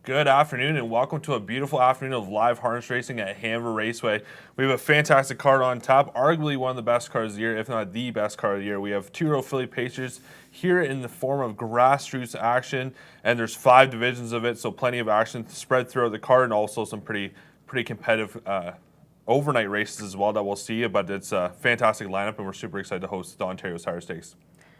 Good afternoon and welcome to a beautiful afternoon of live harness racing at Hanover Raceway. We have a fantastic card on tap, arguably one of the best cards of the year, if not the best card of the year. We have two-year-old filly Pacers here in the form of grassroots action, and there's 5 divisions of it, so plenty of action spread throughout the card, and also some pretty competitive overnight races as well that we'll see. But it's a fantastic lineup, and we're super excited to host the Ontario Sire Stakes.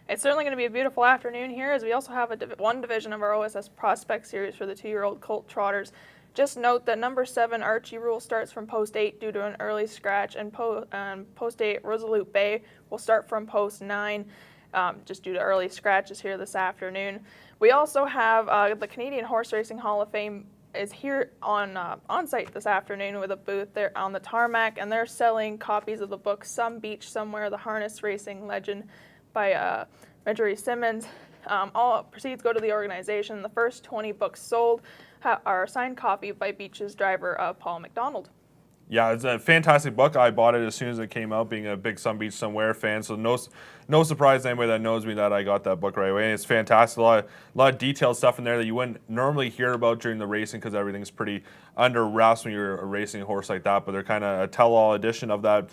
It's certainly going to be a beautiful afternoon here, as we also have one division of our OSS Prospect Series for the 2-year-old colt trotters. Just note that number 7 Archie Rule starts from post 8 due to an early scratch, and post 8 Resolute Bay will start from post 9 just due to early scratches here this afternoon. We also have the Canadian Horse Racing Hall of Fame is here on site this afternoon with a booth there on the tarmac, and they're selling copies of the book Some Beach Somewhere, The Harness Racing Legend by Marjorie Simmons. All proceeds go to the organization. The first 20 books sold are a signed copy by Beach's driver, Paul McDonald. Yeah, it's a fantastic book. I bought it as soon as it came out, being a big Some Beach Somewhere fan. So no surprise to anybody that knows me that I got that book right away. And it's fantastic. A lot of detailed stuff in there that you wouldn't normally hear about during the racing because everything's pretty under wraps when you're a racing horse like that. But they're kind of a tell-all edition of the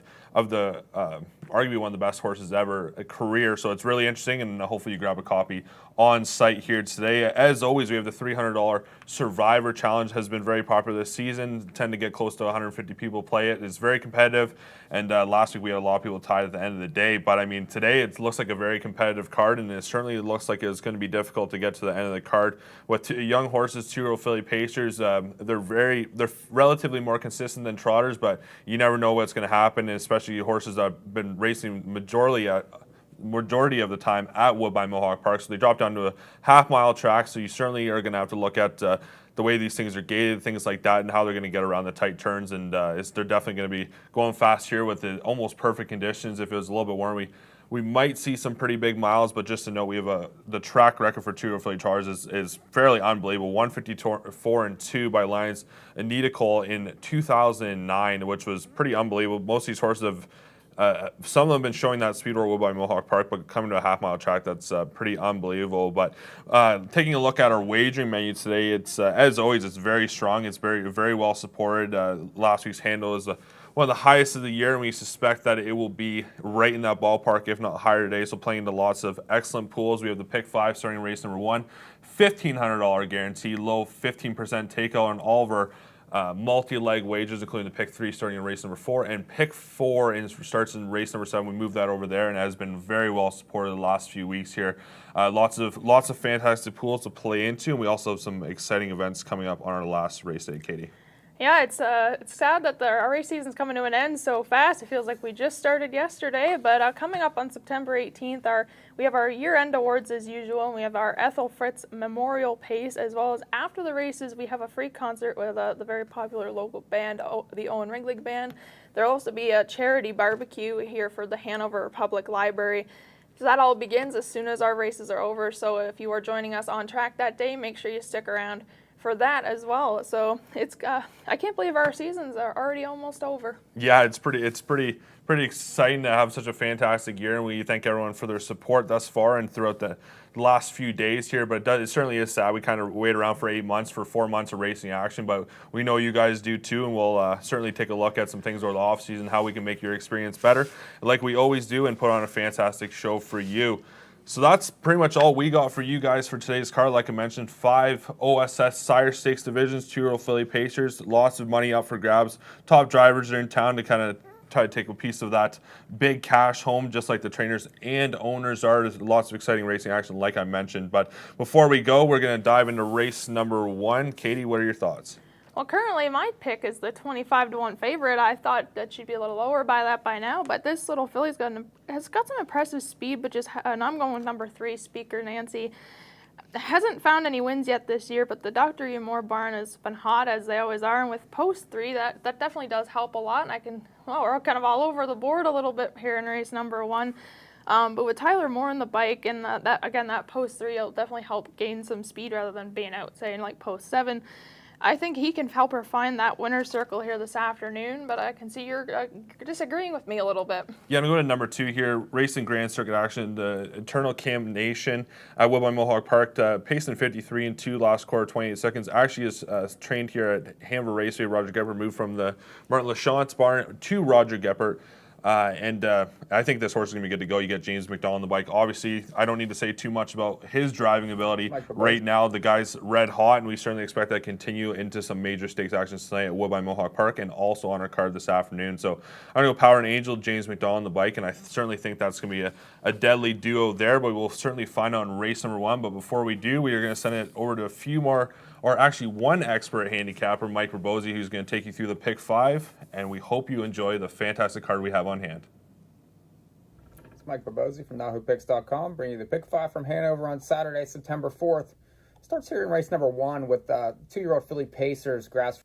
arguably one of the best horses ever, a career. So it's really interesting, and hopefully you grab a copy on site here today. As always, we have the $300 Survivor Challenge. Has been very popular this season. Tend to get close to 150 people play it. It's very competitive, and last week we had a lot of people tied at the end of the day. But I mean, today it looks like a very competitive card, and it certainly looks like it's going to be difficult to get to the end of the card. With 2 young horses, 2-year-old filly Pacers, they're relatively more consistent than trotters, but you never know what's going to happen, and especially horses that have been racing majority of the time at Woodbine Mohawk Park. So they drop down to a half-mile track, so you certainly are going to have to look at the way these things are gated, things like that, and how they're going to get around the tight turns. And they're definitely going to be going fast here with the almost perfect conditions. If it was a little bit warm, we might see some pretty big miles, but just to note, we have the track record for 2-year-old filly trotters is fairly unbelievable. 154-2 by Lions Anita Cole in 2009, which was pretty unbelievable. Most of these horses have some of them have been showing that speed roar by Mohawk Park, but coming to a half-mile track, that's pretty unbelievable. But taking a look at our wagering menu today, it's as always, it's very strong. It's very well supported. Last week's handle is one of the highest of the year, and we suspect that it will be right in that ballpark, if not higher today. So playing into lots of excellent pools. We have the pick 5 starting race number 1, $1,500 guarantee, low 15% takeout on all of our multi-leg wagers, including the pick 3 starting in race number 4, and pick 4 starts in race number 7. We moved that over there, and has been very well supported the last few weeks here. Lots of fantastic pools to play into, and we also have some exciting events coming up on our last race day, Katie. Yeah, it's sad that our race season's coming to an end so fast. It feels like we just started yesterday, but coming up on September 18th, we have our year-end awards as usual, and we have our Ethel Fritz Memorial Pace, as well as after the races, we have a free concert with the very popular local band, the Owen Ringling Band. There'll also be a charity barbecue here for the Hanover Public Library. So that all begins as soon as our races are over, so if you are joining us on track that day, make sure you stick around for that as well. So it's I can't believe our seasons are already almost over. Yeah, it's pretty exciting to have such a fantastic year, and we thank everyone for their support thus far and throughout the last few days here. But it certainly is sad. We kind of wait around for 8 months for 4 months of racing action, but we know you guys do too, and we'll certainly take a look at some things over the off season, how we can make your experience better, like we always do, and put on a fantastic show for you. So that's pretty much all we got for you guys for today's card. Like I mentioned, 5 OSS Sire Stakes divisions, 2-year-old filly Pacers, lots of money up for grabs. Top drivers are in town to kind of try to take a piece of that big cash home, just like the trainers and owners are. There's lots of exciting racing action, like I mentioned. But before we go, we're going to dive into race number 1. Katie, what are your thoughts? Well, currently my pick is the 25-1 favorite. I thought that she'd be a little lower by that by now, but this little filly's has got some impressive speed. And I'm going with number 3, Speaker Nancy. Hasn't found any wins yet this year, but the Dr. Moore barn has been hot, as they always are, and with post 3, that definitely does help a lot. And we're kind of all over the board a little bit here in race number 1. But with Tyler Moore on the bike, and that post 3 will definitely help gain some speed rather than being out, say, in like post 7. I think he can help her find that winner's circle here this afternoon, but I can see you're disagreeing with me a little bit. Yeah, I'm going to go to number 2 here. Racing Grand Circuit action, the Eternal Cam Nation at Woodbine Mohawk Park. Paced in 53 and 2, last quarter 28 seconds. Actually is trained here at Hanover Raceway. Roger Geppert moved from the Martin Lachance barn to Roger Geppert. I think this horse is going to be good to go. You get James McDonald on the bike. Obviously, I don't need to say too much about his driving ability. Right now, the guy's red hot, and we certainly expect that to continue into some major stakes actions tonight at Woodbine Mohawk Park and also on our card this afternoon. So I'm going to go Power and Angel, James McDonald on the bike, and I certainly think that's going to be a deadly duo there, but we'll certainly find out in race number 1. But before we do, we are going to send it over to a few more, or actually one expert handicapper, Mike Rabosi, who's going to take you through the pick 5, and we hope you enjoy the fantastic card we have on hand. It's Mike Rabosi from NahooPicks.com, bringing you the pick 5 from Hanover on Saturday, September 4th. Starts here in race number 1 with 2-year-old filly Pacers, grass.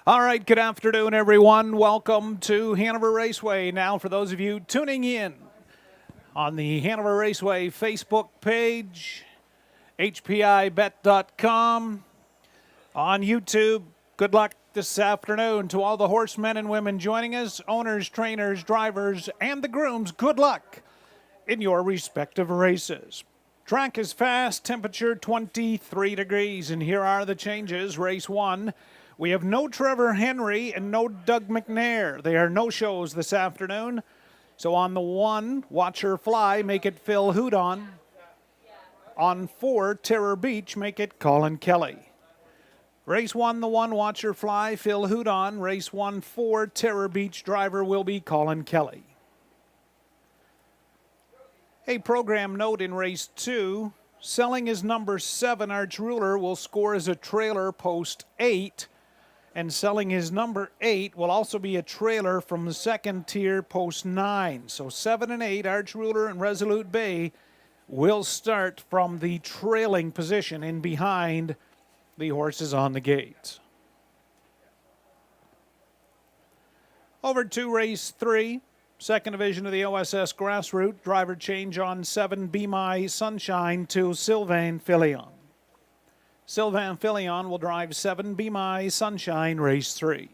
All right, good afternoon, everyone. Welcome to Hanover Raceway. Now, for those of you tuning in on the Hanover Raceway Facebook page, hpibet.com, on YouTube, good luck this afternoon to all the horsemen and women joining us, owners, trainers, drivers, and the grooms. Good luck in your respective races. Track is fast, temperature 23 degrees, and here are the changes. Race 1. We have no Trevor Henry and no Doug McNair. They are no shows this afternoon. So on the 1, Watch Her Fly, make it Phil Houdon. On 4, Terror Beach, make it Colin Kelly. Race 1, the 1, Watch Her Fly, Phil Houdon. Race 1, 4, Terror Beach, driver will be Colin Kelly. A program note in race 2, selling is number 7, Arch Ruler, will score as a trailer post 8. And selling his number 8 will also be a trailer from the second tier post 9. So 7 and 8, Arch Ruler and Resolute Bay, will start from the trailing position in behind the horses on the gate. Over to race 3, second division of the OSS Grassroot. Driver change on 7, Be My Sunshine to Sylvain Filion. Sylvain Filion will drive 7, Be My Sunshine, race 3.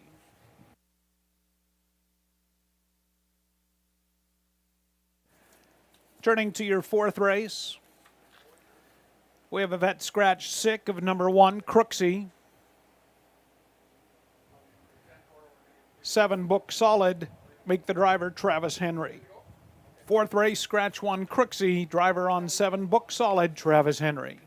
Turning to your 4th race, we have a vet scratch sick of number 1, Crooksy. 7, Book Solid, make the driver Travis Henry. 4th race, scratch 1, Crooksy, driver on 7, Book Solid, Travis Henry.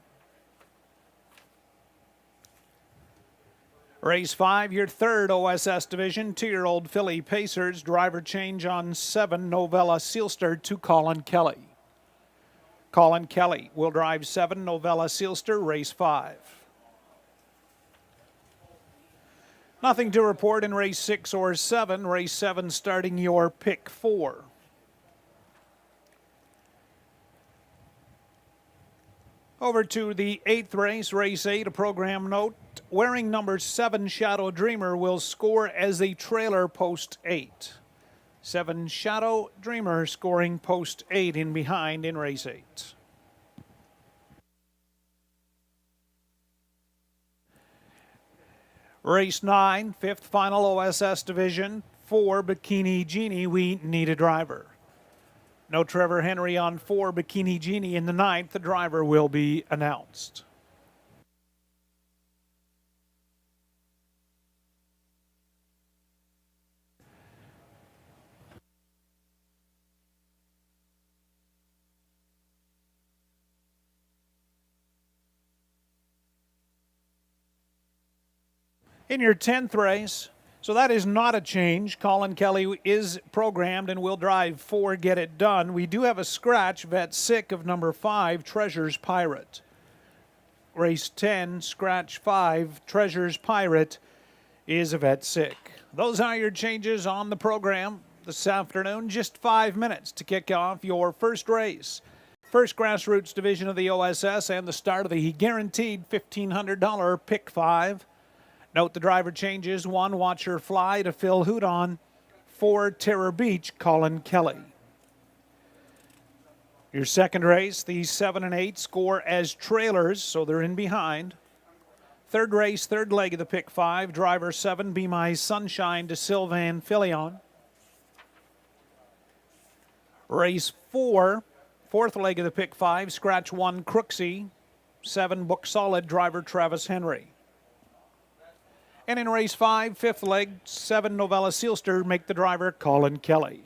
Race 5, your 3rd OSS division, 2-year-old filly Pacers, driver change on 7, Novella Sealster to Colin Kelly. Colin Kelly will drive 7, Novella Sealster, race 5. Nothing to report in race 6 or 7. Race 7 starting your pick 4. Over to the 8th race, race 8, a program note. Wearing number 7, Shadow Dreamer, will score as a trailer post 8. 7, Shadow Dreamer scoring post 8 in behind in race 8. Race 9, 5th final OSS division, 4, Bikini Genie, we need a driver. No Trevor Henry on 4, Bikini Genie in the 9th. The driver will be announced. In your 10th race, so that is not a change. Colin Kelly is programmed and will drive 4, Get It Done. We do have a scratch, vet sick of number 5, Treasures Pirate. Race 10, scratch 5, Treasures Pirate is a vet sick. Those are your changes on the program this afternoon. Just 5 minutes to kick off your first race. First grassroots division of the OSS and the start of the guaranteed $1,500 pick 5. Note the driver changes. 1, Watch Her Fly to Phil Houdon. 4, Terror Beach, Colin Kelly. Your second race, the 7 and 8 score as trailers, so they're in behind. Third race, third leg of the pick 5. Driver 7, Be My Sunshine to Sylvain Filion. Race 4, fourth leg of the pick 5. Scratch 1, Crooksy. 7, Book Solid, driver Travis Henry. And in race 5, fifth leg, 7, Novella Sealster, make the driver Colin Kelly.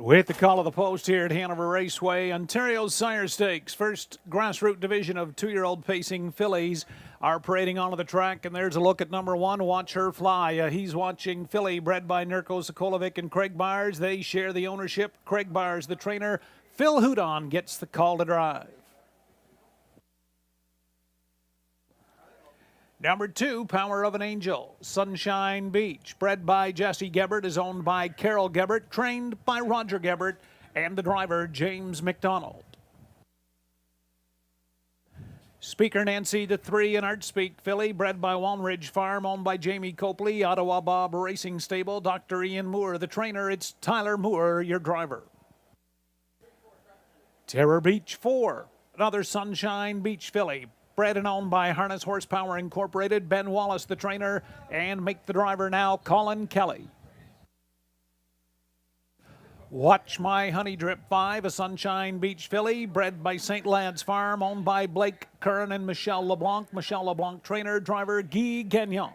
With the call of the post here at Hanover Raceway, Ontario's Sire Stakes, first grassroots division of two-year-old pacing fillies are parading onto the track, and there's a look at number one, Watch Her Fly. He's watching filly bred by Nurko Sokolovic and Craig Byers. They share the ownership. Craig Byers, the trainer. Phil Houdon gets the call to drive. Number two, Power of an Angel, Sunshine Beach, bred by Jesse Gebert, is owned by Carol Gebert, trained by Roger Gebert, and the driver, James McDonald. Speaker Nancy, the 3, an Art Speak filly, bred by Waln Ridge Farm, owned by Jamie Copley, Ottawa Bob Racing Stable, Dr. Ian Moore, the trainer. It's Tyler Moore, your driver. Terror Beach 4, another Sunshine Beach filly, bred and owned by Harness Horsepower Incorporated, Ben Wallace, the trainer, and make the driver now, Colin Kelly. Watch My Honey Drip 5, a Sunshine Beach filly, bred by St. Lad's Farm, owned by Blake Curran and Michelle LeBlanc. Michelle LeBlanc, trainer, driver, Guy Gagnon.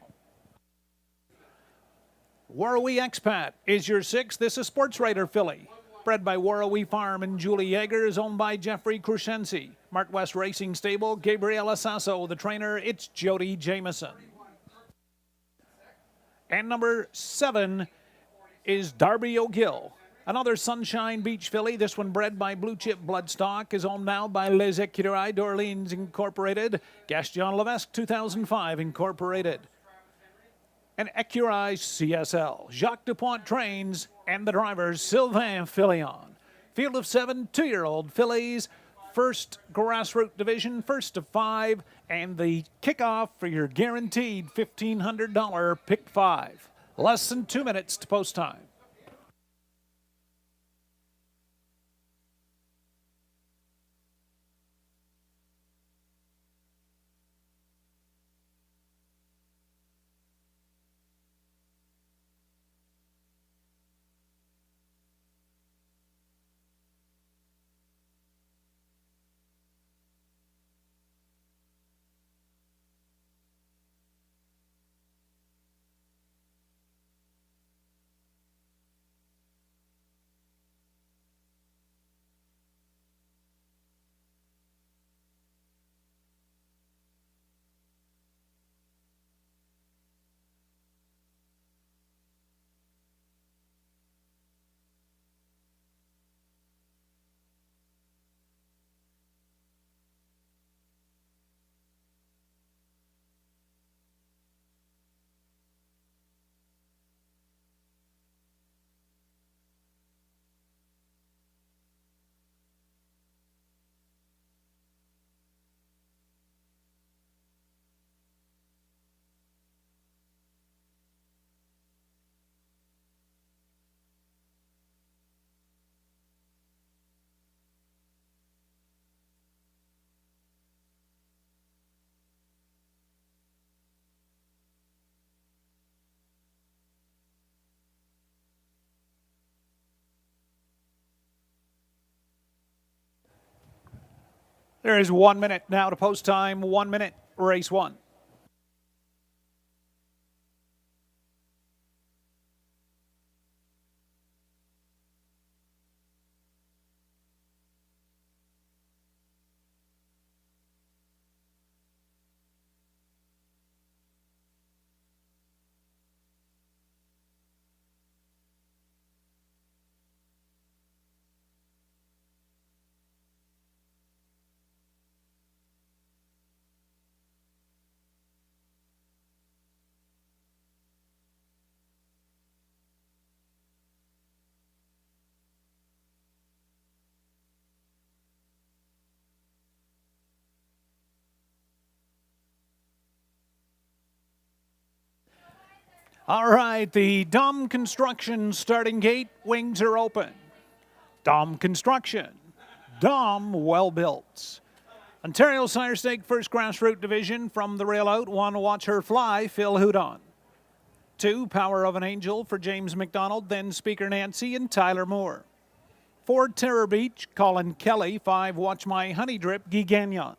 Warrawee Expat is your 6th. This is Sports Rider filly, bred by Warrawee Farm and Julie Yeager, is owned by Jeffrey Crescenzi. Mark West Racing Stable, Gabriela Sasso, the trainer. It's Jody Jameson. And number 7 is Darby O'Gill, another Sunshine Beach filly. This one bred by Blue Chip Bloodstock, is owned now by Les Écureuils d'Orleans Incorporated, Gaston Levesque 2005 Incorporated, and Écureuils CSL. Jacques Dupont trains, and the drivers, Sylvain Filion. Field of 7 two-year-old fillies, first grassroots division, first of 5, and the kickoff for your guaranteed $1,500 pick 5. Less than 2 minutes to post time. There is 1 minute now to post time. 1 minute, race 1. All right, the Dom Construction starting gate, wings are open. Dom Construction, Dom well built. Ontario Sire Stake first grassroots division from the rail out. 1, Watch Her Fly, Phil Houdon. 2, Power of an Angel for James McDonald, then Speaker Nancy and Tyler Moore. 4, Terror Beach, Colin Kelly. 5, Watch My Honey Drip, Guy Gagnon.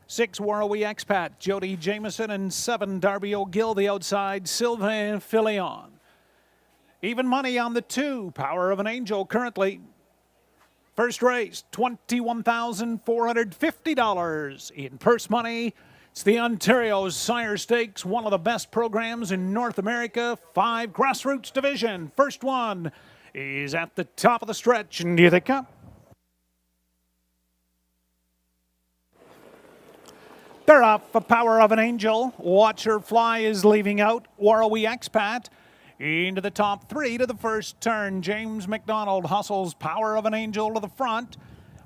6, Warrawee Expat, Jody Jameson, and 7, Darby O'Gill, the outside, Sylvain Filion. Even money on the 2, Power of an Angel currently. First race, $21,450 in purse money. It's the Ontario Sire Stakes, one of the best programs in North America. 5 grassroots division. First one is at the top of the stretch, and here they come. They're off for Power of an Angel. Watch Her Fly is leaving out. Warrawee Expat into the top 3 to the first turn. James McDonald hustles Power of an Angel to the front.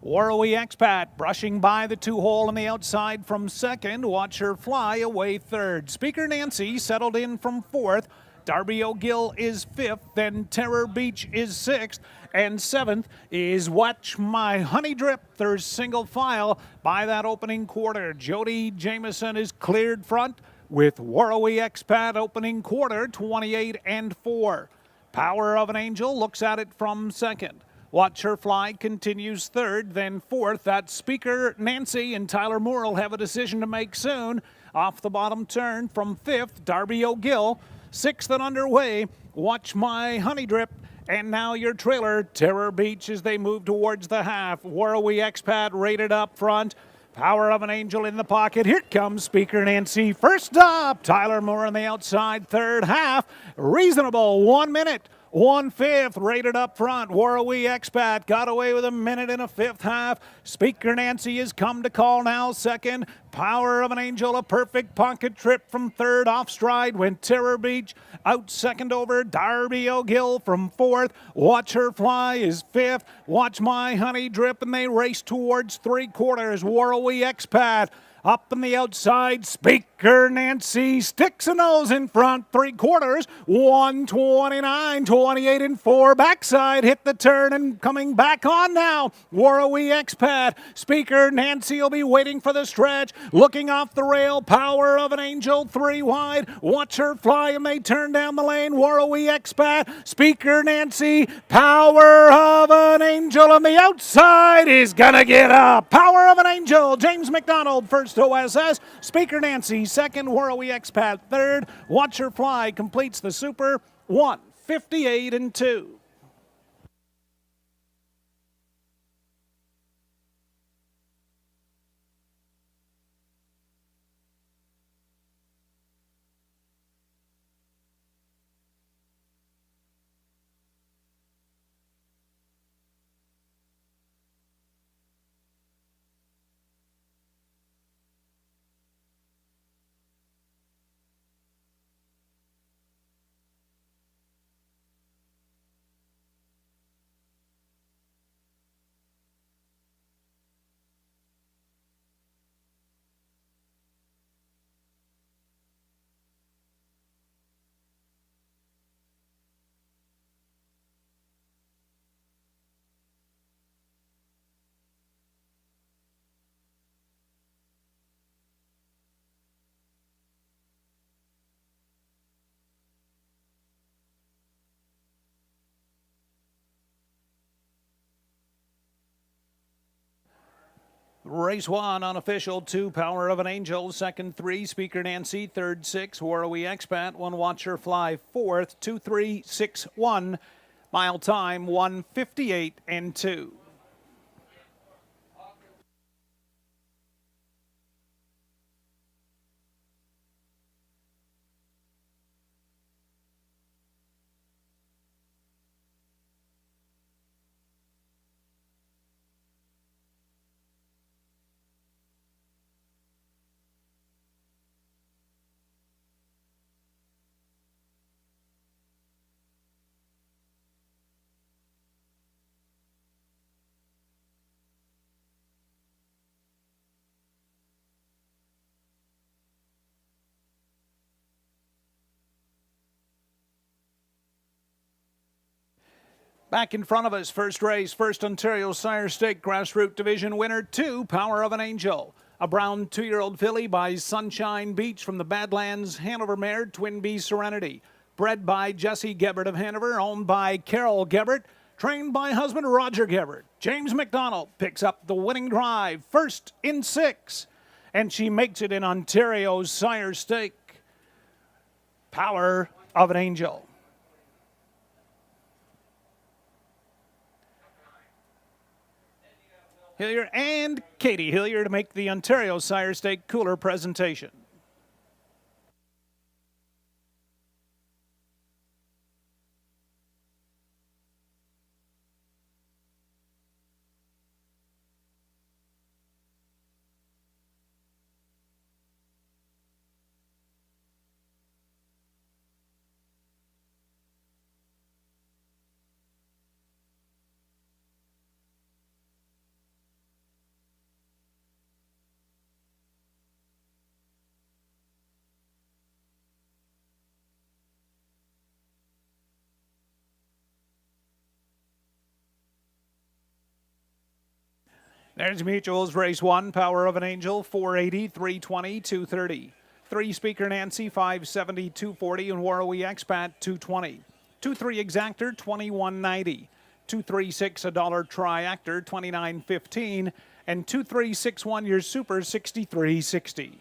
Warrawee Expat brushing by the 2-hole on the outside from second. Watch Her Fly away third. Speaker Nancy settled in from fourth. Darby O'Gill is fifth. Then Terror Beach is sixth. And seventh is Watch My Honey Drip. There's single file by that opening quarter. Jody Jameson is cleared front with Warrawee Expat opening quarter 28-4. Power of an Angel looks at it from second. Watch Her Fly continues third, then fourth. That's Speaker Nancy and Tyler Moore will have a decision to make soon. Off the bottom turn from fifth, Darby O'Gill. Sixth and underway, Watch My Honey Drip. And now your trailer, Terror Beach, as they move towards the half. Warrawee Expat rated up front. Power of an Angel in the pocket. Here comes Speaker Nancy. First up, Tyler Moore on the outside. Third half, reasonable. 1 minute. 1/5 rated up front. Warrawee Expat got away with a minute in a fifth half. Speaker Nancy has come to call now second. Power of an Angel, a perfect pocket trip from third. Off stride went Terror Beach. Out second over Darby O'Gill from fourth. Watch Her Fly is fifth. Watch My Honey Drip, and they race towards 3/4. Warrawee Expat up on the outside. Speaker Nancy sticks a nose in front. 3/4. 1:29, 28-4. Backside hit the turn and coming back on now. Warrawee Expat. Speaker Nancy will be waiting for the stretch. Looking off the rail. Power of an Angel 3 wide. Watch Her Fly, and they turn down the lane. Warrawee Expat. Speaker Nancy. Power of an Angel on the outside is gonna get up. Power of an Angel. James McDonald first OSS. Speaker Nancy second. Warrawee Expat third. Watch Her Fly completes the Super 1:58-2. Race 1, unofficial, 2, Power of an Angel. Second, 3, Speaker Nancy. Third, 6, Warrawee Expat. 1, Watch Her Fly. Fourth, 2-3-6-1. Mile time, 1:58-2. Back in front of us, first race, first Ontario Sire Stake Grassroots Division winner, 2, Power of an Angel. A brown 2-year-old filly by Sunshine Beach from the Badlands, Hanover mare, Twin Bee Serenity. Bred by Jesse Gebert of Hanover, owned by Carol Gebert, trained by husband Roger Gebert. James McDonald picks up the winning drive, first in 6, and she makes it in Ontario's Sire Stake. Power of an Angel. Hillier and Katie Hillier to make the Ontario Sire Stake Cooler presentation. There's Mutuals, race 1, Power of an Angel, 480, 320, 230. 3-speaker Nancy, 570, 240, and Warrawee Expat, 220. 2-3 Exactor, 21.90. 236 a dollar Tri-Actor, 29.15, and 2361 your Super, 63.60.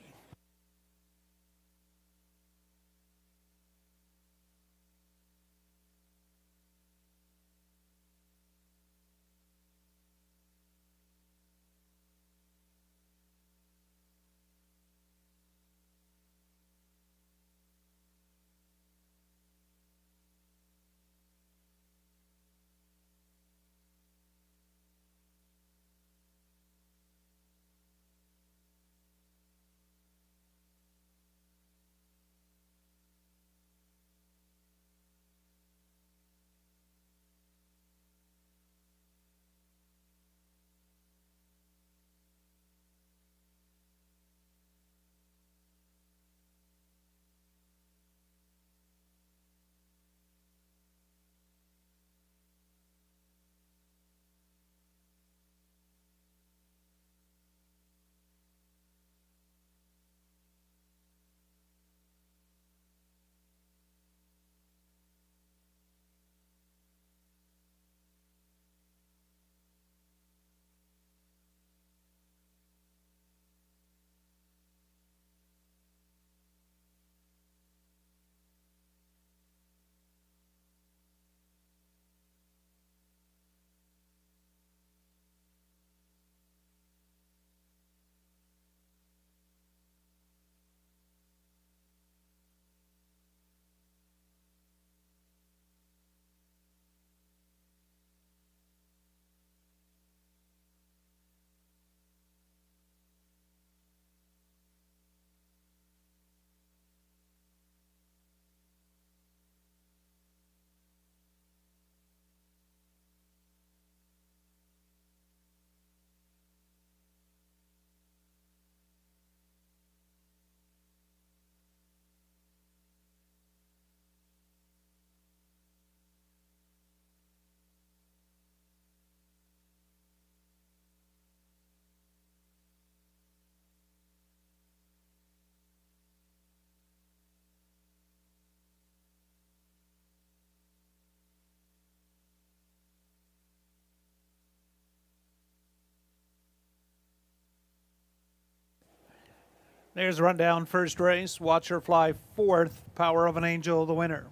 There's a rundown. First race, Watcher Fly 4th, Power of an Angel the winner.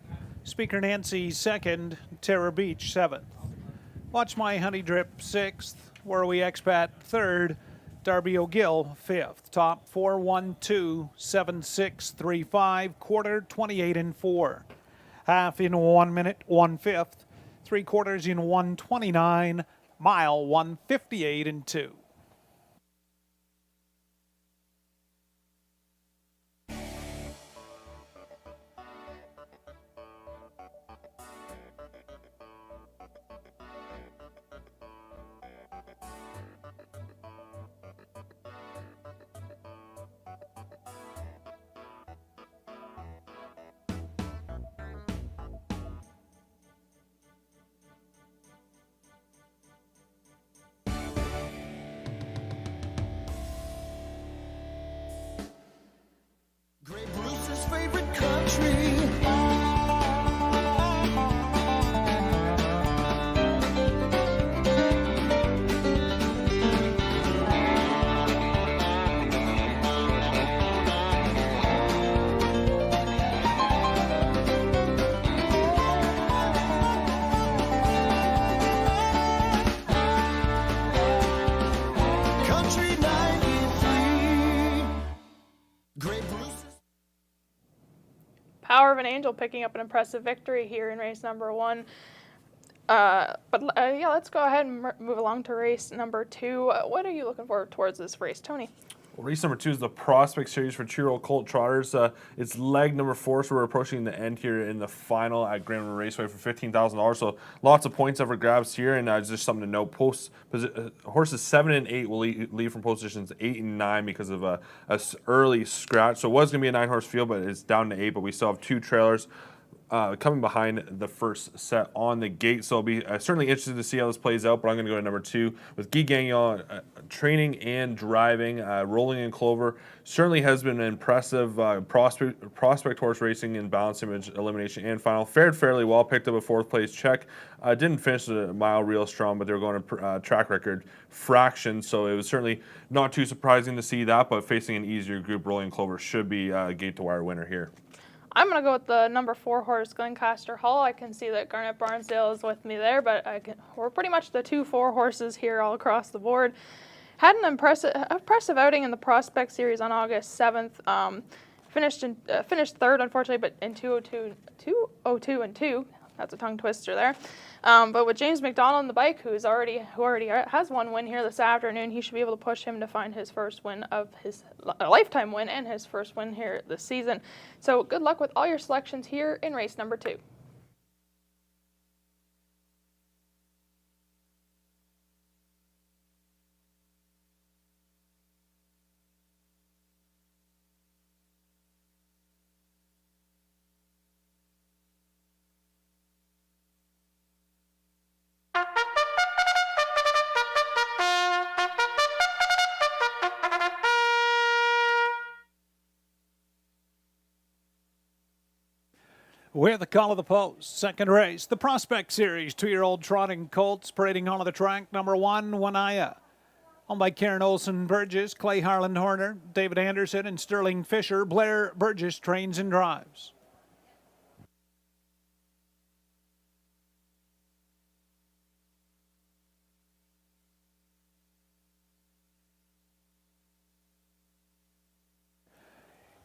Speaker Nancy 2nd, Terror Beach 7th. Watch My Honey Drip 6th, Warrawee Expat 3rd, Darby O'Gill 5th. Top 4:12.7635, quarter 28 and 4. Half in 1 minute 1/5, 3/4 in 1:29, mile 1:58 and 2. Favorite country. Dwarven Angel picking up an impressive victory here in race number 1. Yeah, let's go ahead and move along to race number 2. What are you looking forward towards this race, Tony? Well, race number 2 is the Prospect Series for 2-year-old colt trotters. It's leg number 4, so we're approaching the end here in the final at Hanover Raceway for $15,000. So lots of points up for grabs here, and just something to note: horses 7 and 8 will leave from positions 8 and 9 because of a early scratch. So it was going to be a 9-horse field, but it's down to 8. But we still have 2 trailers coming behind the first set on the gate. So I'll be certainly interested to see how this plays out, but I'm going to go to number 2 with Guy Gagnon, training and driving, rolling in clover. Certainly has been an impressive prospect horse racing in balance image, elimination, and final. Fared fairly well, picked up a 4th place check. Didn't finish the mile real strong, but they were going to track record fraction, so it was certainly not too surprising to see that, but facing an easier group, rolling in clover should be a gate-to-wire winner here. I'm going to go with the number 4 horse, Glencaster Hall. I can see that Garnet Barnsdale is with me there, but we're pretty much the 2-4 horses here all across the board. Had an impressive outing in the Prospect Series on August 7th. Finished 3rd, unfortunately, but in 202 and 2. That's a tongue twister there. But with James McDonald on the bike, who already has one win here this afternoon, he should be able to push him to find his first win of his lifetime win and his first win here this season. So good luck with all your selections here in race number 2. We're the call of the post. Second race, the Prospect Series, 2-year-old trotting colts parading onto the track. Number 1, Wanaya. Owned by Karen Olsen Burgess, Clay Harland Horner, David Anderson, and Sterling Fisher. Blair Burgess trains and drives.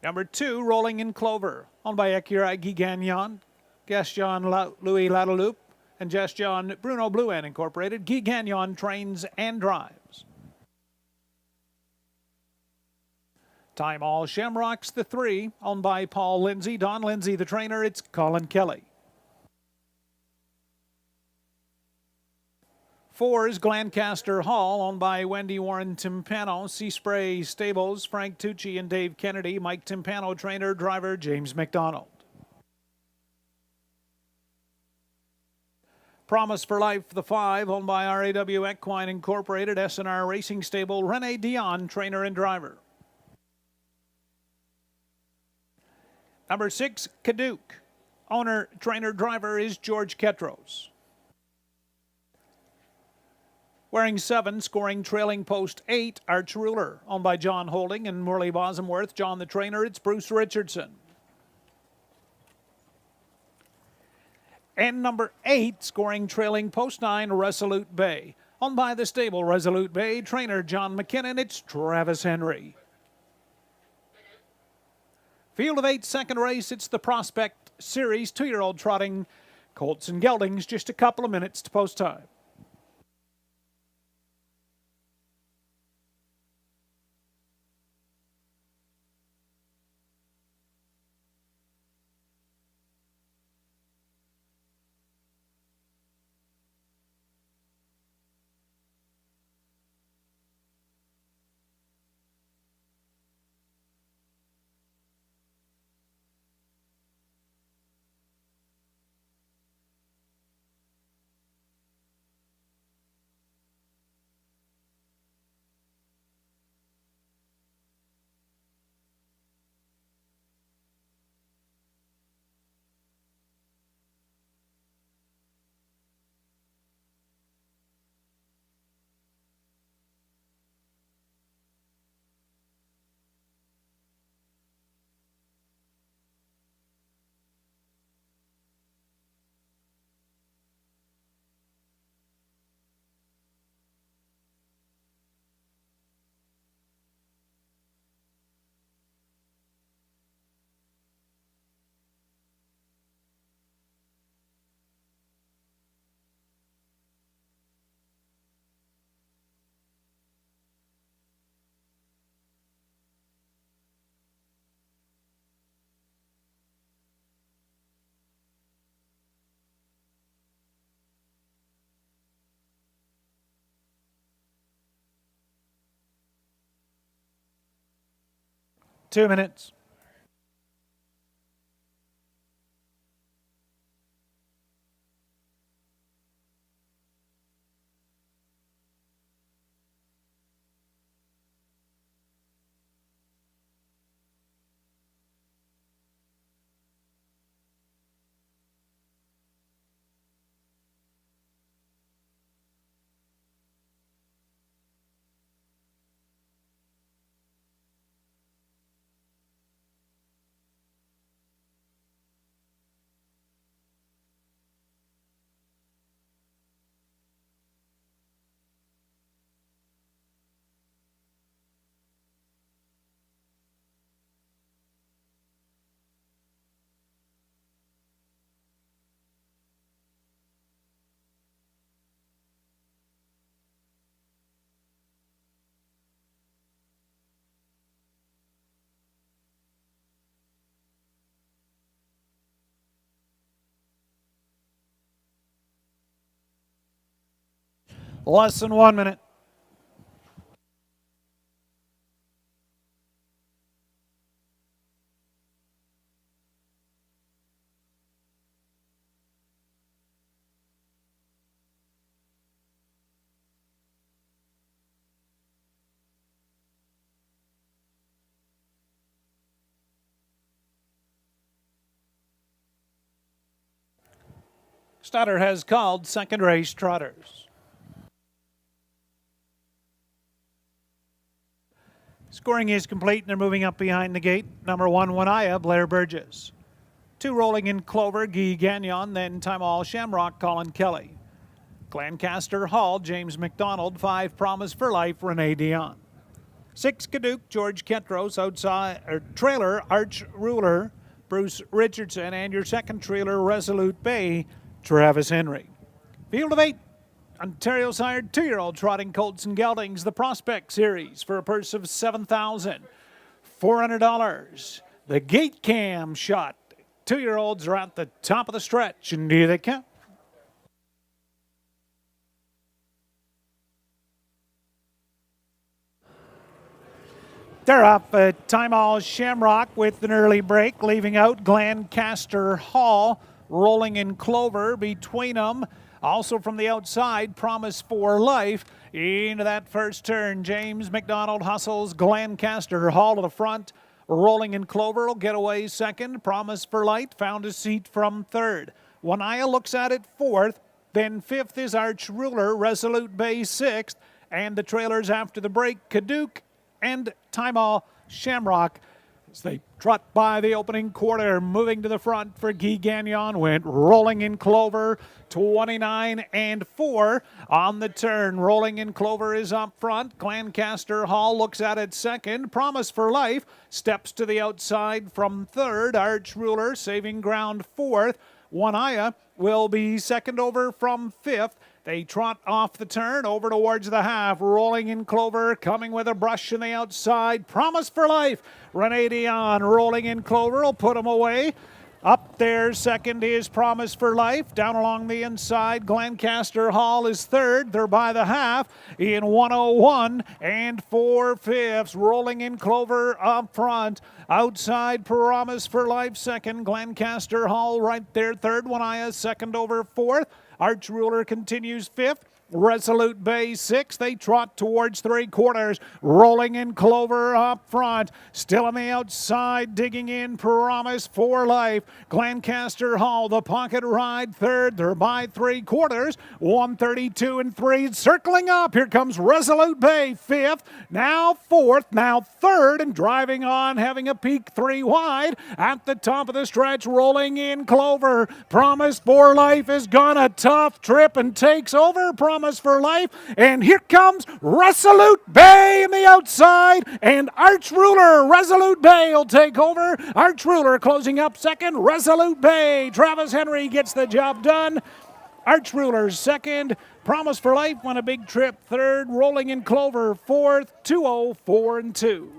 Number 2, Rolling in Clover, owned by Ecura Guy Gagnon, Gaston Louis Ladeloupe, and Gaston Bruno Blouin Incorporated. Guy Gagnon trains and drives. Time All Shamrocks, the 3, owned by Paul Lindsay. Don Lindsay, the trainer. It's Colin Kelly. 4 is Glencaster Hall, owned by Wendy Warren Timpano, Seaspray Stables, Frank Tucci and Dave Kennedy. Mike Timpano, trainer, driver, James McDonald. Promise for Life, the 5, owned by RAW Equine Incorporated, SNR Racing Stable, Rene Dion, trainer and driver. Number 6, Caduc. Owner, trainer, driver is George Ketros. Wearing 7, scoring trailing post 8, Arch Ruler, owned by John Holding and Morley Bosomworth. John the trainer, it's Bruce Richardson. And number 8, scoring trailing post 9, Resolute Bay, owned by the stable Resolute Bay. Trainer John McKinnon, it's Travis Henry. Field of 8, second race, it's the Prospect Series, 2-year-old trotting colts and geldings, just a couple of minutes to post time. 2 minutes. Less than 1 minute. Starter has called second race trotters. Scoring is complete and they're moving up behind the gate. Number 1, Wanaya, Blair Burgess. 2 rolling in Clover, Guy Gagnon, then Time All Shamrock, Colin Kelly. Glancaster Hall, James McDonald. 5, Promise for Life, Renee Dion. 6, Caduc, George Ketros. Outside, trailer, Arch Ruler, Bruce Richardson. And your second trailer, Resolute Bay, Travis Henry. Field of 8, Ontario sired 2-year-old trotting colts and geldings, the Prospect Series, for a purse of $7,400. The gate cam shot. 2-year-olds are at the top of the stretch, and here they come. They're up at Time All Shamrock with an early break, leaving out Glancaster Hall, rolling in Clover between them. Also from the outside, Promise for Life. Into that first turn, James McDonald hustles Glancaster Hall to the front. Rolling in Clover will get away second. Promise for Light found a seat from third. Wanaya looks at it fourth. Then fifth is Arch Ruler, Resolute Bay sixth. And the trailers after the break, Caduc and Time All Shamrock. As they trot by the opening quarter, moving to the front for Guy Gagnon, went rolling in Clover, 29 and 4 on the turn. Rolling in Clover is up front. Glancaster Hall looks at it second. Promise for Life steps to the outside from third. Arch Ruler saving ground fourth. Wanaya will be second over from fifth. They trot off the turn over towards the half. Rolling in Clover, coming with a brush on the outside. Promise for Life. Renee Dion rolling in Clover will put him away. Up there, second is Promise for Life. Down along the inside, Glancaster Hall is third. They're by the half in 101 and 4/5. Rolling in Clover up front. Outside, Promise for Life second. Glancaster Hall right there third. Wanaya second over fourth. Arch Ruler continues fifth. Resolute Bay sixth. They trot towards 3/4. Rolling in Clover up front. Still on the outside, digging in Promise for Life. Glancaster Hall, the pocket ride third. They're by 3/4. 132 and 3. Circling up. Here comes Resolute Bay fifth. Now fourth. Now third. And driving on, having a peak 3 wide. At the top of the stretch, rolling in Clover. Promise for Life has gone a tough trip and takes over. Promise for Life, and here comes Resolute Bay in the outside, and Arch Ruler. Resolute Bay will take over. Arch Ruler closing up second. Resolute Bay. Travis Henry gets the job done. Arch Ruler second. Promise for Life won a big trip third. Rolling in Clover fourth. 204 and 2.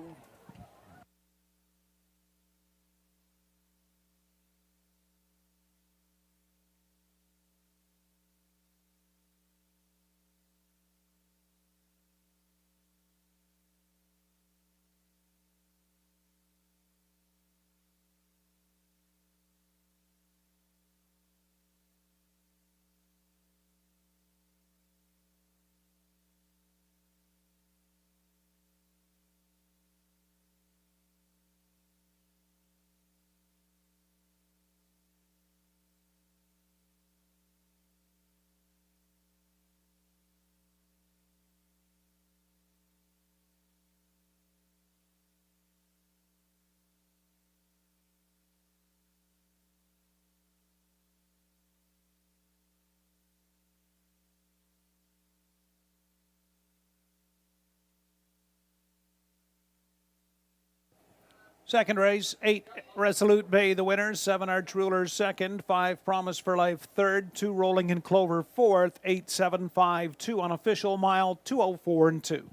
Second race, 8 Resolute Bay, the winner. 7 Arch Ruler, second. 5 Promise for Life, third. 2 Rolling in Clover, fourth. 8-7-5-2 on official mile, 2:04 and 2.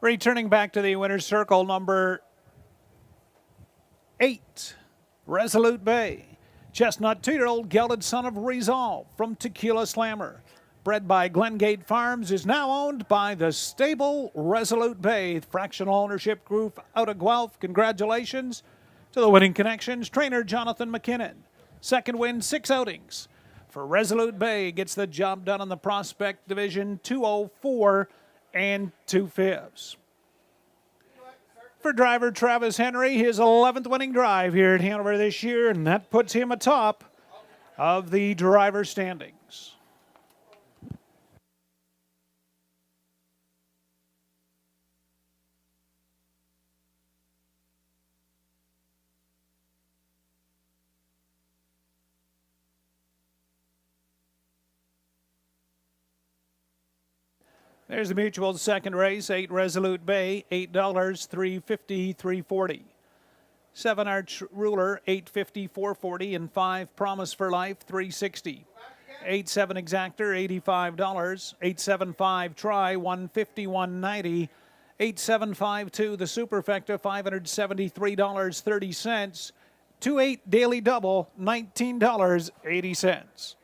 Returning back to the winner's circle, number 8, Resolute Bay. Chestnut 2-year-old gelded son of Resolve from Tequila Slammer. Bred by Glengate Farms, is now owned by the stable Resolute Bay. Fractional ownership group out of Guelph. Congratulations to the winning connections. Trainer Jonathan McKinnon. Second win, 6 outings for Resolute Bay. Gets the job done in the Prospect Division, 2:04 and 2/5. For driver Travis Henry, his 11th winning drive here at Hanover this year, and that puts him atop of the driver standings. There's the Mutual's second race, 8 Resolute Bay, $8, $3.50, $3.40. 7 Arch Ruler, $8.50, $4.40, and 5 Promise for Life, $3.60. 8-7 Exactor, $85. 8-7-5 Try, $150, $190. 8-7-5-2 the Superfecta, $573.30. 2-8 Daily Double, $19.80.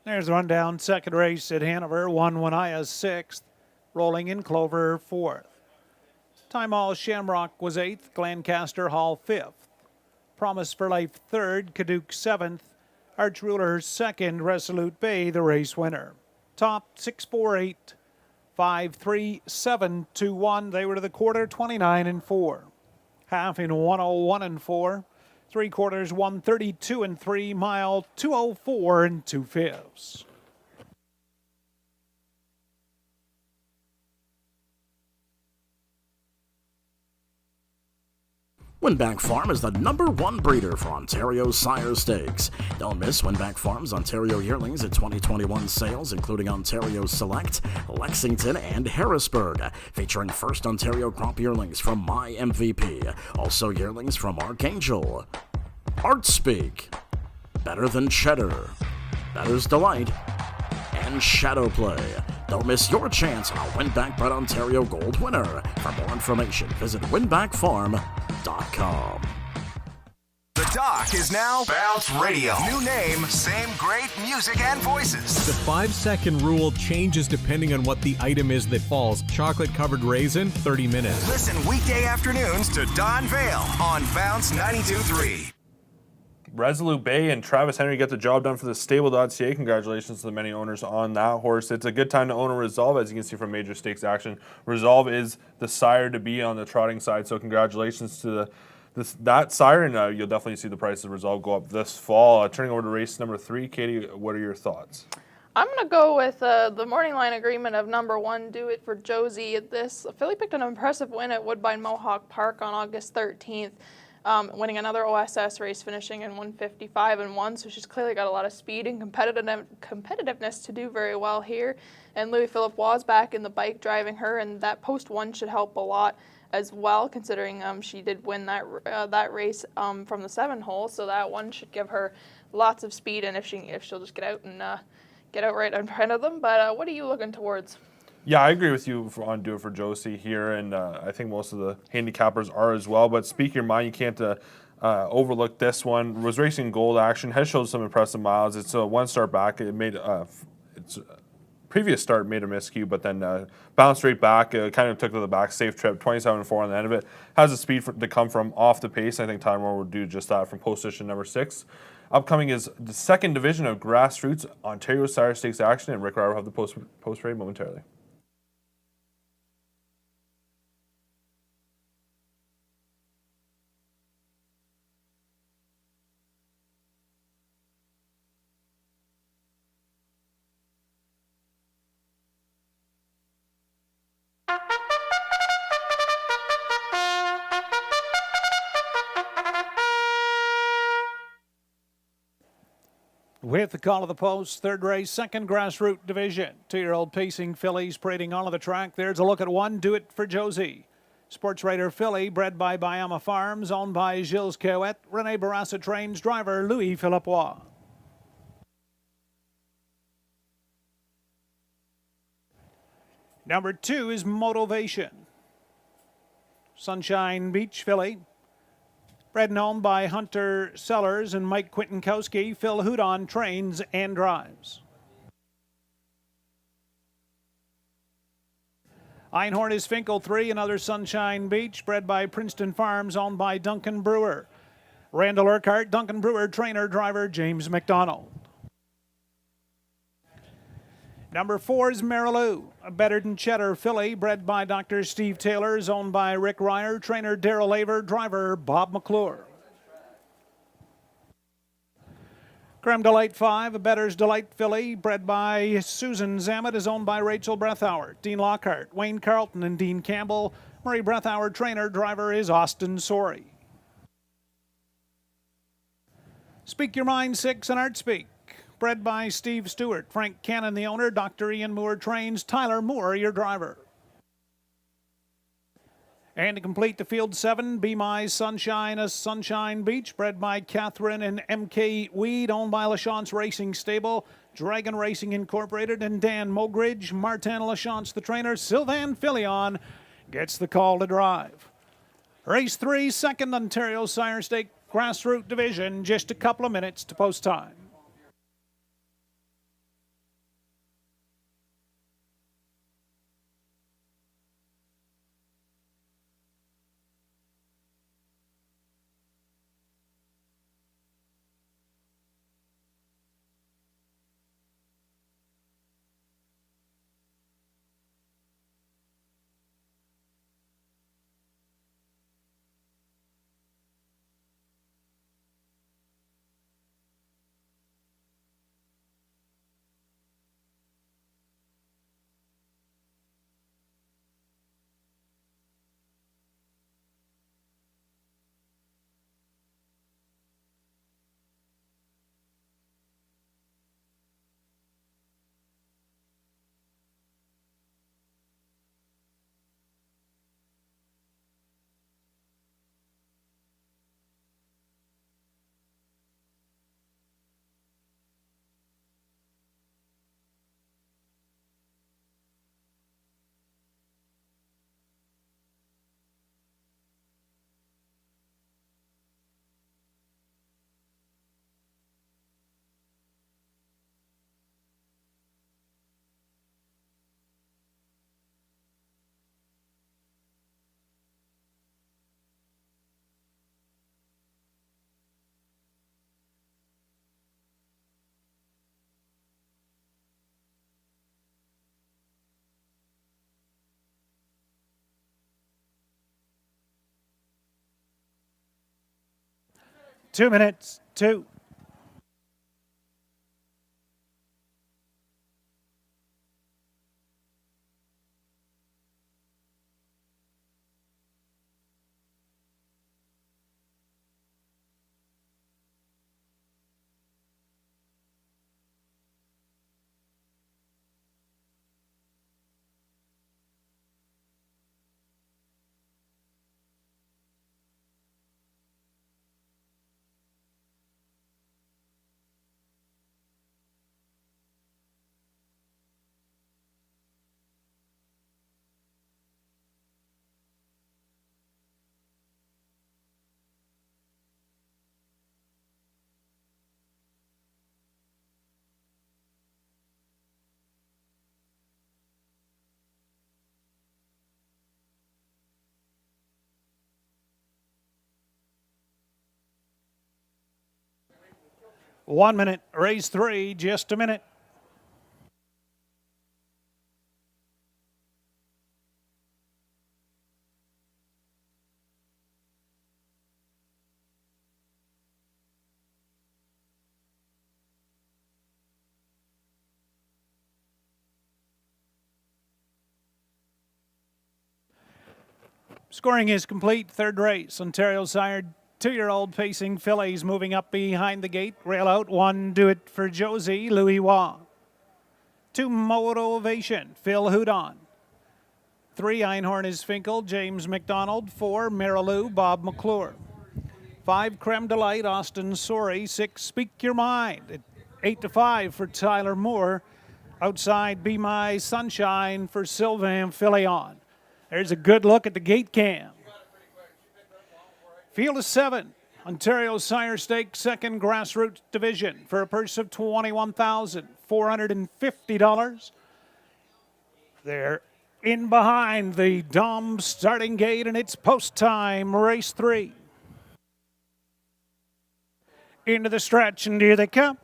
There's the rundown. Second race at Hanover, won Wanaya 6th, rolling in Clover 4th. Time All Shamrock was 8th, Glancaster Hall 5th. Promise for Life 3rd, Caduke 7th, Arch Ruler 2nd, Resolute Bay the race winner. Top 6-4-8, 5-3-7-2-1. They were to the quarter 29-4. Half in 101-4. 3/4 132-3. Mile 204 2/5. Winback Farm is the #1 breeder for Ontario Sire Stakes. Don't miss Winback Farm's Ontario Yearlings at 2021 sales, including Ontario Select, Lexington, and Harrisburg, featuring first Ontario crop yearlings from My MVP, also yearlings from Archangel, Art Speak, Better Than Cheddar, Better's Delight, and Shadow Play. Don't miss your chance on a Winback Bred Ontario Gold winner. For more information, visit winbackfarm.com. The Doc is now Bounce Radio. New name, same great music and voices. The 5-second rule changes depending on what the item is that falls. Chocolate covered raisin, 30 minutes. Listen weekday afternoons to Don Vale on Bounce 92.3. Resolute Bay and Travis Henry get the job done for the stable.ca. Congratulations to the many owners on that horse. It's a good time to own a Resolve, as you can see from Major Stakes action. Resolve is the sire to be on the trotting side, so congratulations to that sire, and you'll definitely see the price of Resolve go up this fall. Turning over to race number 3, Katie, what are your thoughts? I'm going to go with the morning line agreement of number 1, Do It for Josie. This filly picked an impressive win at Woodbine Mohawk Park on August 13th. Winning another OSS race, finishing in 155-1, so she's clearly got a lot of speed and competitiveness to do very well here. And Louis Philippe was back in the bike driving her, and that post 1 should help a lot as well, considering she did win that race from the 7 hole, so that one should give her lots of speed, and if she'll just get out right in front of them. But what are you looking towards? Yeah, I agree with you on Do It for Josie here, and I think most of the handicappers are as well. But speak your mind, you can't overlook this one. Was racing gold action, has showed some impressive miles. It's a 1 start back. It made its previous start made a miscue, but then bounced right back. Kind of took to the back, safe trip, 27-4 on the end of it. Has the speed to come from off the pace. I think Time Warner will do just that from position number 6. Upcoming is the 2nd division of Grassroots Ontario Sire Stakes action, and Rick Ryer will have the post parade momentarily. With the call of the post, 3rd race, 2nd grassroots division. 2-year-old pacing fillies parading onto the track. There's a look at 1, Do It for Josie. Sports Raider filly, bred by Bayama Farms, owned by Gilles Cahouette. Rene Barassa trains driver Louis Philippois. Number 2 is Motivation. Sunshine Beach filly. Bred and owned by Hunter Sellers and Mike Quintonkowski. Phil Houdon trains and drives. Einhorn is Finkel 3, another Sunshine Beach, bred by Princeton Farms, owned by Duncan Brewer. Randall Urquhart, Duncan Brewer, trainer, driver James McDonald. Number 4 is Marilou, a Better Than Cheddar filly, bred by Dr. Steve Taylor, is owned by Rick Ryer, trainer Daryl Laver, driver Bob McClure. Creme Delight 5, a Better's Delight filly, bred by Susan Zamet, is owned by Rachel Breathauer, Dean Lockhart, Wayne Carlton, and Dean Campbell. Murray Breathauer, trainer, driver is Austin Sorey. Speak Your Mind 6 and Art Speak. Bred by Steve Stewart, Frank Cannon, the owner, Dr. Ian Moore trains, Tyler Moore, your driver. And to complete the field 7, Be My Sunshine, a Sunshine Beach, bred by Catherine and M.K. Weed, owned by LaChance Racing Stable, Dragon Racing Incorporated, and Dan Mogridge. Martin LaChance, the trainer. Sylvain Filion gets the call to drive. Race 3, 2nd Ontario Sire Stake Grassroots Division, just a couple of minutes to post time. 2 minutes, 2. One minute, race 3, just a minute. Scoring is complete. Third race, Ontario sired 2-year-old pacing fillies moving up behind the gate. Rail out 1, Do It for Josie, Louis Waugh. 2, Motivation, Phil Houdon. 3, Einhorn is Finkel, James McDonald. 4, Marilou, Bob McClure. 5, Creme Delight, Austin Sorry. 6, Speak Your Mind. 8-5 for Tyler Moore. Outside, Be My Sunshine for Sylvain Filion. There's a good look at the gate cam. Field of 7, Ontario Sire Stakes, second grassroots division for a purse of $21,450. They're in behind the Dom starting gate, and it's post time, race 3. Into the stretch, and here they come.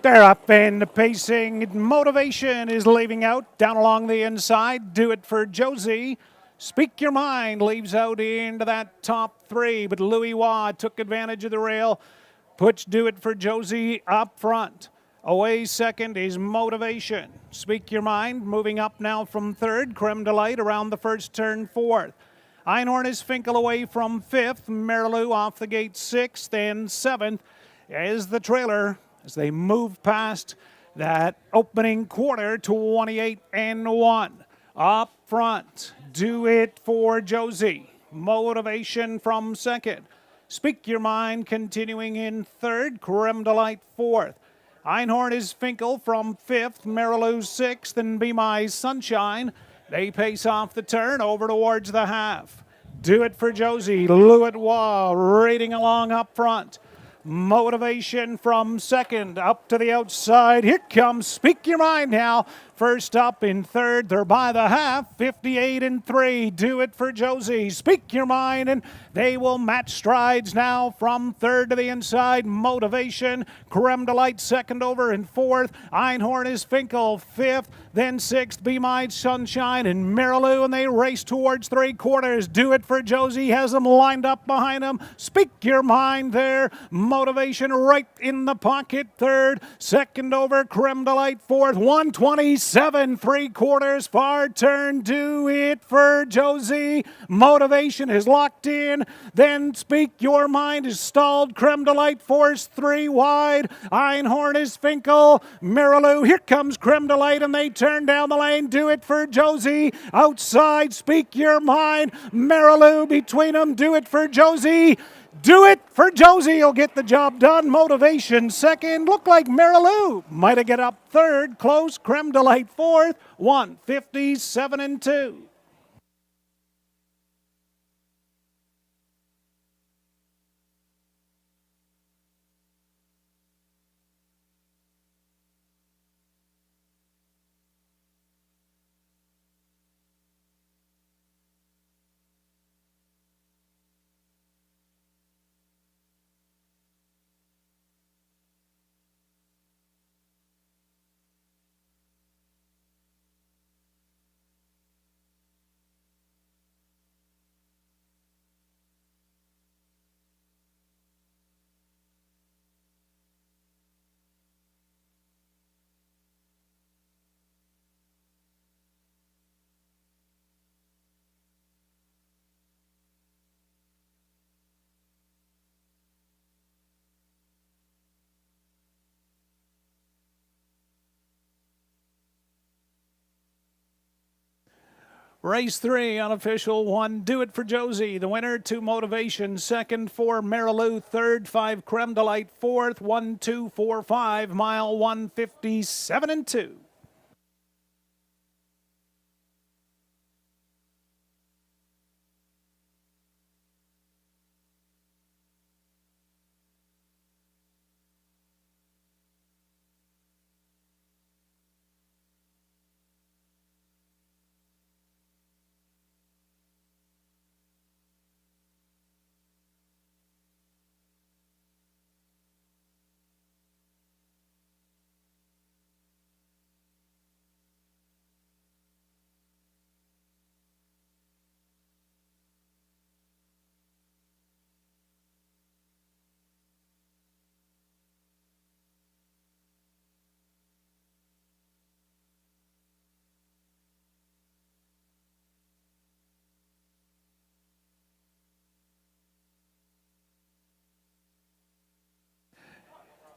They're up, and the pacing Motivation is leaving out down along the inside. Do It for Josie. Speak Your Mind leaves out into that top 3, but Louis Waugh took advantage of the rail. Puts Do It for Josie up front. Away second is Motivation. Speak Your Mind moving up now from third. Creme Delight around the first turn, fourth. Einhorn is Finkel away from fifth. Marilou off the gate sixth, and seventh is the trailer as they move past that opening quarter, 28-1. Up front, Do It for Josie. Motivation from second. Speak Your Mind continuing in third. Creme Delight fourth. Einhorn is Finkel from fifth. Marilou sixth, and Be My Sunshine. They pace off the turn over towards the half. Do It for Josie. Louis Waugh raiding along up front. Motivation from second up to the outside. Here comes Speak Your Mind now. First up in third, they're by the half, 58-3. Do It for Josie. Speak Your Mind, and they will match strides now from third to the inside. Motivation, Creme Delight second over and fourth. Einhorn is Finkel fifth, then sixth, Be My Sunshine and Marilou, and they race towards three quarters. Do It for Josie has them lined up behind them. Speak Your Mind there. Motivation right in the pocket, third. Second over, Creme Delight fourth. 127 three quarters, far turn. Do It for Josie. Motivation is locked in. Then Speak Your Mind is stalled. Creme Delight forced three wide. Einhorn is Finkel. Marilou, here comes Creme Delight, and they turn down the lane. Do It for Josie. Outside, Speak Your Mind. Marilou between them. Do It for Josie. Do It for Josie. He'll get the job done. Motivation second. Looked like Marilou might have get up third. Close. Creme Delight fourth. 157-2. Race 3, unofficial 1, Do It for Josie. The winner, 2 Motivation. Second, 4 Marilou. Third, 5 Creme Delight. Fourth, 1, 2, 4, 5. Mile 157 and 2.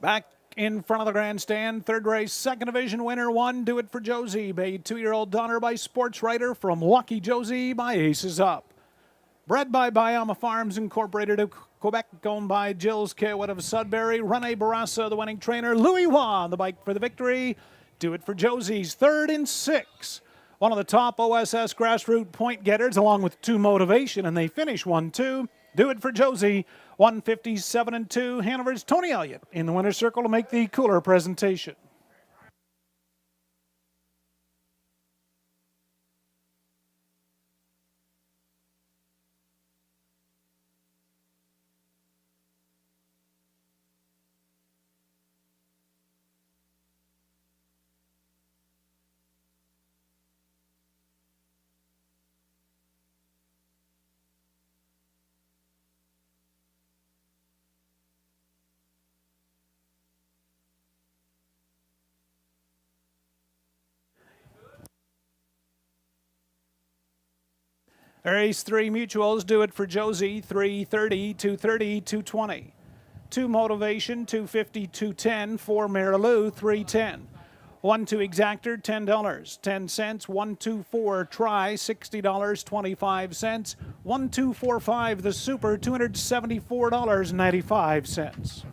Back in front of the grandstand, third race, second division winner 1, Do It for Josie, made 2-year-old daughter by sports writer from Lucky Josie by Aces Up. Bred by Bayama Farms Incorporated of Quebec, owned by Jill's Kaywood of Sudbury. Rene Barassa, the winning trainer. Louis Waugh, the bike for the victory. Do It for Josie's third and 6. One of the top OSS grassroots point getters, along with 2 Motivation, and they finish 1-2. Do It for Josie, 157 and 2. Hanover's Tony Elliott in the winner's circle to make the cooler presentation. Race 3 mutuals, Do It for Josie, 330, 230, 220. 2 Motivation, 250, 210. 4 Marilou, 310. 1 2 Exactor, $10. 10 cents. 1 2 4 Try, $60, 25 cents. 1 2 4 5 The Super, $274.95.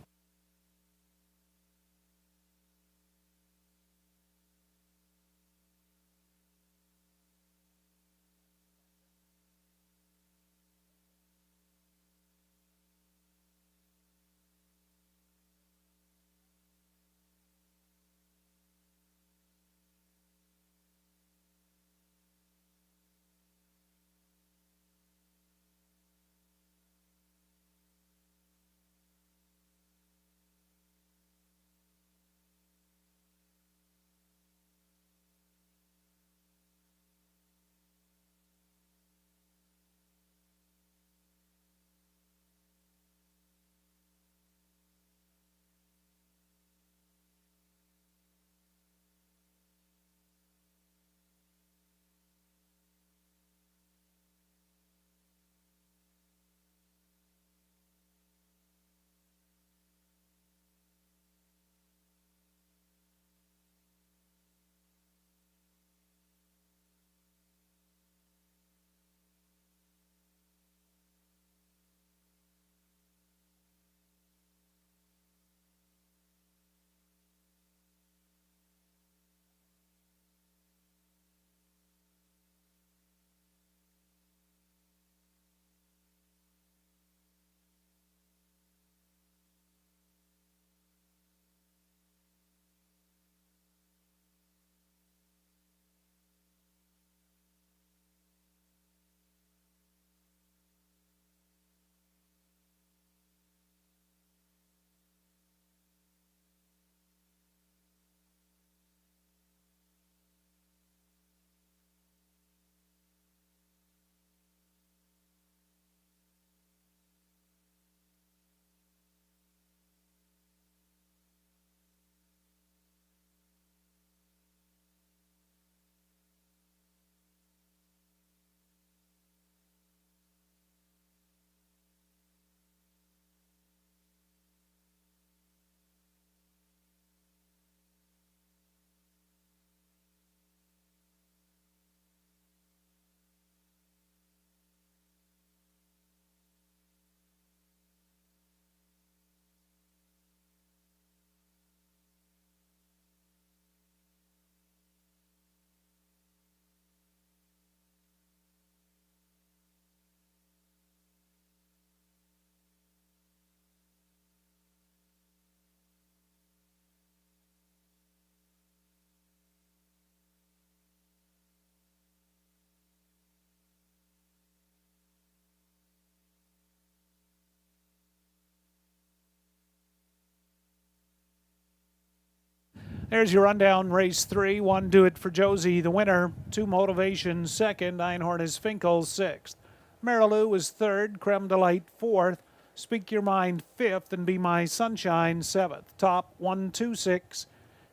There's your rundown. Race 3, 1 Do It for Josie, the winner. 2 Motivation, second. Einhorn is Finkel, sixth. Marilou was third. Creme Delight, fourth. Speak Your Mind, fifth. And Be My Sunshine, seventh. Top 1, 2, 6,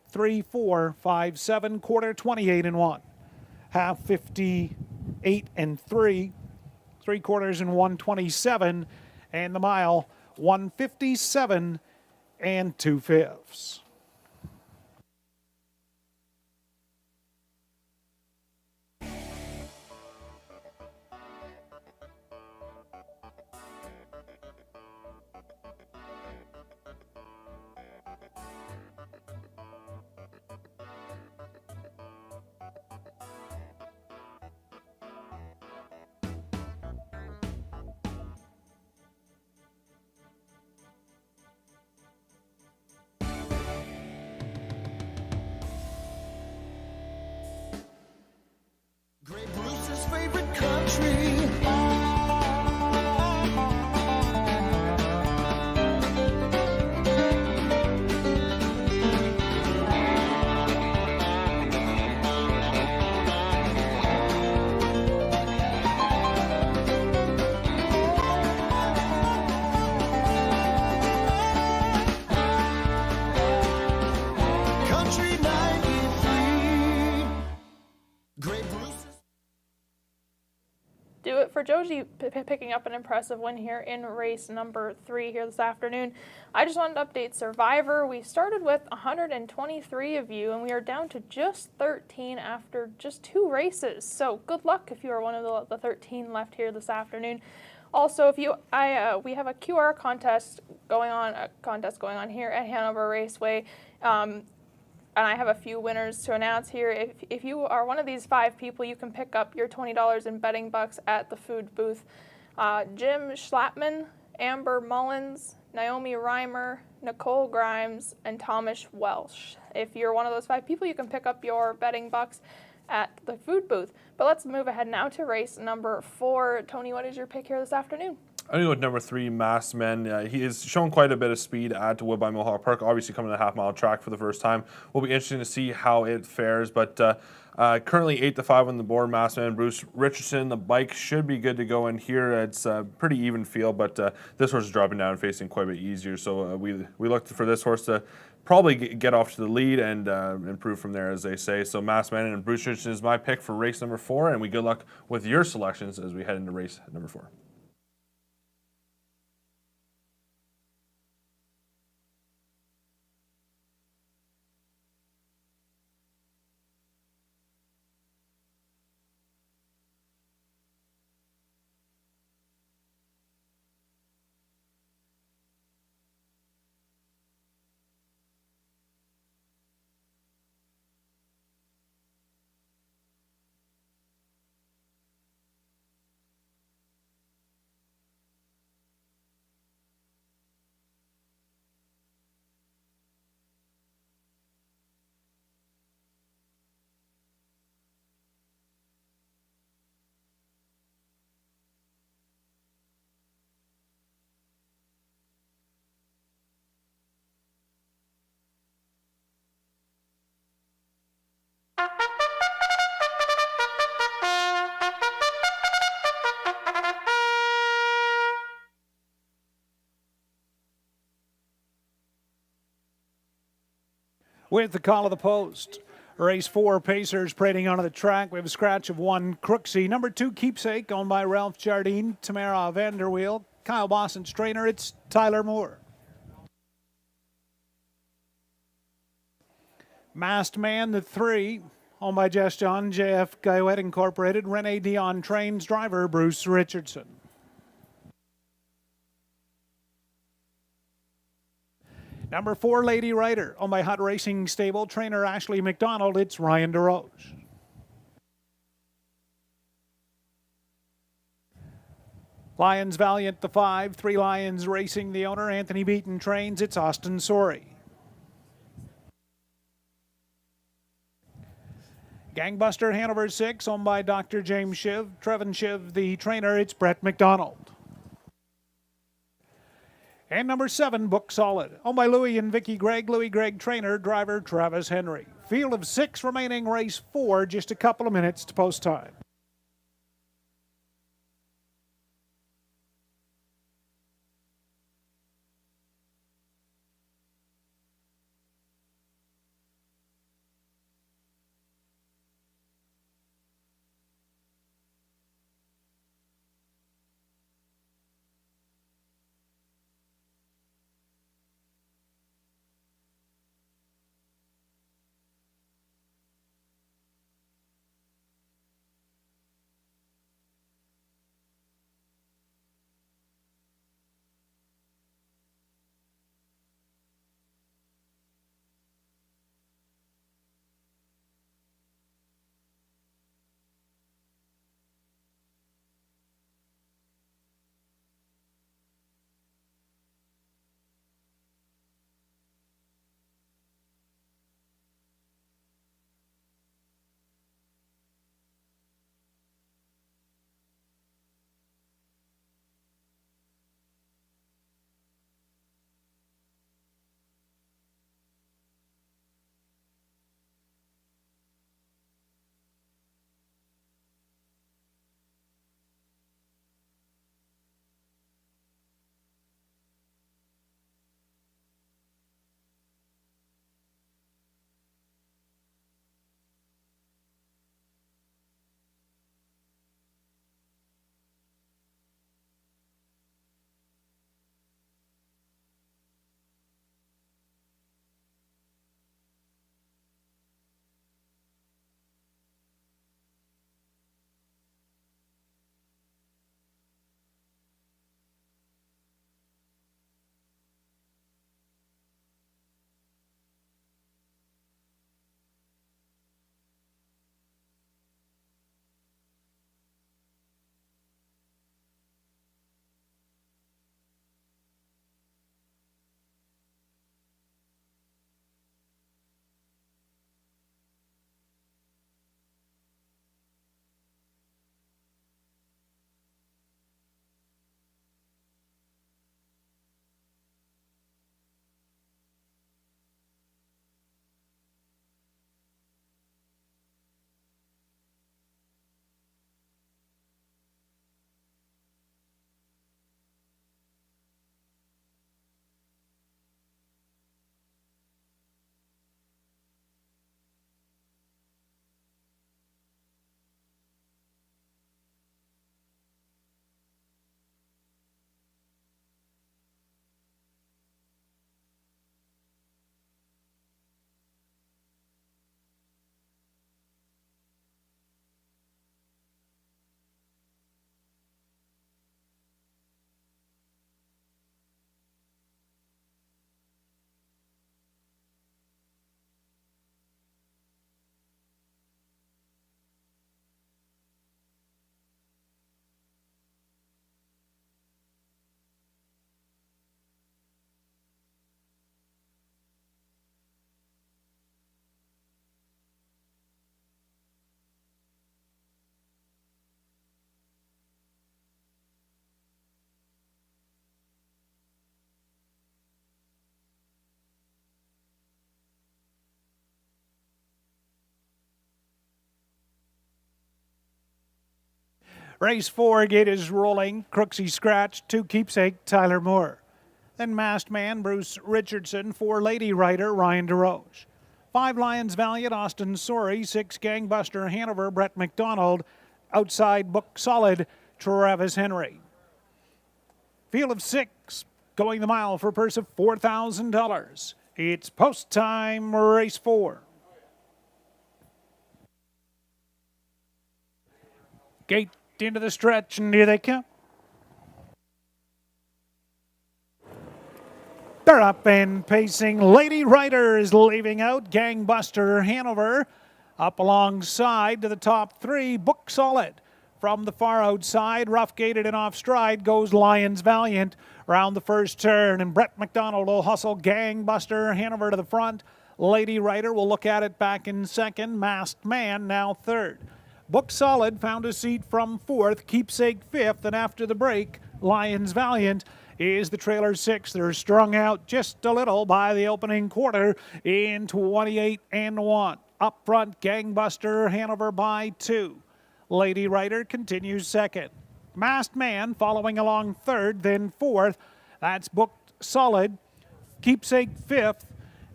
3, 4, 5, 7. Quarter 28 and 1. Half 58 and 3. 3/4 and 127. And the mile 157 and 2/5. Grey Bruce's favorite country. Country 93. Grey Bruce's. Do It for Josie picking up an impressive win here in race number 3 here this afternoon. I just wanted to update Survivor. We started with 123 of you, and we are down to just 13 after just 2 races. So good luck if you are one of the 13 left here this afternoon. Also, if you, we have a QR contest going on here at Hanover Raceway. And I have a few winners to announce here. If you are one of these 5 people, you can pick up your $20 in betting bucks at the food booth. Jim Schlappman, Amber Mullins, Naomi Reimer, Nicole Grimes, and Thomas Welsh. If you're one of those 5 people, you can pick up your betting bucks at the food booth. But let's move ahead now to race number 4. Tony, what is your pick here this afternoon? I'm going to go with number 3, Masked Men. He has shown quite a bit of speed at Woodbine Mohawk Park, obviously coming to the half-mile track for the first time. Will be interesting to see how it fares, but currently 8-5 on the board. Masked Man, Bruce Richardson, the bike should be good to go in here. It's a pretty even field, but this horse is dropping down and facing quite a bit easier, so we looked for this horse to probably get off to the lead and improve from there, as they say. So Masked Man and Bruce Richardson is my pick for race number 4, and we good luck with your selections as we head into race number 4. With the call of the post. Race 4, Pacers parading onto the track. We have a scratch of 1, Crooksy. Number 2, Keepsake, owned by Ralph Jardine, Tamara Vanderweel. Kyle Boston's trainer, it's Tyler Moore. Masked Man, the 3, owned by Jess John, JF Guyette Incorporated. Rene Dion trains driver, Bruce Richardson. Number 4, Lady Rider, owned by Hot Racing Stable, trainer Ashley McDonald. It's Ryan DeRose. Lions Valiant, the 5, 3 Lions Racing, the owner, Anthony Beaton trains. It's Austin Sorey. Gangbuster Hanover 6, owned by Dr. James Shiv, Trevin Shiv, the trainer. It's Brett McDonald. And number 7, Book Solid. Owned by Louis and Vicky Gregg. Louis Gregg trainer, driver Travis Henry. Field of 6 remaining, race 4, just a couple of minutes to post time. Race 4, gate is rolling. Crooksy Scratch, 2 Keepsake, Tyler Moore. Then Masked Man, Bruce Richardson. 4 Lady Rider, Ryan DeRoche. 5 Lions Valiant, Austin Sorey. 6 Gangbuster Hanover, Brett McDonald. Outside Book Solid, Travis Henry. Field of 6, going the mile for a purse of $4,000. It's post time, race 4. Gate into the stretch, and here they come. They're up and pacing. Lady Rider is leaving out. Gangbuster Hanover up alongside to the top 3. Book Solid. From the far outside, rough gated and off stride goes Lions Valiant around the first turn, and Brett McDonald will hustle Gangbuster Hanover to the front. Lady Rider will look at it back in second. Masked Man now third. Book Solid found a seat from 4th, Keepsake 5th, and after the break, Lions Valiant is the trailer 6. They're strung out just a little by the opening quarter in 28 and 1. Up front, Gangbuster Hanover by 2. Lady Rider continues second. Masked Man following along third, then fourth. That's Booked Solid. Keepsake fifth.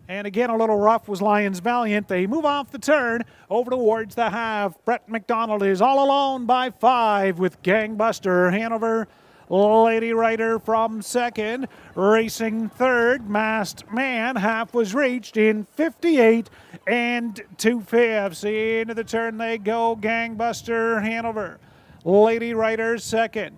And again, a little rough was Lions Valiant. They move off the turn over towards the half. Brett McDonald is all alone by 5 with Gangbuster Hanover. Lady Rider from second. Racing third, Masked Man. Half was reached in 58 and 2/5. Into the turn they go. Gangbuster Hanover. Lady Rider second.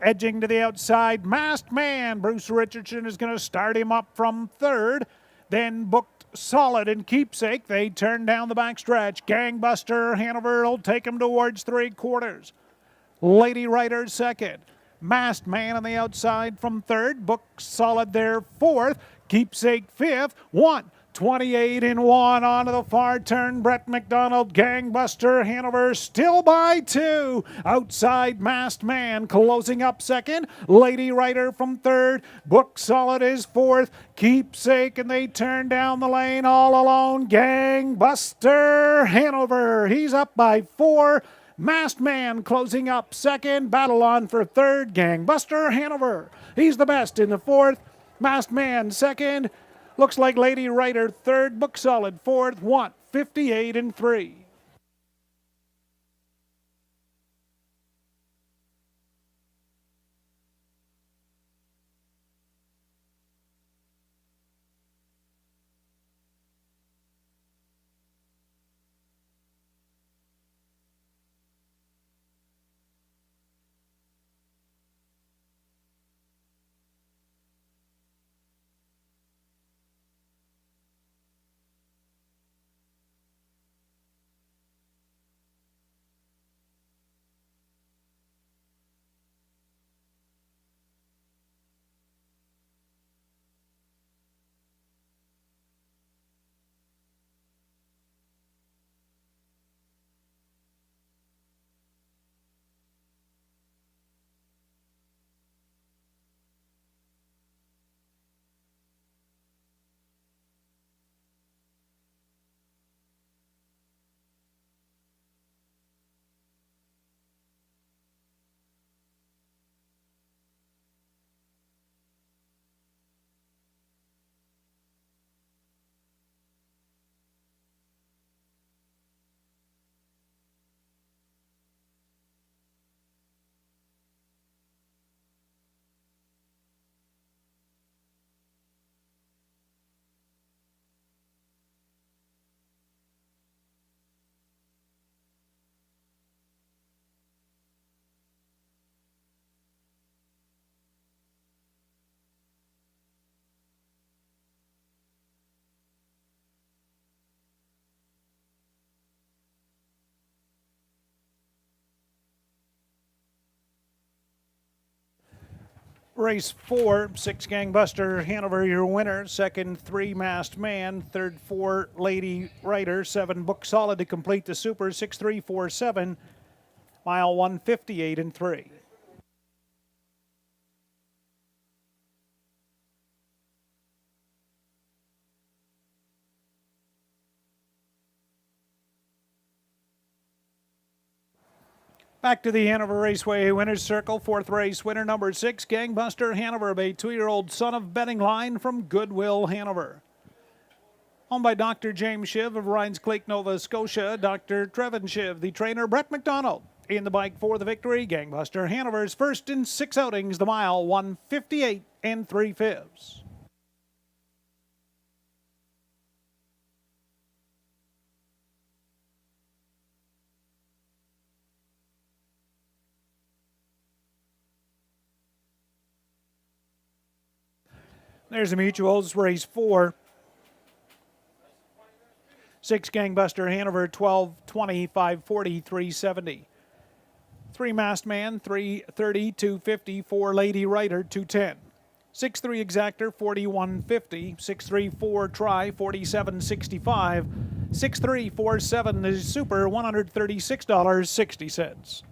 Edging to the outside, Masked Man. Bruce Richardson is going to start him up from third. Then Booked Solid and Keepsake. They turn down the backstretch. Gangbuster Hanover will take him towards 3/4. Lady Rider second. Masked Man on the outside from third. Booked Solid there fourth. Keepsake fifth. 28 and 1 onto the far turn. Brett McDonald, Gangbuster Hanover still by 2. Outside Masked Man closing up second. Lady Rider from third. Booked Solid is fourth. Keepsake, and they turn down the lane all alone. Gangbuster Hanover. He's up by 4. Masked Man closing up second. Battle on for third. Gangbuster Hanover. He's the best in the fourth. Masked Man second. Looks like Lady Rider third. Booked Solid fourth. 58 and 3. Race 4, 6 Gangbuster Hanover, your winner. Second, 3 Masked Man. Third, 4 Lady Rider. 7 Booked Solid to complete the Super. 6-3-4-7. Mile 158 and 3. Back to the Hanover Raceway winner's circle. Fourth race winner number 6, Gangbuster Hanover, a 2-year-old son of betting line from Goodwill, Hanover. Owned by Dr. James Shiv of Rhines Lake, Nova Scotia. Dr. Trevin Shiv, the trainer, Brett McDonald. In the bike for the victory, Gangbuster Hanover's first in 6 outings, the mile 158 and 3/5. There's the mutuals, race 4. 6 Gangbuster Hanover, 12-20, 540, 370. 3 Masked Man, 330, 250. 4 Lady Rider, 210. 6-3 Exactor, 4150. 6-3-4 Try, 4765. 6-3-4-7 is Super, $136.60.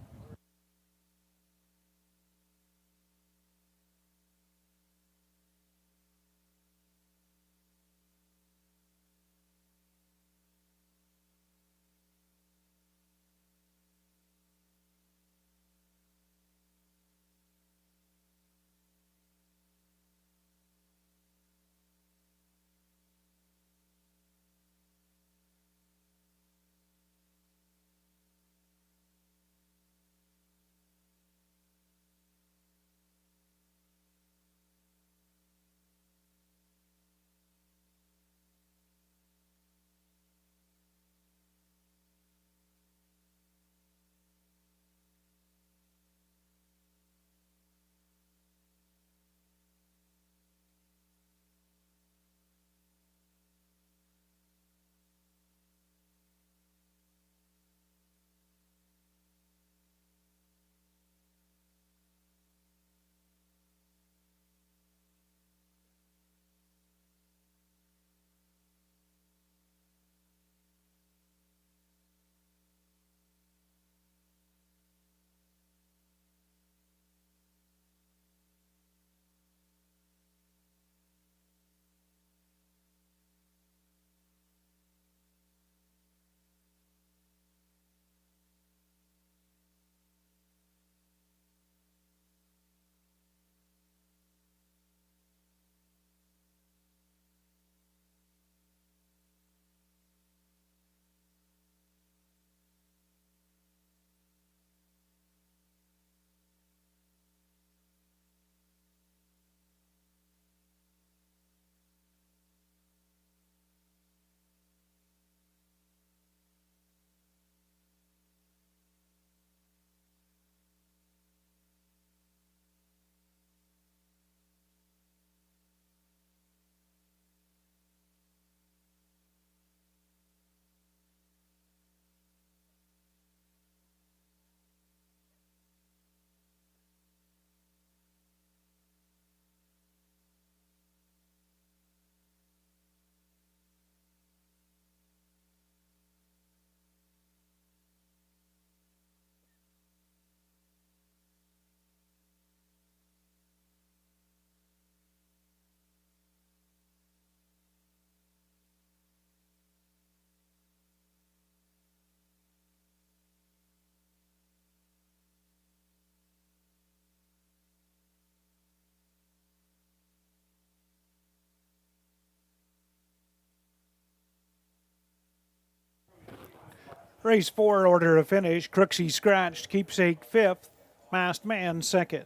Race 4 order of finish. Crooksy Scratched, Keepsake 5th, Masked Man 2nd.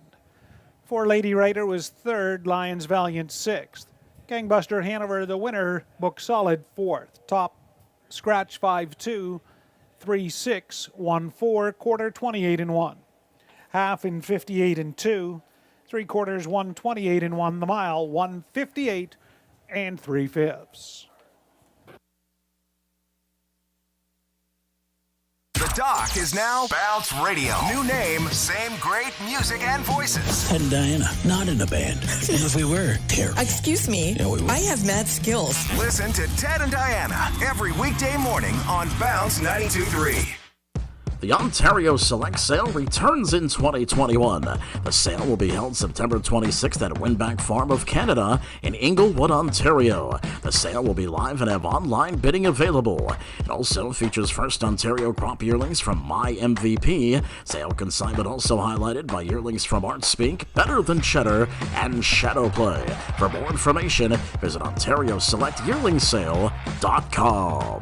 For Lady Rider was 3rd, Lions Valiant 6th. Gangbuster Hanover, the winner, Book Solid 4th. Top Scratch 5-2, 3-6, 1-4, quarter 28 and 1. Half in 58 and 2, 3/4 128 and 1. The mile 158 and 3/5. The Doc is now Bounce Radio. New name, same great music and voices. Ted and Diana, not in a band. And if we were, terrible. Excuse me, Yeah, we were. I have mad skills. Listen to Ted and Diana every weekday morning on Bounce 92.3. The Ontario Select Sale returns in 2021. The sale will be held September 26th at Winback Farm of Canada in Inglewood, Ontario. The sale will be live and have online bidding available. It also features first Ontario crop yearlings from My MVP. Sale consignment also highlighted by yearlings from Art Speak, Better Than Cheddar, and Shadow Play. For more information, visit OntarioSelectYearlingSale.com.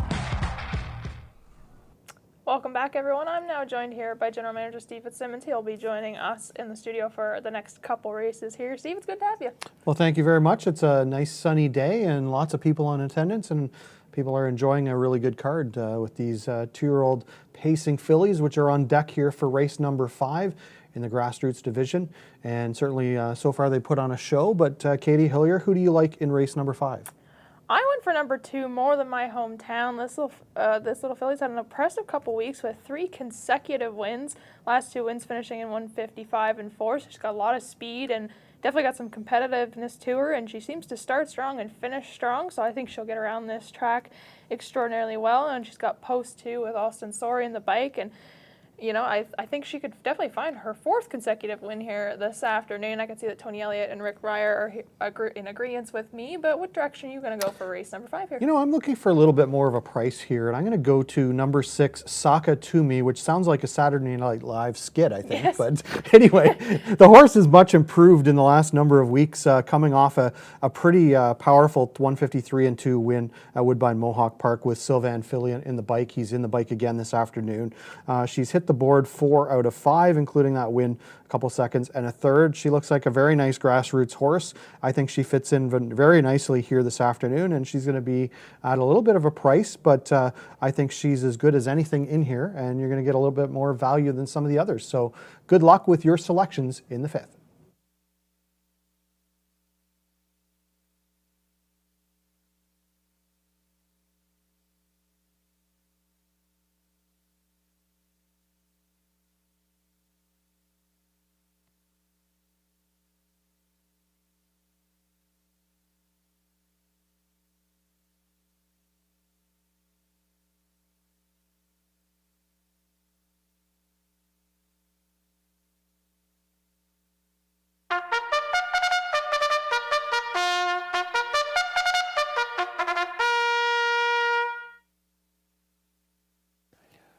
Welcome back, everyone. I'm now joined here by General Manager Steve Fitzsimmons. He'll be joining us in the studio for the next couple races here. Steve, it's good to have you. Well, thank you very much. It's a nice sunny day and lots of people in attendance, and people are enjoying a really good card with these 2-year-old pacing fillies, which are on deck here for race number 5 in the grassroots division. And certainly so far they put on a show. But Katie Hillier, who do you like in race number 5? I went for number 2, More Than My Hometown. This little filly's had an impressive couple weeks with 3 consecutive wins. Last 2 wins finishing in 155 and 4. So she's got a lot of speed and definitely got some competitiveness to her. And she seems to start strong and finish strong. So I think she'll get around this track extraordinarily well. And she's got post 2 with Austin Sorey in the bike. And you know, I think she could definitely find her 4th consecutive win here this afternoon. I can see that Tony Elliott and Rick Ryer are in agreement with me, but what direction are you going to go for race number 5 here? You know, I'm looking for a little bit more of a price here, and I'm going to go to number 6, Saka Toomey, which sounds like a Saturday Night Live skit, I think. Yes. But anyway, the horse is much improved in the last number of weeks, coming off a pretty powerful 153-2 win at Woodbine Mohawk Park with Sylvan Filly in the bike. He's in the bike again this afternoon. She's hit the board 4 out of 5, including that win a couple seconds and a third. She looks like a very nice grassroots horse. I think she fits in very nicely here this afternoon, and she's going to be at a little bit of a price, but I think she's as good as anything in here, and you're going to get a little bit more value than some of the others. So good luck with your selections in the 5th.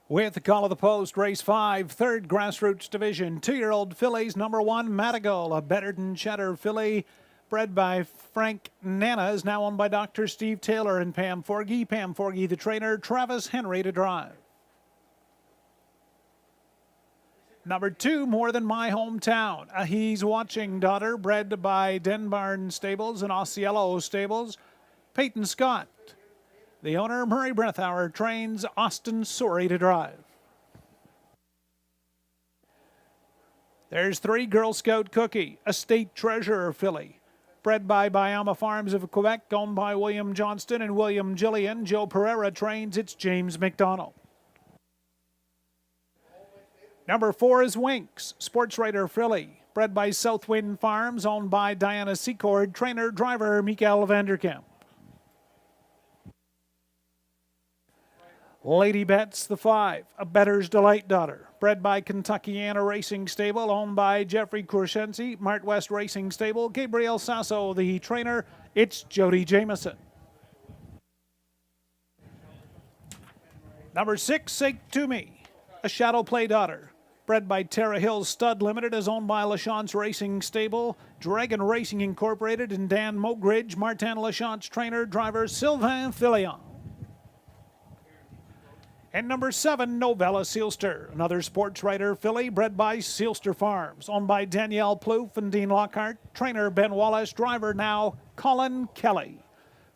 With the call of the post, race 5, 3rd grassroots division, 2-year-old fillies. Number 1, Madigal, a Better Than Cheddar filly, bred by Frank Nana, is now owned by Dr. Steve Taylor and Pam Forgy. Pam Forgy, the trainer, Travis Henry to drive. Number 2, More Than My Hometown, a He's Watching daughter, bred by Denbarn Stables and Osceola Stables. Peyton Scott, the owner, Murray Brethauer, trains Austin Sorey to drive. There's 3, Girl Scout Cookie, a State Treasurer filly, bred by Bayama Farms of Quebec, owned by William Johnston and William Gillian. Joe Pereira trains its James McDonald. Number 4 is Winks, Sports Writer filly, bred by Southwind Farms, owned by Diana Secord, trainer, driver, Mikael Vanderkamp. Lady Betts, the 5, a Better's Delight daughter, bred by Kentuckiana Racing Stable, owned by Jeffrey Crescenzi, Mart West Racing Stable, Gabriel Sasso, the trainer. It's Jody Jameson. Number 6, Sake to Me, a Shadow Play daughter, bred by Terra Hills Stud Limited, is owned by LaChance Racing Stable, Dragon Racing Incorporated, and Dan Mogridge, Martin LaChance trainer, driver, Sylvain Filion. And number 7, Novella Sealster, another sports writer filly bred by Sealster Farms, owned by Danielle Plouffe and Dean Lockhart. Trainer Ben Wallace, driver now Colin Kelly.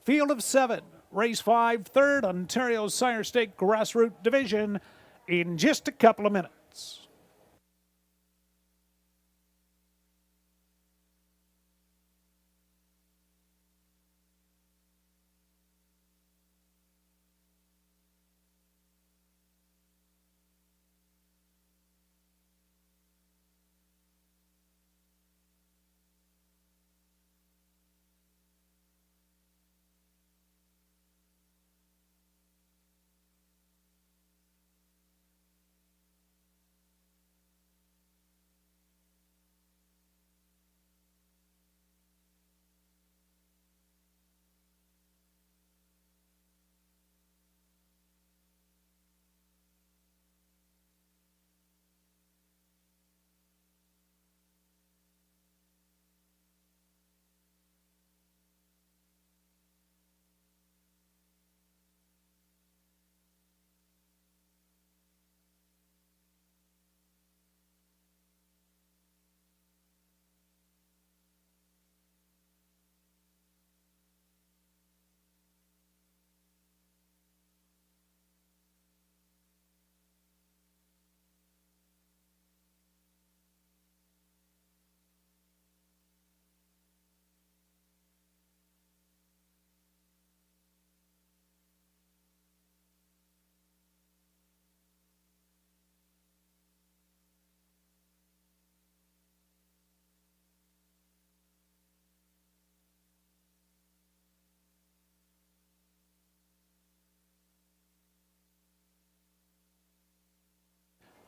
Field of 7, race 5, third Ontario Sire Stake Grassroots Division in just a couple of minutes.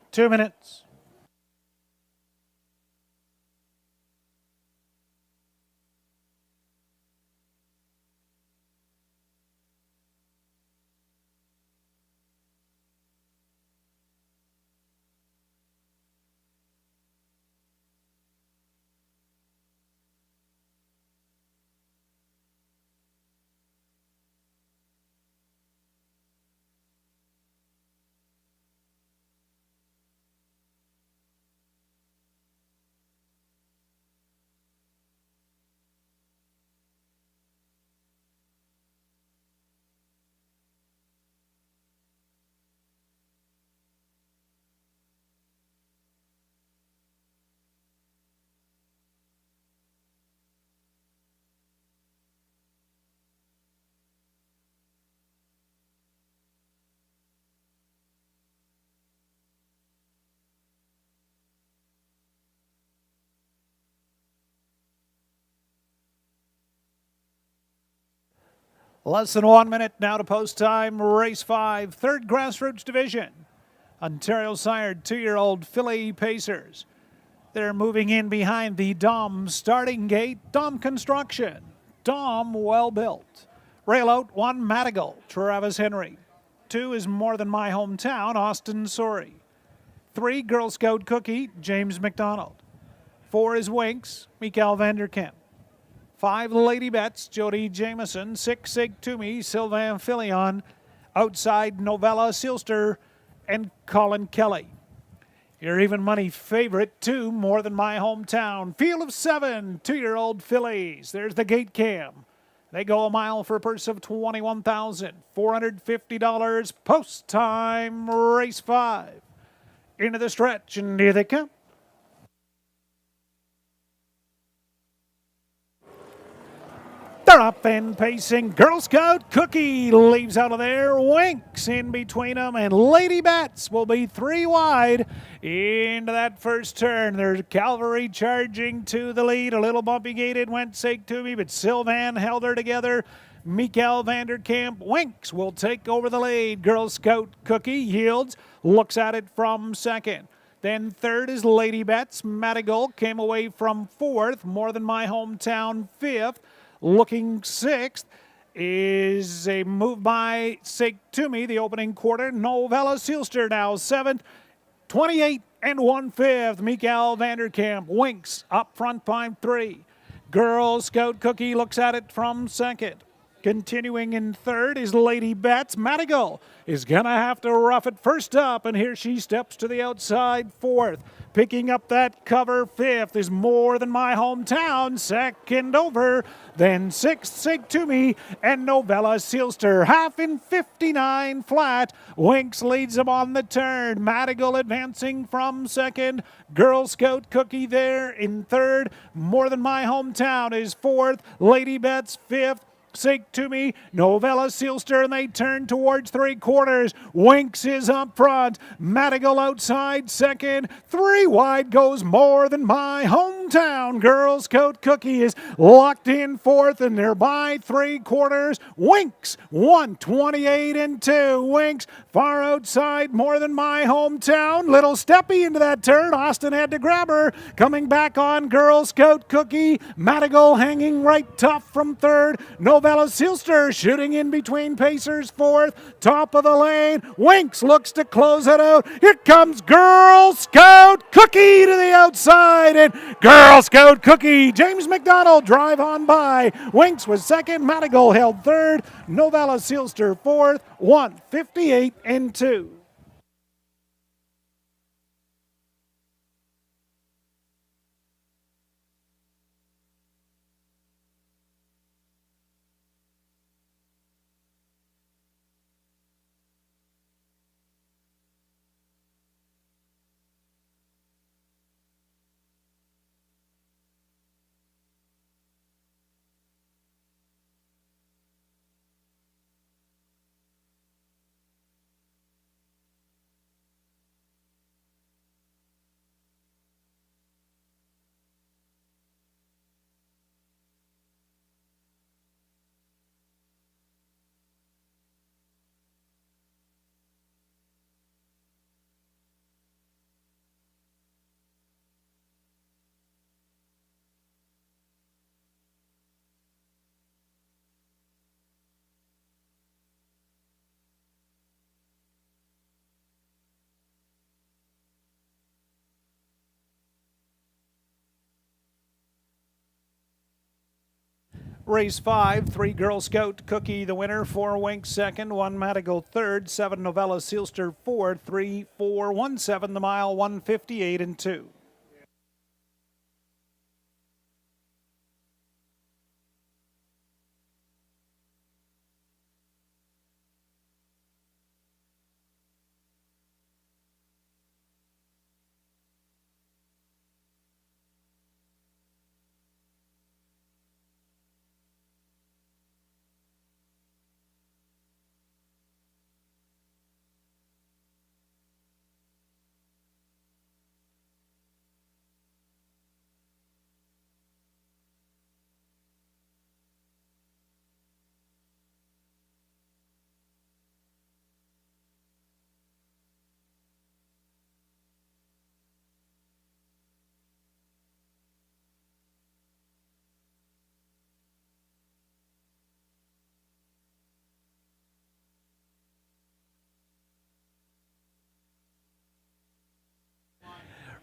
Two minutes. Less than 1 minute now to post time. Race 5, third Grassroots Division. Ontario sired 2-year-old filly Pacers. They're moving in behind the Dom starting gate. Dom Construction. Dom well built. Rail out 1 Madigal, Travis Henry. 2 is More Than My Hometown, Austin Sorey. 3 Girl Scout Cookie, James McDonald. 4 is Winks, Mikael Vanderkamp. 5 Lady Bets, Jody Jameson. 6 Sig Toomey, Sylvain Filion. Outside Novella Sealster and Colin Kelly. Your even money favorite, 2 More Than My Hometown. Field of 7, 2-year-old fillies. There's the gate cam. They go a mile for a purse of $21,450. Post time, race 5. Into the stretch, and here they come. They're up and pacing. Girl Scout Cookie leaves out of there. Winks in between them, and Lady Bats will be 3 wide into that first turn. There's Calvary charging to the lead. A little bumpy gate it went sake to me, but Sylvan held her together. Mikael Vanderkamp. Winks will take over the lead. Girl Scout Cookie yields, looks at it from second. Then third is Lady Bets. Madigal came away from fourth. More Than My Hometown fifth. Looking sixth is a move by Sake to Me, the opening quarter. Novella Sealster now seventh. 28 1/5. Mikael Vanderkamp. Winks up front by 3. Girl Scout Cookie looks at it from second. Continuing in third is Lady Betts. Madigal is going to have to rough it first up, and here she steps to the outside fourth. Picking up that cover fifth is More Than My Hometown. Second over, then sixth, Sig to Me, and Novella Sealster. Half in 59 flat. Winks leads him on the turn. Madigal advancing from second. Girl Scout Cookie there in third. More Than My Hometown is fourth. Lady Betts fifth. Sig to Me, Novella Sealster, and they turn towards three quarters. Winks is up front. Madigal outside second. Three wide goes More Than My Hometown. Girl Scout Cookie is locked in fourth, and they're by three quarters. Winks 128 and 2. Winks far outside More Than My Hometown. Little steppy into that turn. Austin had to grab her. Coming back on Girl Scout Cookie. Madigal hanging right tough from third. Novella Sealster shooting in between Pacers fourth. Top of the lane. Winks looks to close it out. Here comes Girl Scout Cookie to the outside. And Girl Scout Cookie, James McDonald drive on by. Winks was second. Madigal held third. Novella Sealster fourth. 158 and 2. Race 5, 3 Girl Scout Cookie the winner, 4 Winks second, 1 Madigal third, 7 Novella Sealster fourth, 3, 4, 1, 7 the mile, 158 and 2.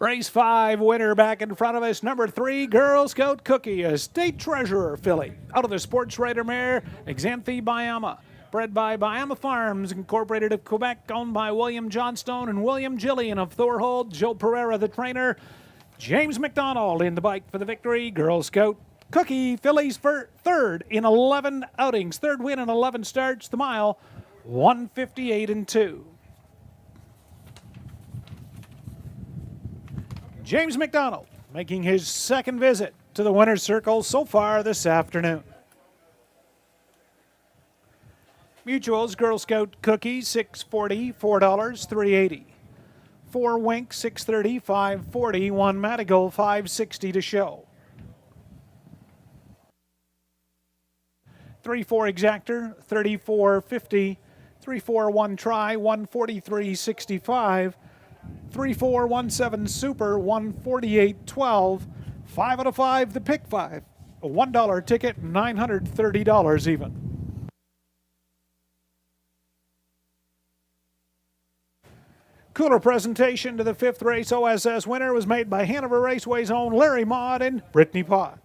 Race 5 winner back in front of us, number 3 Girl Scout Cookie, a state treasurer filly. Out of the Sports Rider mare, Xanthi Biama. Bred by Biama Farms, Incorporated of Quebec, owned by William Johnstone and William Gillian of Thorhold. Joe Pereira, the trainer. James McDonald in the bike for the victory. Girl Scout Cookie, fillies for third in 11 outings. Third win in 11 starts. The mile, 158 and 2. James McDonald making his second visit to the winner's circle so far this afternoon. Mutuals, Girl Scout Cookie, $6.40, $4, $3.80. 4 Wink, $6.30, $5.40. 1 Madigal, $5.60 to show. 3-4 Exactor, $34.50. 3-4 One Try, $143.65. 3-4-1-7 Super, $148.12. 5 out of 5 the pick 5. A $1 ticket, $930 even. Cooler presentation to the 5th race OSS winner was made by Hanover Raceway's own Larry Maude and Brittany Pott.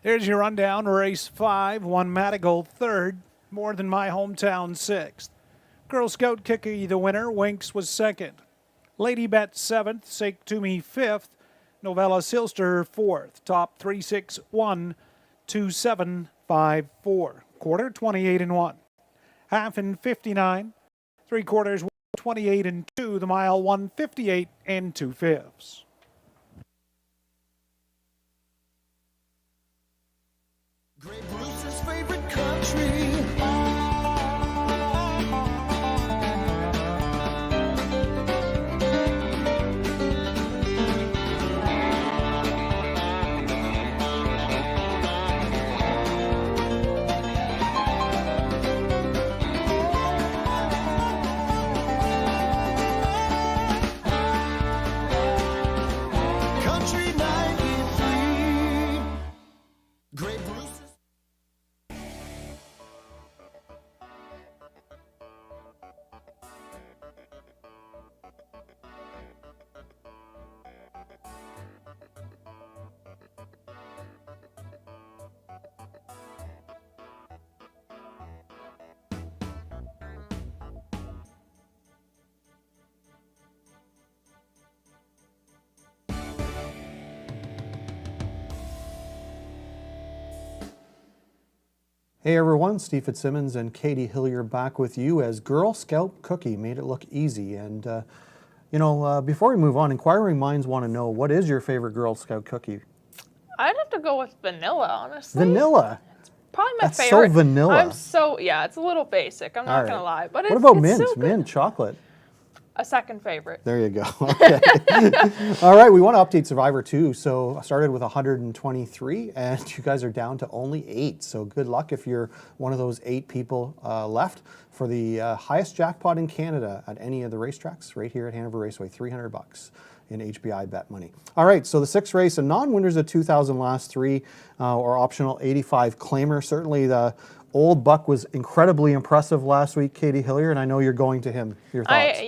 There's your rundown. Race 5, won Marigold 3rd, More Than My Hometown 6th. Girl Scout Cookie the winner, Winks was 2nd. Lady Bet 7th, Sake to Me 5th, Novella Silster 4th. Top 3612754. Quarter 28 and 1. Half in 59. 3/4 28 and 2. The mile 158 and 2/5. Grey Bruce's favorite country. Country 93. Grey Bruce's. Hey everyone, Steve Fitzsimmons and Katie Hillier back with you as Girl Scout Cookie made it look easy. And before we move on, inquiring minds want to know, what is your favorite Girl Scout cookie? I'd have to go with vanilla, honestly. Vanilla. Probably my That's so favorite. vanilla. It's a little basic. I'm not All gonna right. lie, but What about it's mint? so good. Mint chocolate. A second favorite. There you go. Okay. All right, we want to update Survivor 2. So I started with 123, and you guys are down to only 8. So good luck if you're one of those 8 people left for the highest jackpot in Canada at any of the racetracks right here at Hanover Raceway, $300 in HBI bet money. All right, so the 6th race, a non-winners of 2,000 last 3, or optional 85 claimer. Certainly the Old Buck was incredibly impressive last week, Katie Hillier, and I know you're going to him. Your thoughts?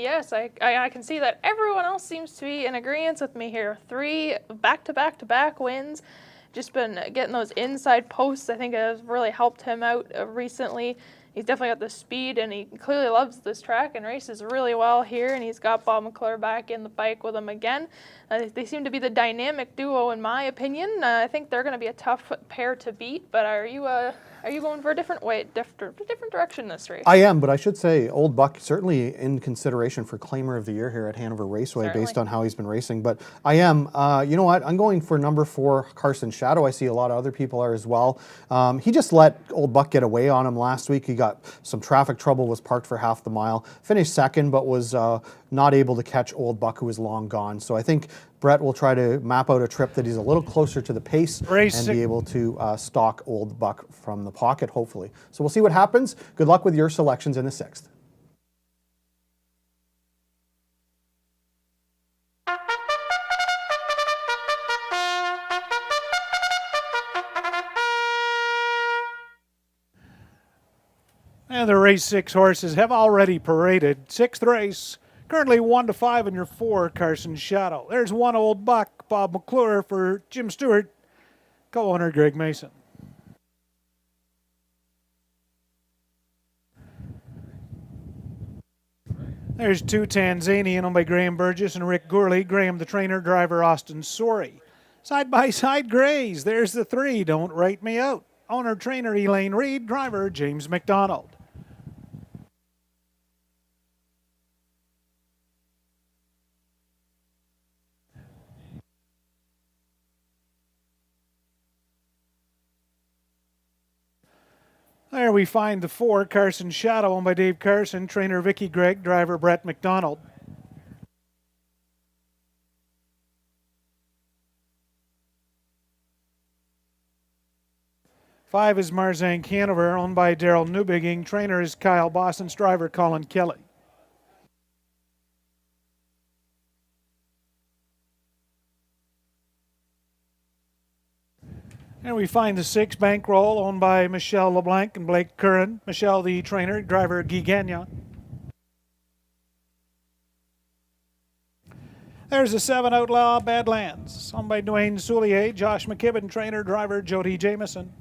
I can see that everyone else seems to be in agreement with me here. 3 back-to-back wins. Just been getting those inside posts. I think it has really helped him out recently. He's definitely got the speed, and he clearly loves this track and races really well here, and he's got Bob McClure back in the bike with him again. They seem to be the dynamic duo, in my opinion. I think they're going to be a tough pair to beat, but are you going for a different direction this race? I am, but I should say Old Buck certainly in consideration for Claimer of the Year here at Hanover Raceway based on how he's been racing. But I am, you know what, I'm going for number 4, Carson Shadow. I see a lot of other people are as well. He just let Old Buck get away on him last week. He got some traffic trouble, was parked for half the mile, finished 2nd, but was not able to catch Old Buck, who was long gone. So I think Brett will try to map out a trip that he's a little closer to the pace and be able to stalk Old Buck from the pocket, hopefully. So we'll see what happens. Good luck with your selections in the 6th. And the race 6 horses have already paraded. 6th race, currently 1-5 in your 4, Carson Shadow. There's 1 Old Buck, Bob McClure for Jim Stewart, co-owner Greg Mason. There's 2 Tanzanian, owned by Graham Burgess and Rick Gourley. Graham, the trainer, driver Austin Sorey. Side-by-side grays. There's the 3, Don't Write Me Out. Owner, trainer Elaine Reed, driver James McDonald. There we find the 4, Carson Shadow, owned by Dave Carson, trainer Vicky Gregg, driver Brett McDonald. Five is Marzank Hanover, owned by Daryl Newbigging. Trainer is Kyle Boston's driver Colin Kelly. And we find the 6, Bankroll, owned by Michelle LeBlanc and Blake Curran. Michelle, the trainer, driver Guy Gagnon. There's the 7 Outlaw Badlands, owned by Dwayne Soulier, Josh McKibben, trainer, driver Jody Jameson.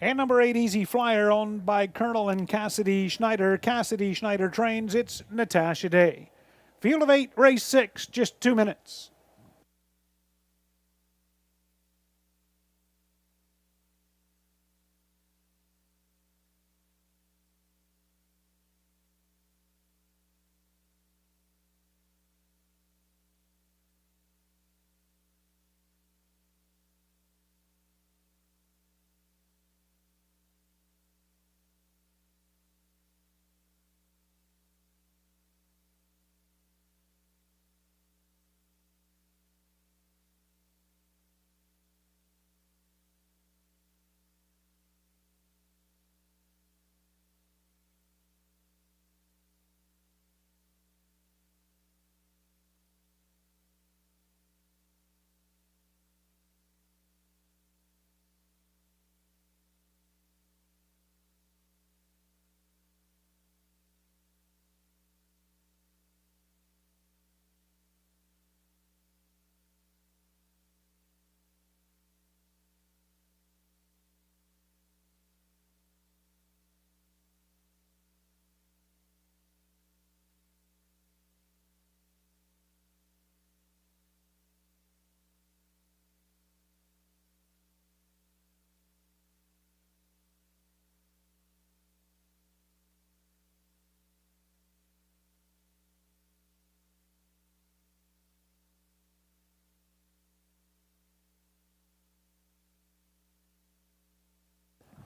And number 8, Easy Flyer, owned by Colonel and Cassidy Schneider. Cassidy Schneider trains. It's Natasha Day. Field of 8, race 6, just 2 minutes.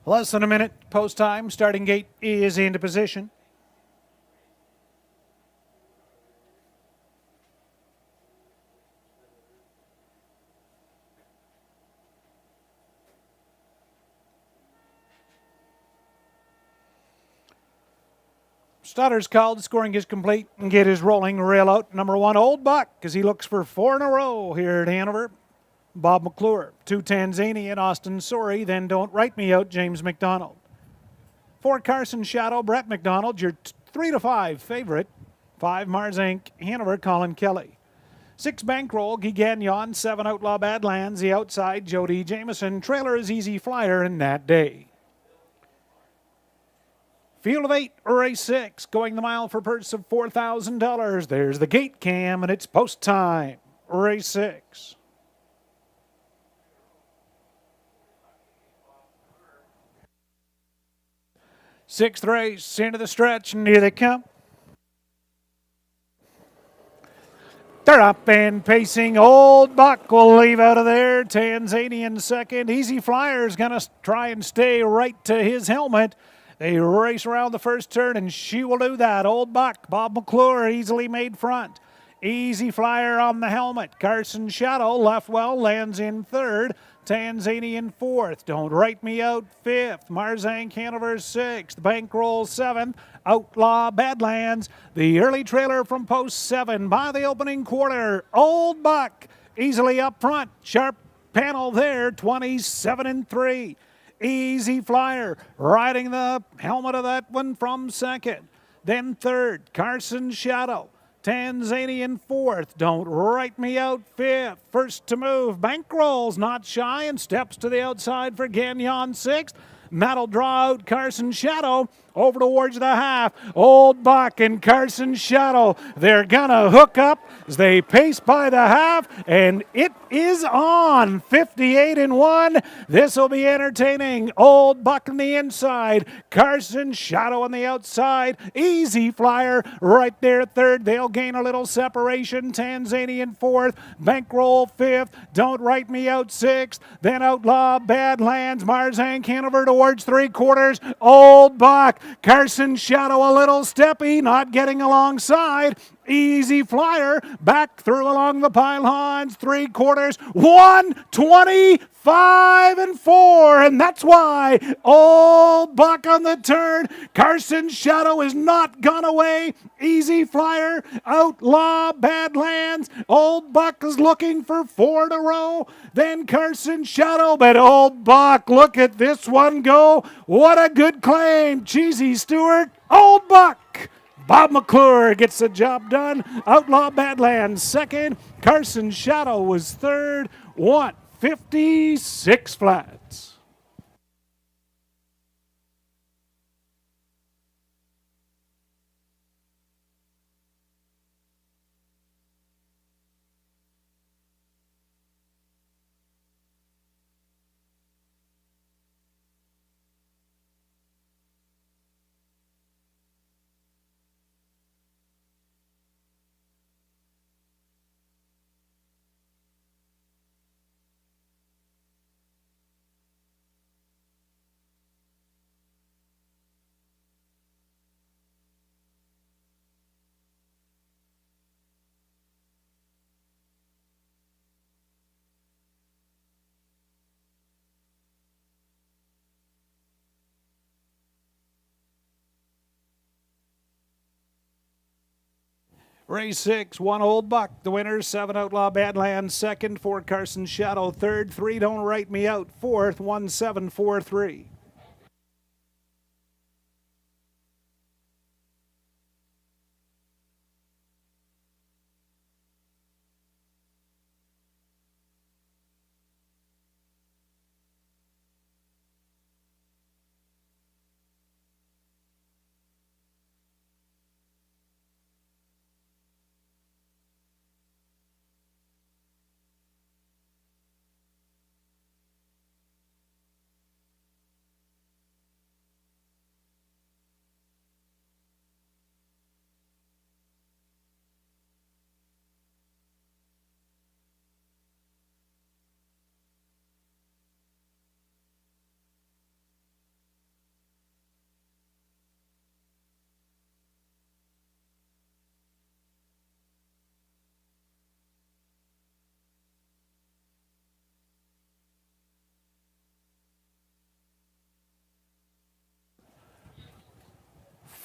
Less than a minute post time. Starting gate is into position. Stutter's called, scoring is complete, and gate is rolling. Rail out number 1, Old Buck, as he looks for 4 in a row here at Hanover. Bob McClure, 2 Tanzania and Austin Sorry, then Don't Write Me Out, James McDonald. 4 Carson Shadow, Brett McDonald, your 3 to 5 favorite. 5 Mars Inc., Hanover, Colin Kelly. 6 Bankroll, Guy Gagnon. 7 Outlaw Badlands, the outside, Jody Jameson. Trailer is Easy Flyer in that day. Field of 8, race 6, going the mile for a purse of $4,000. There's the gate cam, and it's post time. Race 6. Sixth race, into the stretch, and here they come. They're up and pacing. Old Buck will leave out of there. Tanzanian second. Easy Flyer's going to try and stay right to his helmet. They race around the first turn, and she will do that. Old Buck, Bob McClure, easily made front. Easy Flyer on the helmet. Carson Shadow, left well, lands in third. Tanzanian fourth. Don't Write Me Out fifth. Marzank Hanover sixth. Bankroll seventh. Outlaw Badlands. The early trailer from post 7 by the opening quarter. Old Buck easily up front. Sharp panel there. 27-3. Easy Flyer riding the helmet of that one from second. Then third, Carson Shadow. Tanzanian fourth. Don't Write Me Out fifth. First to move. Bankroll's not shy and steps to the outside for Gagnon sixth. And that'll draw out Carson Shadow over towards the half. Old Buck and Carson Shadow, they're gonna hook up as they pace by the half, and it is on. 58-1. This will be entertaining. Old Buck on the inside, Carson Shadow on the outside. Easy Flyer right there at third. They'll gain a little separation. Tanzanian fourth, Bankroll fifth. Don't Write Me Out sixth. Then Outlaw Badlands, Marzank Hanover towards three quarters. Old Buck, Carson Shadow a little steppy, not getting alongside. Easy Flyer back through along the pylons, three quarters, 1:25-4, and that's why Old Buck on the turn. Carson Shadow is not gone away. Easy Flyer, Outlaw Badlands. Old Buck is looking for 4 in a row. Then Carson Shadow, but Old Buck, look at this one go. What a good claim. Cheesy Stewart, Old Buck Bob McClure gets the job done. Outlaw Badlands second. Carson Shadow was third. 156 flats. Race 6, 1 Old Buck. The winner, 7 Outlaw Badlands second, 4 Carson Shadow third, 3 Don't Write Me Out fourth, 1743.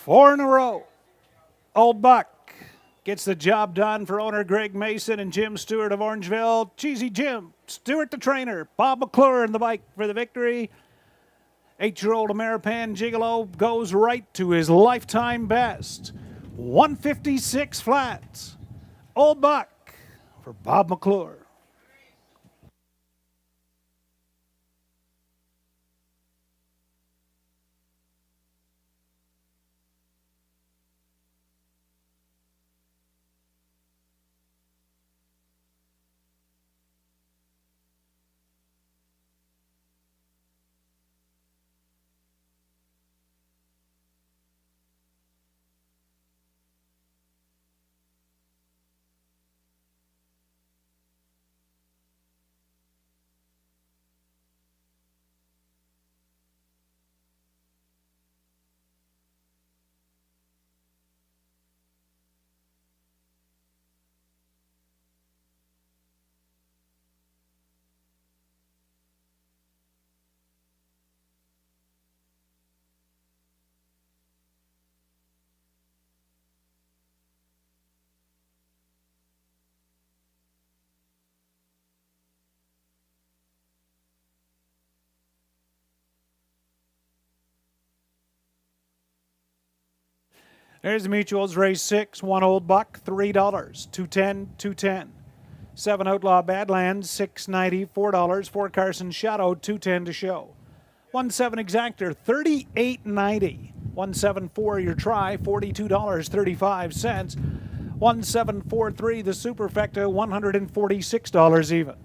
Four in a row. Old Buck gets the job done for owner Greg Mason and Jim Stewart of Orangeville. Cheesy Jim, Stewart the trainer, Bob McClure in the bike for the victory. 8-year-old Ameripan Gigolo goes right to his lifetime best. 156 flats. Old Buck for Bob McClure. There's the mutuals. Race 6, 1 Old Buck, $3, 210, 210. 7 Outlaw Badlands, $6.90, $4. 4 Carson Shadow, 210 to show. 1-7 Exactor, $38.90. 1-7-4 your try, $42.35. 1-7-4-3 the Superfecta, $146 even.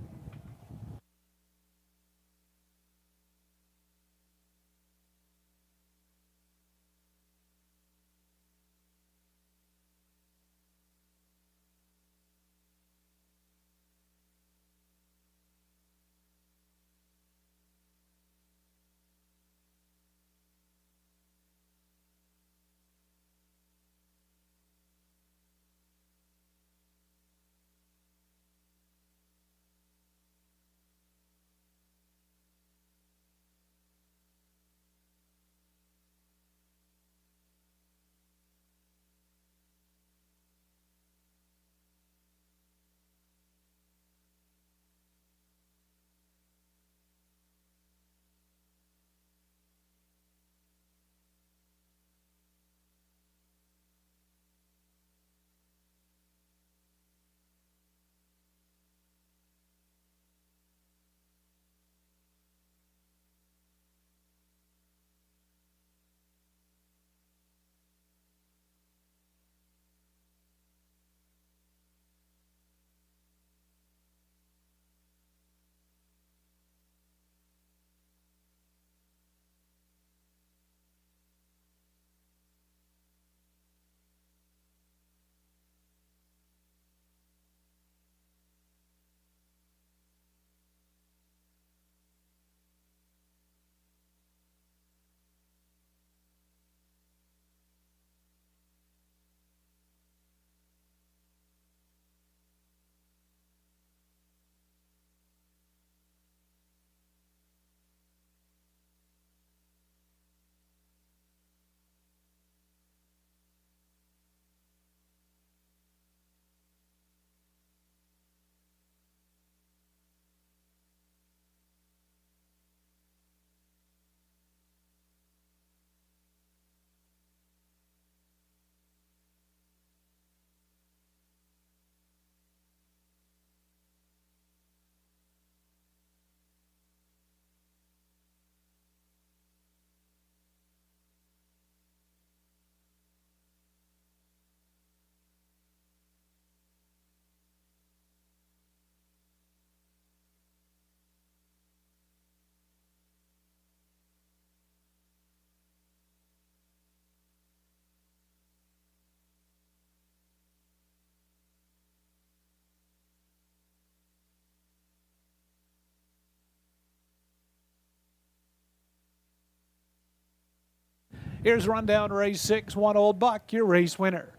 Here's rundown race 6, 1 Old Buck, your race winner.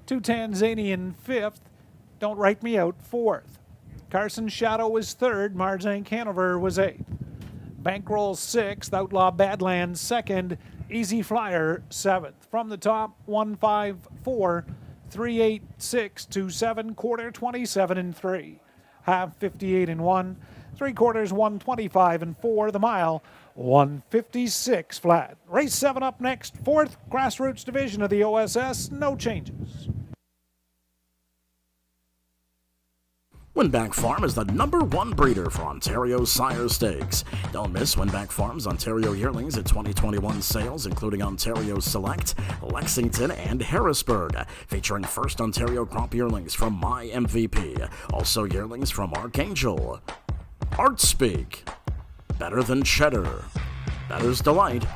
2 Tanzanian 5th, Don't Write Me Out 4th. Carson Shadow was 3rd, Marzank Hanover was 8th. Bankroll 6th, Outlaw Badlands 2nd, Easy Flyer 7th. From the top, 154, 386 to 7, quarter 27 and 3. Half 58 and 1, 3 quarters 125 and 4, the mile 156 flat. Race 7 up next, 4th grassroots division of the OSS, no changes. Winback Farm is the #1 breeder for Ontario Sire Stakes. Don't miss Winback Farm's Ontario Yearlings at 2021 sales, including Ontario Select, Lexington, and Harrisburg, featuring first Ontario crop yearlings from My MVP, also yearlings from Archangel, Art Speak, Better Than Cheddar, Better's Delight,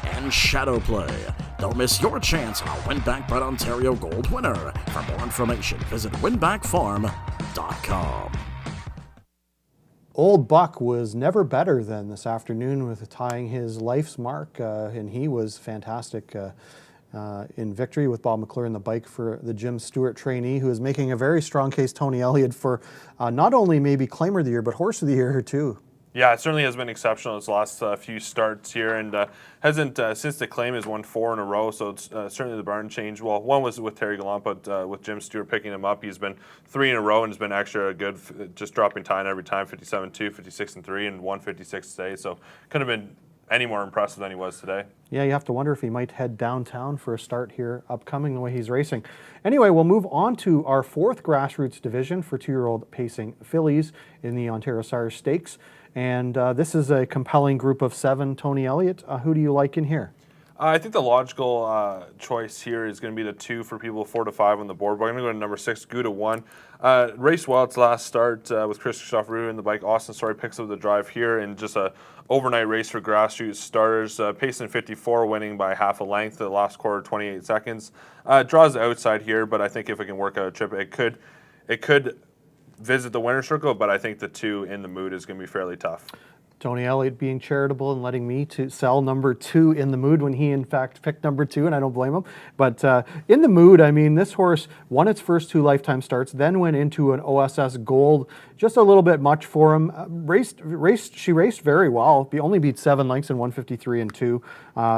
and Shadow Play. Don't miss your chance on a Winback Bred Ontario Gold winner. For more information, visit winbackfarm.com. Old Buck was never better than this afternoon with tying his life's mark, and he was fantastic in victory with Bob McClure in the bike for the Jim Stewart trainee, who is making a very strong case, Tony Elliott, for not only maybe Claimer of the Year, but Horse of the Year too. Yeah, it certainly has been exceptional his last few starts here, and hasn't since the claim has won 4 in a row. So it's certainly the barn change. Well, one was with Terry Gallant, but with Jim Stewart picking him up, he's been 3 in a row and has been extra good, just dropping time every time, 57-2, 56-3, and 156 today. So couldn't have been any more impressive than he was today. Yeah, you have to wonder if he might head downtown for a start here upcoming the way he's racing. Anyway, we'll move on to our 4th grassroots division for 2-year-old pacing fillies in the Ontario Sire Stakes. And this is a compelling group of 7. Tony Elliott, who do you like in here? I think the logical choice here is going to be the 2 for people 4 to 5 on the board. We're going to go to number 6, Gouda 1. Raced well its last start with Chris Christopher in the bike. Austin Story picks up the drive here in just a overnight race for grassroots starters. Pacing 54, winning by half a length. The last quarter, 28 seconds. Draws the outside here, but I think if it can work out a trip, it could visit the winner's circle, but I think the 2 in the mood is going to be fairly tough. Tony Elliott being charitable and letting me to sell number 2 in the mood when he in fact picked number 2, and I don't blame him. But in the mood, I mean, this horse won its first 2 lifetime starts, then went into an OSS Gold, just a little bit much for him. She raced very well. Only beat 7 lengths in 153 and 2.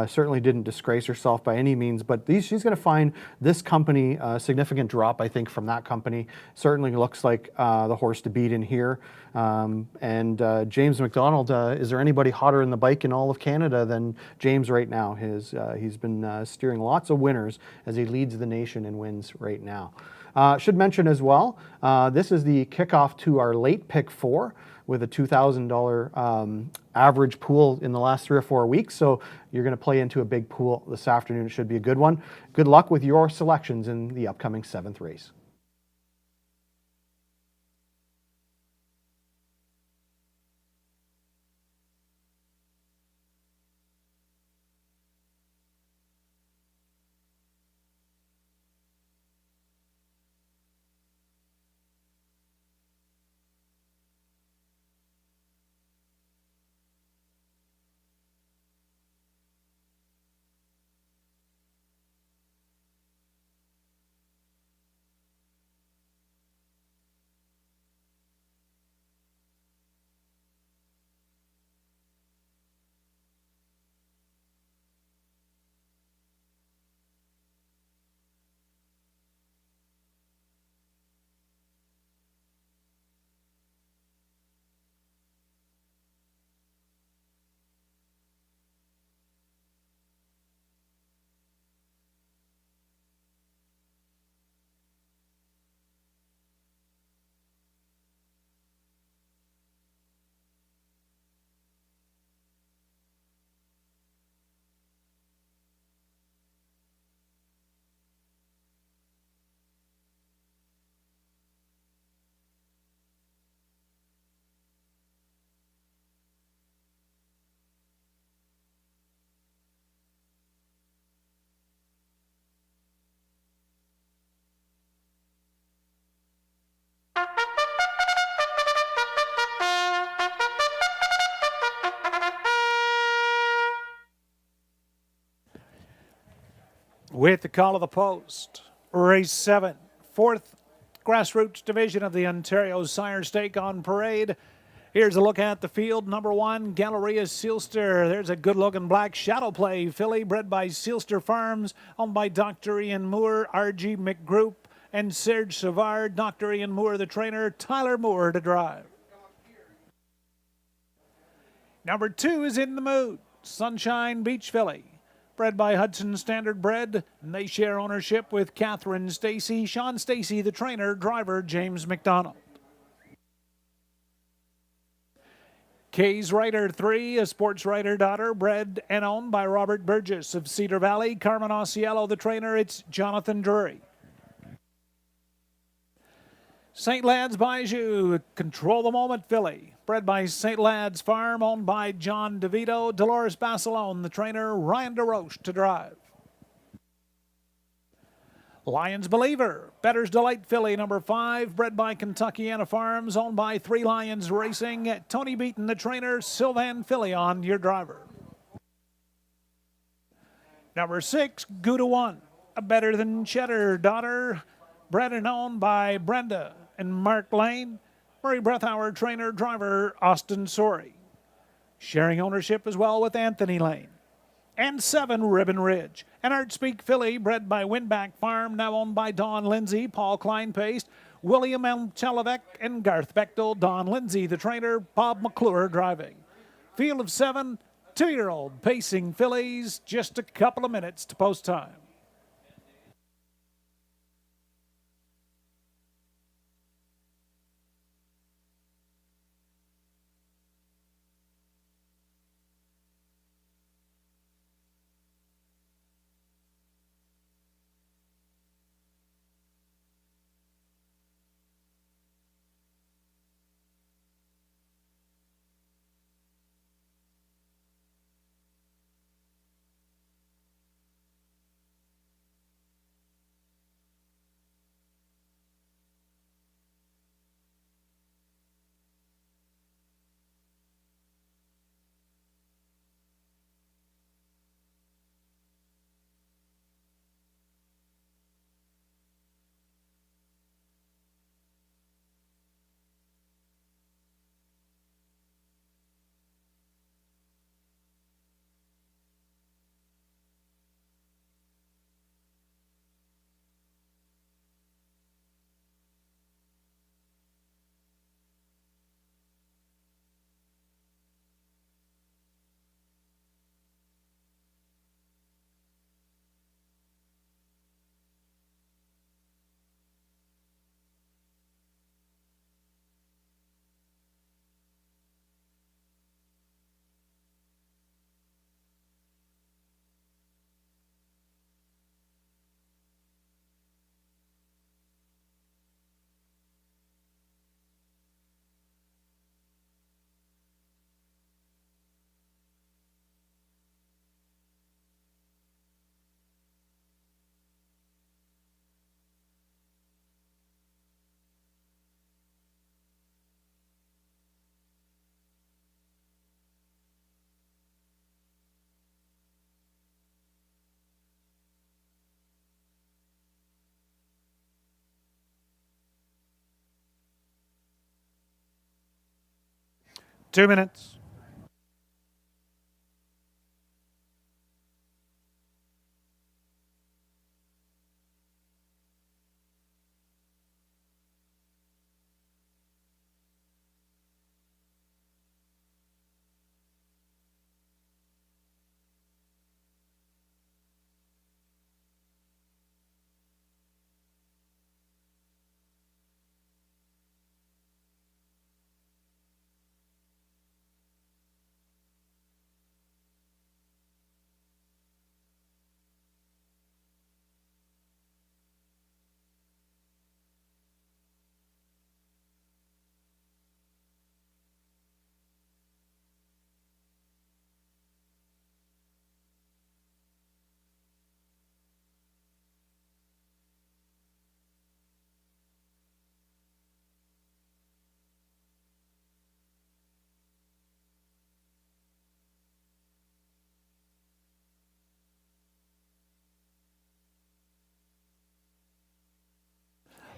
Certainly didn't disgrace herself by any means, but she's going to find this company a significant drop, I think, from that company. Certainly looks like the horse to beat in here. James McDonald, is there anybody hotter in the bike in all of Canada than James right now? He's been steering lots of winners as he leads the nation in wins right now. Should mention as well, this is the kickoff to our late pick 4 with a $2,000 average pool in the last 3 or 4 weeks. So you're going to play into a big pool this afternoon. It should be a good one. Good luck with your selections in the upcoming 7th race. With the call of the post, race 7, fourth grassroots division of the Ontario Sire Stake on parade. Here's a look at the field. Number 1, Galleria Sealster. There's a good-looking black shadow play filly bred by Sealster Farms, owned by Dr. Ian Moore, R.G. McGroup, and Serge Savard. Dr. Ian Moore, the trainer, Tyler Moore to drive. Number 2 is In the Mood, Sunshine Beach filly. Bred by Hudson Standard Bred, and they share ownership with Catherine Stacy, Sean Stacy, the trainer, driver James McDonald. Kay's Rider 3, a sports writer daughter, bred and owned by Robert Burgess of Cedar Valley. Carmen Osiello, the trainer, it's Jonathan Drury. St. Lad's Bijou, Control the Moment filly. Bred by St. Lad's Farm, owned by John DeVito. Dolores Basilone, the trainer, Ryan DeRoche to drive. Lions Believer, Better's Delight filly, number 5, bred by Kentuckiana Farms, owned by Three Lions Racing. Tony Beaton, the trainer, Sylvan Filion, your driver. Number 6, Gouda 1, a Better Than Cheddar daughter, bred and owned by Brenda and Mark Lane. Murray Breathauer, trainer, driver, Austin Sorey. Sharing ownership as well with Anthony Lane. And 7, Ribbon Ridge, an Artspeak filly bred by Winback Farm, now owned by Don Lindsay, Paul Kleinpaste, William M. Chelavec, and Garth Bechtel. Don Lindsay, the trainer, Bob McClure driving. Field of 7, 2-year-old pacing fillies, just a couple of minutes to post time. Two minutes.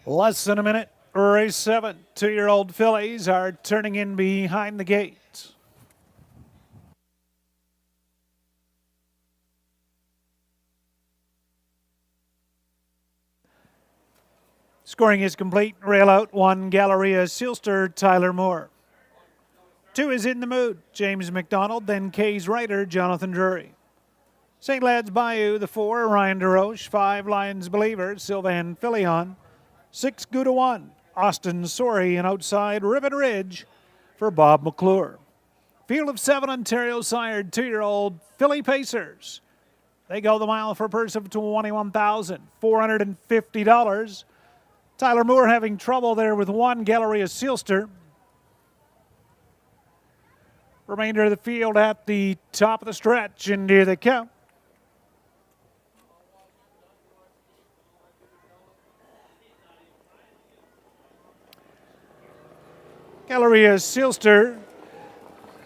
Less than a minute. Race 7. 2-year-old fillies are turning in behind the gate. Scoring is complete. Rail out 1, Galleria Sealster, Tyler Moore. 2 is In the Mood, James McDonald, then Kay's Rider, Jonathan Drury. St. Lad's Bayou, the 4, Ryan DeRoche. 5, Lions Believer, Sylvan Filion. 6, Gouda 1, Austin Sorey, and outside Ribbon Ridge for Bob McClure. Field of 7, Ontario sired 2-year-old filly pacers. They go the mile for a purse of $21,450. Tyler Moore having trouble there with 1, Galleria Sealster. Remainder of the field at the top of the stretch, and here they come. Galleria Sealster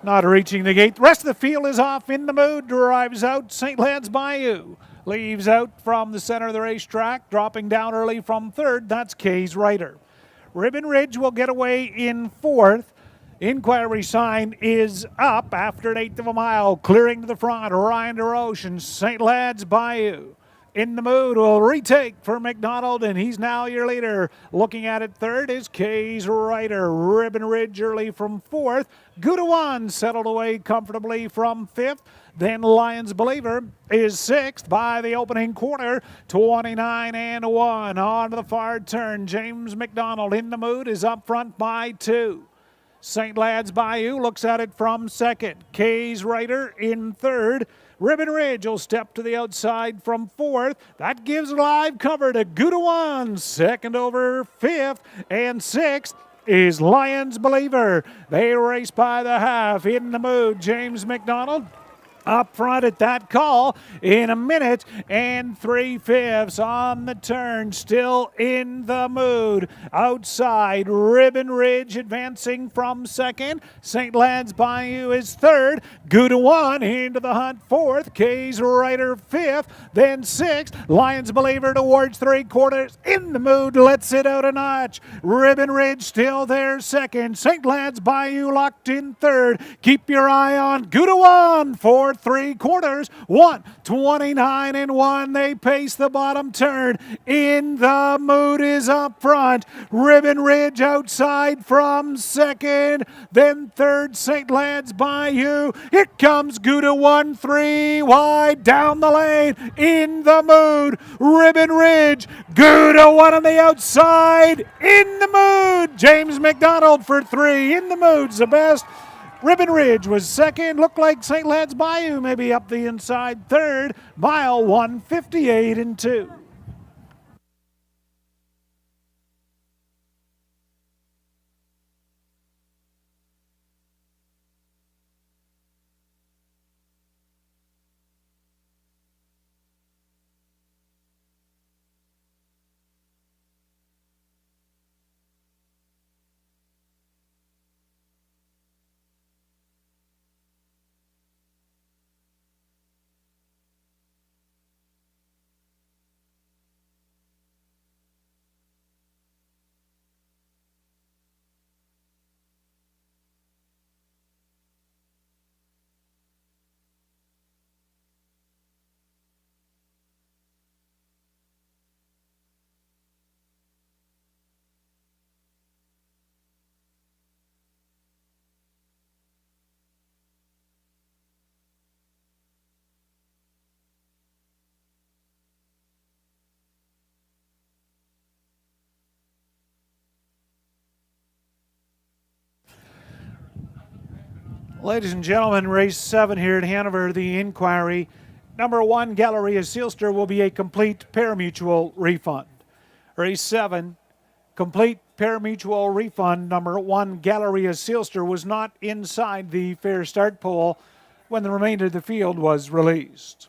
not reaching the gate. The rest of the field is off. In the Mood drives out. St. Lad's Bayou leaves out from the center of the racetrack, dropping down early from 3rd. That's Kay's Rider. Ribbon Ridge will get away in 4th. Inquiry sign is up after an 1/8 of a mile, clearing to the front. Ryan DeRoche and St. Lad's Bayou. In the Mood will retake for McDonald, and he's now your leader. Looking at it, 3rd is Kay's Rider. Ribbon Ridge early from 4th. Gouda 1 settled away comfortably from 5th. Then Lions Believer is 6th by the opening quarter. 29-1 on to the far turn. James McDonald. In the Mood is up front by 2. St. Lad's Bayou looks at it from 2nd. Kay's Rider in 3rd. Ribbon Ridge will step to the outside from 4th. That gives live cover to Gouda 1, 2nd over 5th, and 6th is Lions Believer. They race by the half. In the Mood, James McDonald up front at that call in 1 minute and 3/5 on the turn. Still In the Mood. Outside, Ribbon Ridge advancing from 2nd. St. Lad's Bayou is 3rd. Gouda 1 into the hunt 4th. Kay's Rider 5th. Then 6th. Lions Believer towards 3/4. In the Mood lets it out a notch. Ribbon Ridge still there 2nd. St. Lad's Bayou locked in 3rd. Keep your eye on Gouda 1 for 3/4. 1:29-1. They pace the bottom turn. In the Mood is up front. Ribbon Ridge outside from 2nd. Then 3rd, St. Lad's Bayou. Here comes Gouda 1, 3 wide down the lane. In the Mood. Ribbon Ridge. Gouda 1 on the outside. In the Mood. James McDonald for 3. In the Mood's the best. Ribbon Ridge was 2nd. Looked like St. Lad's Bayou maybe up the inside 3rd. Mile 1:58-2. Ladies and gentlemen, race 7 here at Hanover, the Inquiry. Number 1, Galleria Sealster, will be a complete pari-mutuel refund. Race 7, complete pari-mutuel refund. Number 1, Galleria Sealster, was not inside the fair start pole when the remainder of the field was released.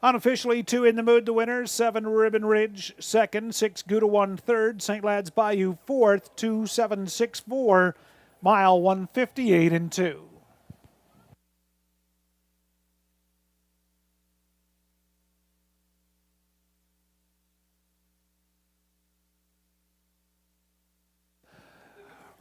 Unofficially, 2 In the Mood, the winner. 7, Ribbon Ridge, 2nd. 6, Gouda 1, 3rd. St. Lad's Bayou, 4th. 2:764. Mile 1:58-2.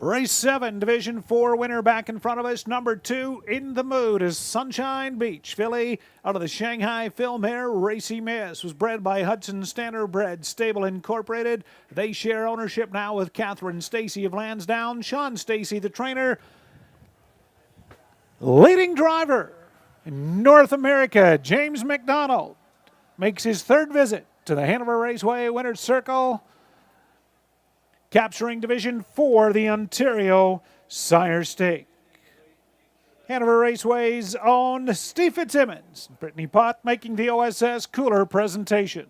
Race 7, Division 4 winner back in front of us. Number 2, In the Mood, is Sunshine Beach filly out of the Shanghai Phil Mare. Racy Miss was bred by Hudson Standardbred Stable Incorporated. They share ownership now with Catherine Stacy of Lansdowne. Sean Stacy, the trainer. Leading driver in North America, James McDonald, makes his third visit to the Hanover Raceway Winner's Circle, capturing Division 4, the Ontario Sire Stake. Hanover Raceway's own Steve Fitzsimmons, Brittany Pott making the OSS Cooler presentation.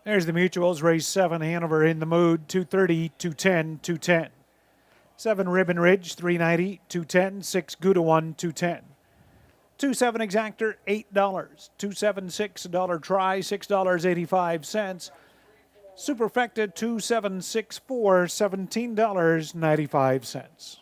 There's the mutuals, race 7, Hanover In the Mood, 230, 210, 210. 7 Ribbon Ridge, 390, 210, 6 Gouda 210. 2-7 Exactor, $8. 2-7 $6 Try, $6.85. Superfecta, 2764, $17.95.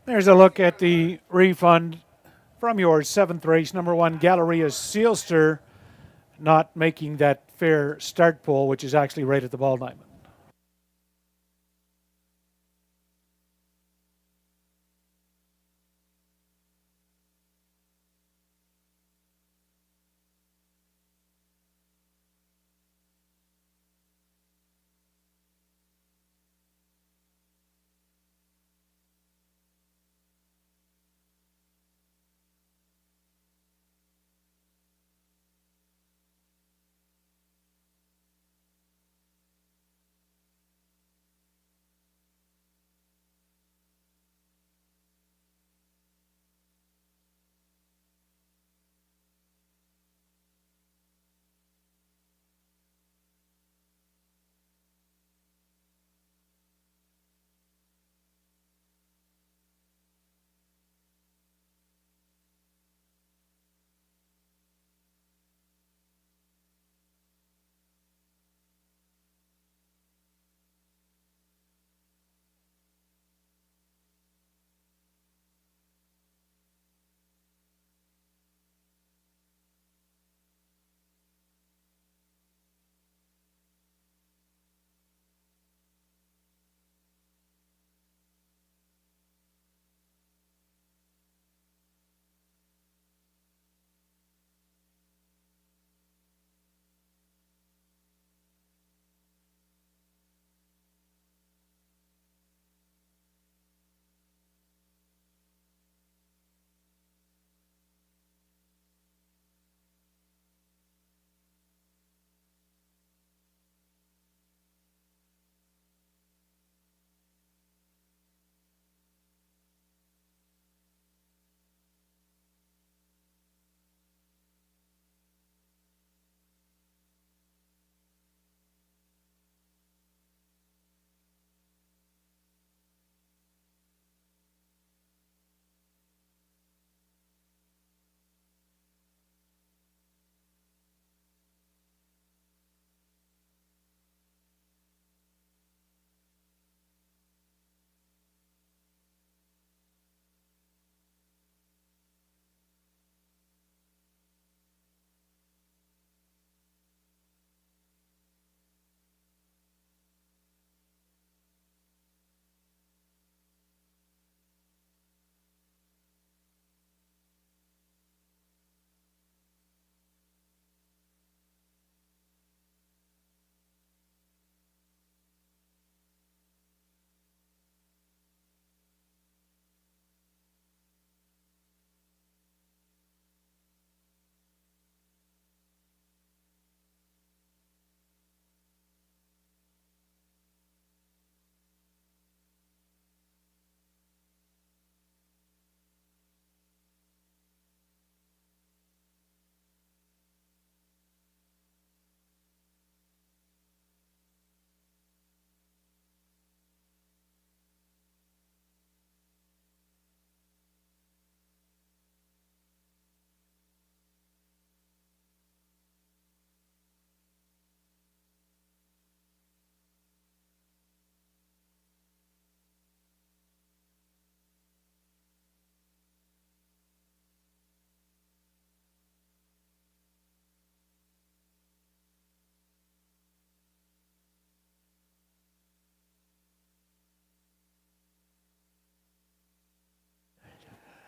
There's a look at the refund from your 7th race, number 1, Galleria Sealster, not making that fair start pull, which is actually right at the ball diamond.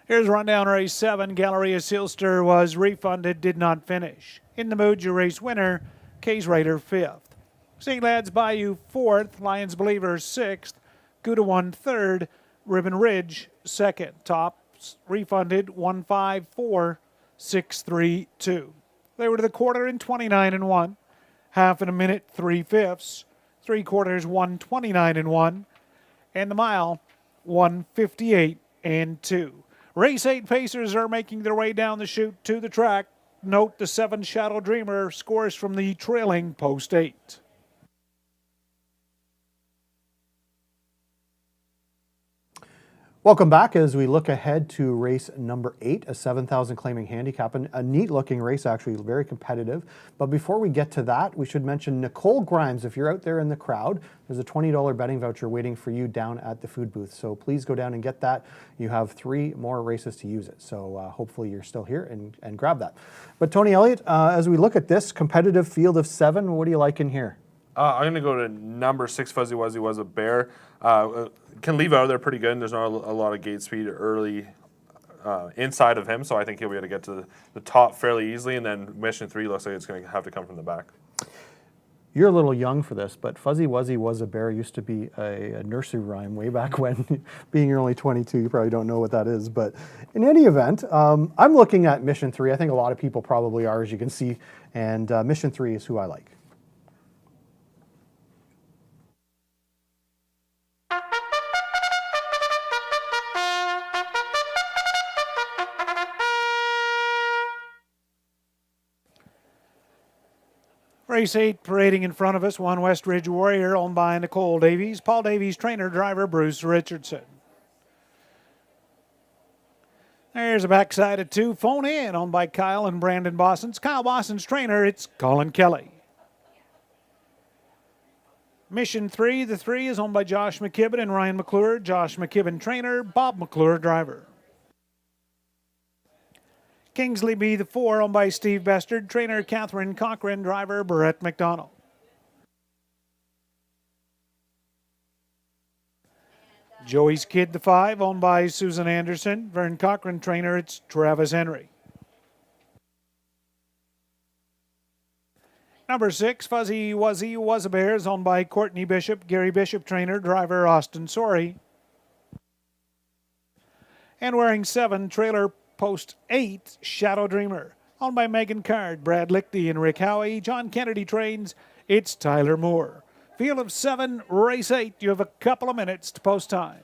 Here's rundown race 7. Galleria Sealster was refunded, did not finish. In the Mood, your race winner, Case Raider 5th. St. Lads Bayou 4th, Lions Believer 6th, Gouda 1 3rd, Ribbon Ridge 2nd. Tops refunded 154.632. They were to the quarter in 29 and 1, half in a minute 3/5, 3/4 129 and 1, and the mile 158 and 2. Race 8 Pacers are making their way down the chute to the track. Note the 7 Shadow Dreamer scores from the trailing post 8. Welcome back as we look ahead to race number 8, a 7,000 claiming handicap. And a neat looking race, actually, very competitive. But before we get to that, we should mention Nicole Grimes. If you're out there in the crowd, there's a $20 betting voucher waiting for you down at the food booth. So please go down and get that. You have 3 more races to use it. So hopefully you're still here and grab that. But Tony Elliott, as we look at this competitive field of 7, what do you like in here? I'm going to go to number 6, Fuzzy Wuzzy Was a Bear. Can leave out there pretty good, and there's not a lot of gate speed early inside of him, so I think he'll be able to get to the top fairly easily, and then Mission 3 looks like it's going to have to come from the back. You're a little young for this, but Fuzzy Wuzzy Was a Bear used to be a nursery rhyme way back when. Being you're only 22, you probably don't know what that is. But in any event, I'm looking at Mission 3. I think a lot of people probably are, as you can see, and Mission 3 is who I like. Race 8 parading in front of us, one West Ridge Warrior owned by Nicole Davies. Paul Davies, trainer, driver Bruce Richardson. There's a backside of 2, Phone In, owned by Kyle and Brandon Bossons. Kyle Bossons' trainer, it's Colin Kelly. Mission 3, the 3 is owned by Josh McKibben and Ryan McClure. Josh McKibben, trainer, Bob McClure, driver. Kingsley B, the 4, owned by Steve Bestard, trainer Catherine Cochran, driver Brett McDonald. Joey's Kid, the 5, owned by Susan Anderson, Vern Cochran, trainer, it's Travis Henry. Number 6, Fuzzy Wuzzy Was a Bear, is owned by Courtney Bishop, Gary Bishop, trainer, driver Austin Sorey. And wearing 7, trailer Post 8, Shadow Dreamer, owned by Megan Card, Brad Lichty, and Rick Howie. John Kennedy trains, it's Tyler Moore. Field of 7, race 8. You have a couple of minutes to post time.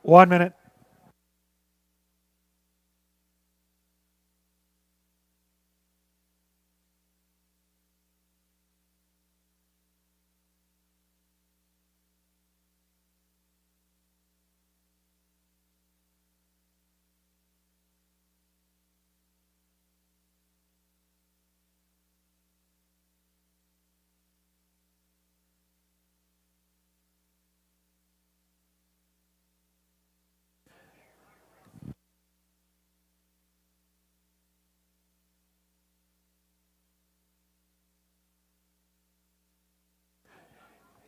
One minute.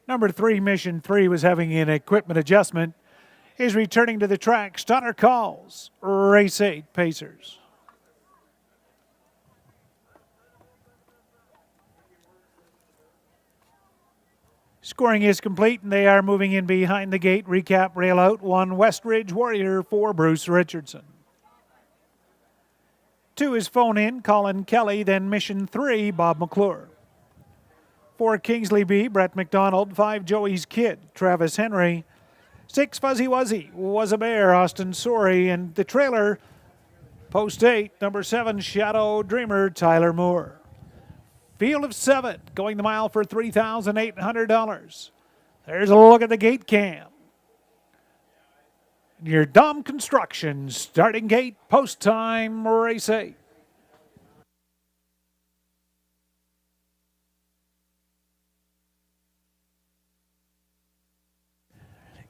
Number 3, Mission 3, was having an equipment adjustment. Is returning to the track. Stunner calls. Race 8, Pacers. Scoring is complete, and they are moving in behind the gate. Recap, rail out. 1, Westridge Warrior. 4, Bruce Richardson. 2 is Phone In, Colin Kelly. Then Mission 3, Bob McClure. 4, Kingsley B, Brett McDonald. 5, Joey's Kid, Travis Henry. 6, Fuzzy Wuzzy, Was a Bear, Austin Sorey. And the trailer, post 8, number 7, Shadow Dreamer, Tyler Moore. Field of 7, going the mile for $3,800. There's a look at the gate cam. Your Dom Construction starting gate, post time, race 8.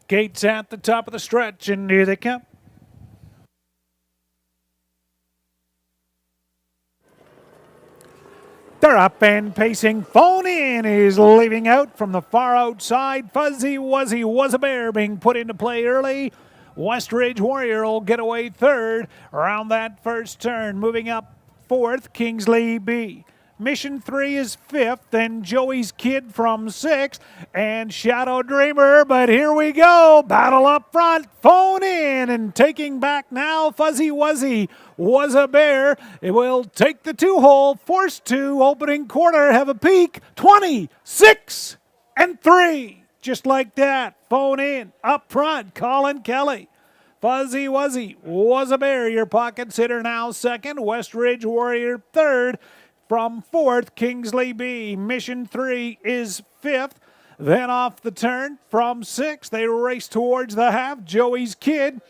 Gates at the top of the stretch, and here they come. They're up and pacing. Phone In is leaving out from the far outside. Fuzzy Wuzzy, Was a Bear, being put into play early. Westridge Warrior will get away third around that first turn. Moving up fourth, Kingsley B. Mission 3 is 5th, then Joey's Kid from 6th, and Shadow Dreamer, but here we go. Battle up front, Phone In, and taking back now, Fuzzy Wuzzy, Was a Bear. It will take the 2-hole, forced to, opening quarter, have a peak, 26 and 3. Just like that, Phone In, up front, Colin Kelly. Fuzzy Wuzzy, Was a Bear, your pocket sitter now second, Westridge Warrior third. From 4th, Kingsley B. Mission 3 is 5th. Then off the turn from 6th, they race towards the half. Joey's Kid.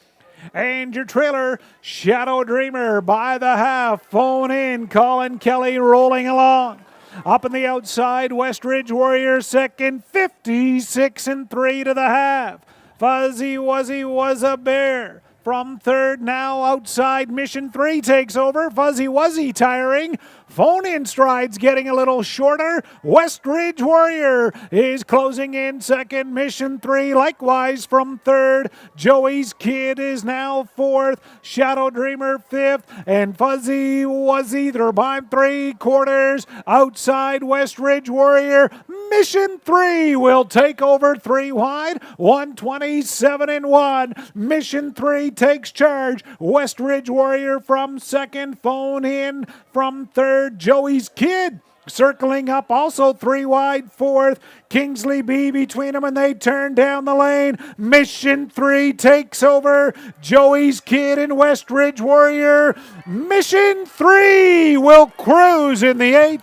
And your trailer, Shadow Dreamer by the half. Phone In, Colin Kelly rolling along. Up on the outside, Westridge Warrior second, 56 and 3 to the half. Fuzzy Wuzzy, Was a Bear. From third, now outside, Mission 3 takes over. Fuzzy Wuzzy tiring. Phone In strides getting a little shorter. Westridge Warrior is closing in second. Mission 3 likewise from third. Joey's Kid is now fourth. Shadow Dreamer fifth. And Fuzzy Wuzzy, they're by 3/4. Outside, Westridge Warrior. Mission 3 will take over 3 wide. 127 and 1. Mission 3 takes charge. Westridge Warrior from second. Phone In from third. Joey's Kid circling up also 3 wide. Fourth, Kingsley B between them, and they turn down the lane. Mission 3 takes over. Joey's Kid and Westridge Warrior. Mission 3 will cruise in the 8th.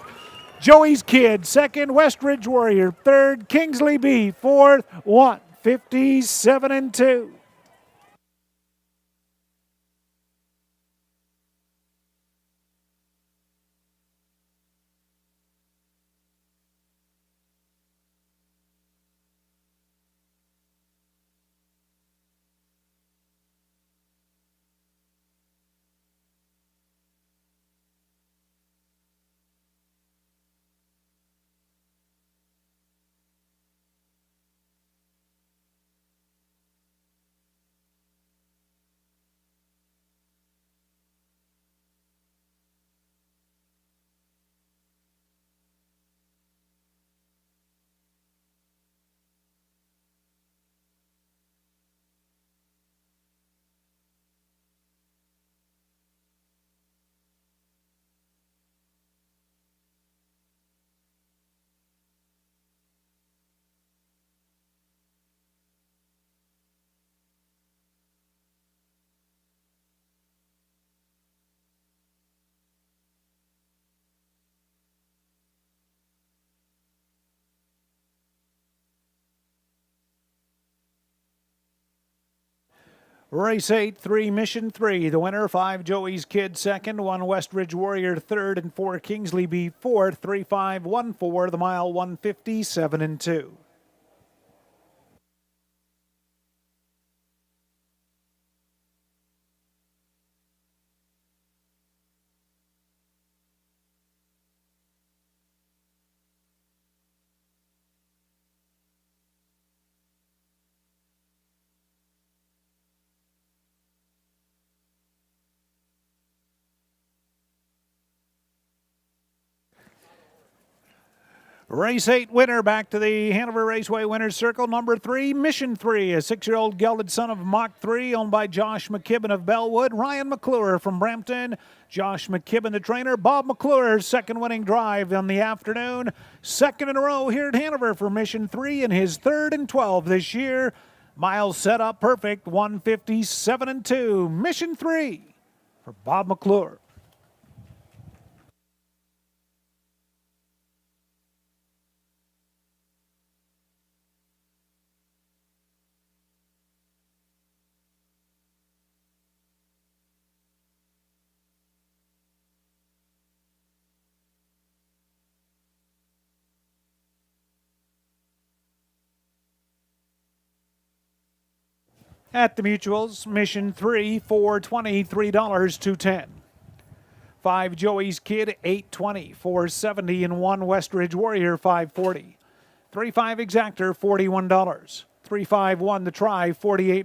Joey's Kid second, Westridge Warrior third, Kingsley B fourth, 157 and 2. Race 8, 3, Mission 3. The winner, 5, Joey's Kid second, 1, Westridge Warrior third, and 4, Kingsley B fourth, 3, 5, 1, 4, the mile 157 and 2. Race 8 winner back to the Hanover Raceway winner's circle. Number 3, Mission 3, a 6-year-old gelded son of Mach 3, owned by Josh McKibben of Bellwood. Ryan McClure from Brampton. Josh McKibben, the trainer. Bob McClure's second winning drive on the afternoon. Second in a row here at Hanover for Mission 3 and his third and 12 this year. Miles set up perfect, 157-2. Mission 3 for Bob McClure. At the Mutuals, Mission 3, $4.20, $3, $2.10. 5 Joey's Kid, $8.20, $4.70, and 1 Westridge Warrior, $5.40. 3-5 Exactor, $41. 3-5-1 the Try, $48.35.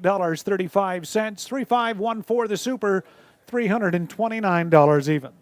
3-5-1-4 the Super, $329 even.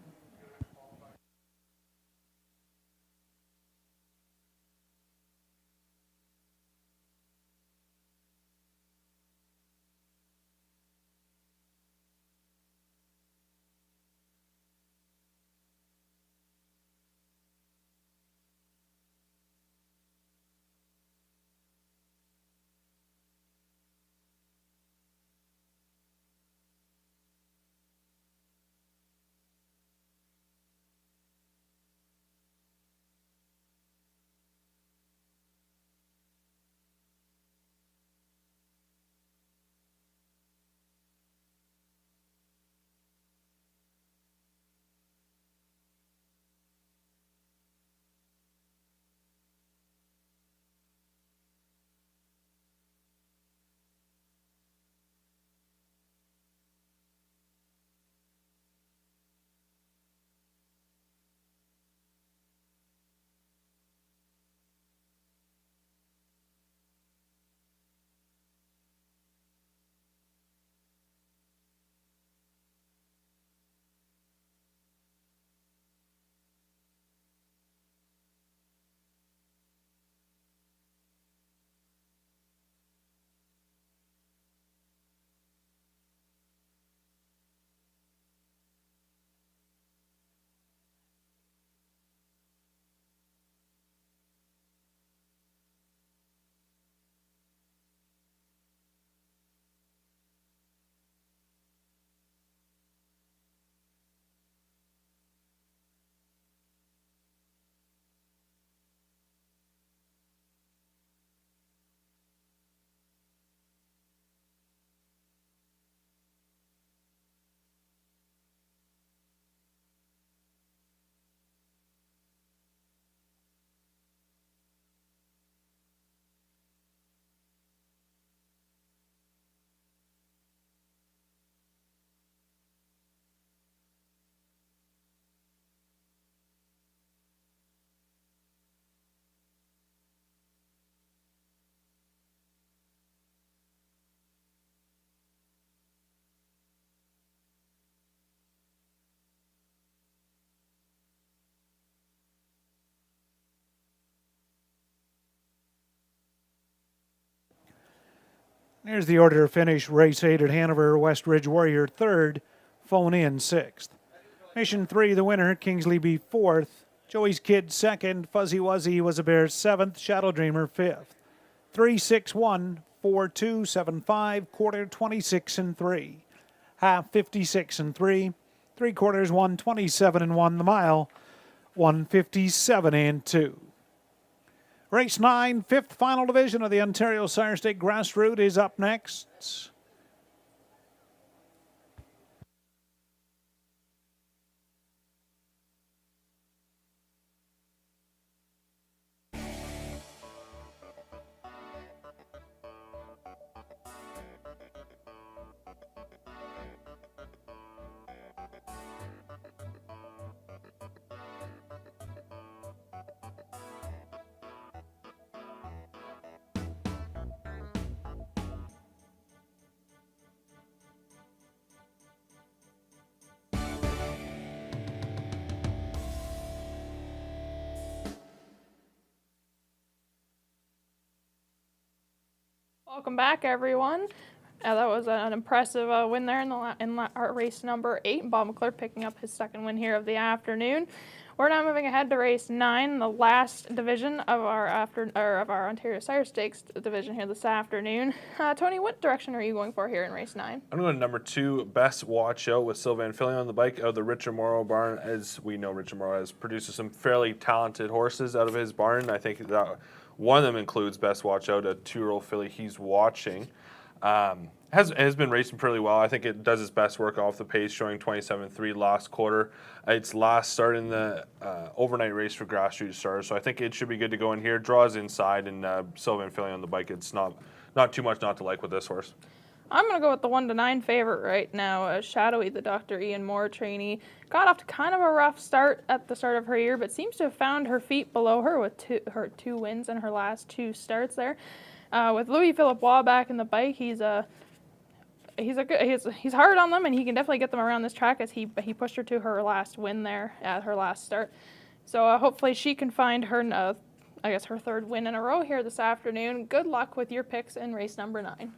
Here's the order to finish race 8 at Hanover. Westridge Warrior 3rd, Phone In 6th. Mission 3, the winner, Kingsley B 4th. Joey's Kid 2nd, Fuzzy Wuzzy was a Bear 7th, Shadow Dreamer 5th. 3-6-1, 4-2-7-5, quarter 26-3. Half 56-3. 3/4 127-1 the mile, 157-2. Race 9, 5th final division of the Ontario Sire State Grassroots is up next. Welcome back, everyone. That was an impressive win there in race number 8. Bob McClure picking up his second win here of the afternoon. We're now moving ahead to race 9, the last division of our Ontario Sire Stakes division here this afternoon. Tony, what direction are you going for here in race 9? I'm going to number 2, Best Watch Out, with Sylvain Fillion on the bike out of the Richard Morrow barn. As we know, Richard Morrow has produced some fairly talented horses out of his barn. I think that one of them includes Best Watch Out, a 2-year-old filly he's watching. Has been racing pretty well. I think it does its best work off the pace, showing 27.3 last quarter. Its last start in the overnight race for grassroots starters, so I think it should be good to go in here. Draws inside, and Sylvain Fillion on the bike. It's not too much not to like with this horse. I'm going to go with the 1-9 favorite right now, Shadowy, the Dr. Ian Moore trainee. Got off to kind of a rough start at the start of her year, but seems to have found her feet below her with her two wins in her last 2 starts there. With Louis-Philippe Waugh back in the bike, he's hard on them, and he can definitely get them around this track, as he pushed her to her last win there at her last start. So hopefully she can find her, her 3rd win in a row here this afternoon. Good luck with your picks in race number 9.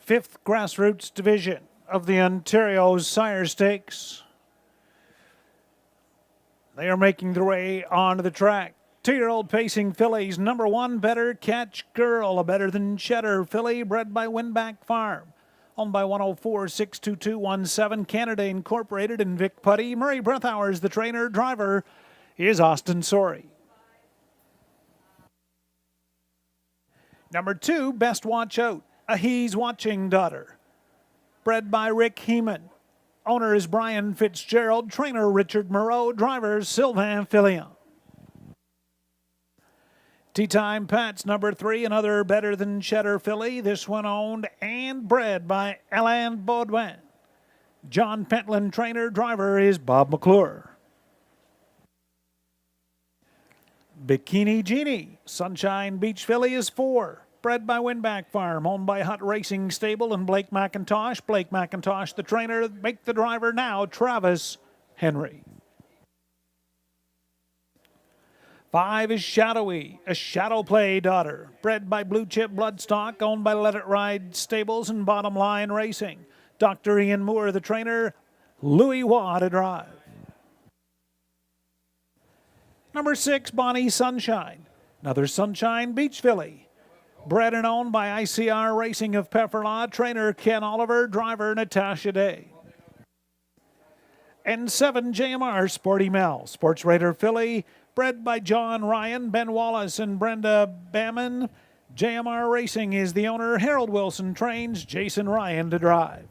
Fifth grassroots division of the Ontario Sire Stakes. They are making their way onto the track. 2-year-old pacing fillies. Number 1, Better Catch Girl, a better than Cheddar filly bred by Winback Farm. Owned by 104-62217, Canada Incorporated, and Vic Putty. Murray Breathowers, the trainer. Driver is Austin Sorey. Number 2, Best Watch Out, a He's Watching daughter. Bred by Rick Heeman. Owner is Brian Fitzgerald. Trainer Richard Moreau. Driver Sylvain Fillion. Tea Time Pats, number 3, another better than Cheddar filly. This one owned and bred by Alain Baudouin. John Pentland, trainer. Driver is Bob McClure. Bikini Genie, Sunshine Beach filly, is 4. Bred by Winback Farm, owned by Hutt Racing Stable and Blake McIntosh. Blake McIntosh, the trainer. Make the driver now, Travis Henry. 5 is Shadowy, a shadow play daughter. Bred by Blue Chip Bloodstock, owned by Let It Ride Stables and Bottom Line Racing. Dr. Ian Moore, the trainer. Louis Waugh to drive. Number 6, Bonnie Sunshine, another Sunshine Beach filly. Bred and owned by ICR Racing of Pefferlaw. Trainer Ken Oliver. Driver Natasha Day. And 7, JMR Sporty Mel, Sports Raider filly. Bred by John Ryan, Ben Wallace, and Brenda Baman. JMR Racing is the owner. Harold Wilson trains. Jason Ryan to drive.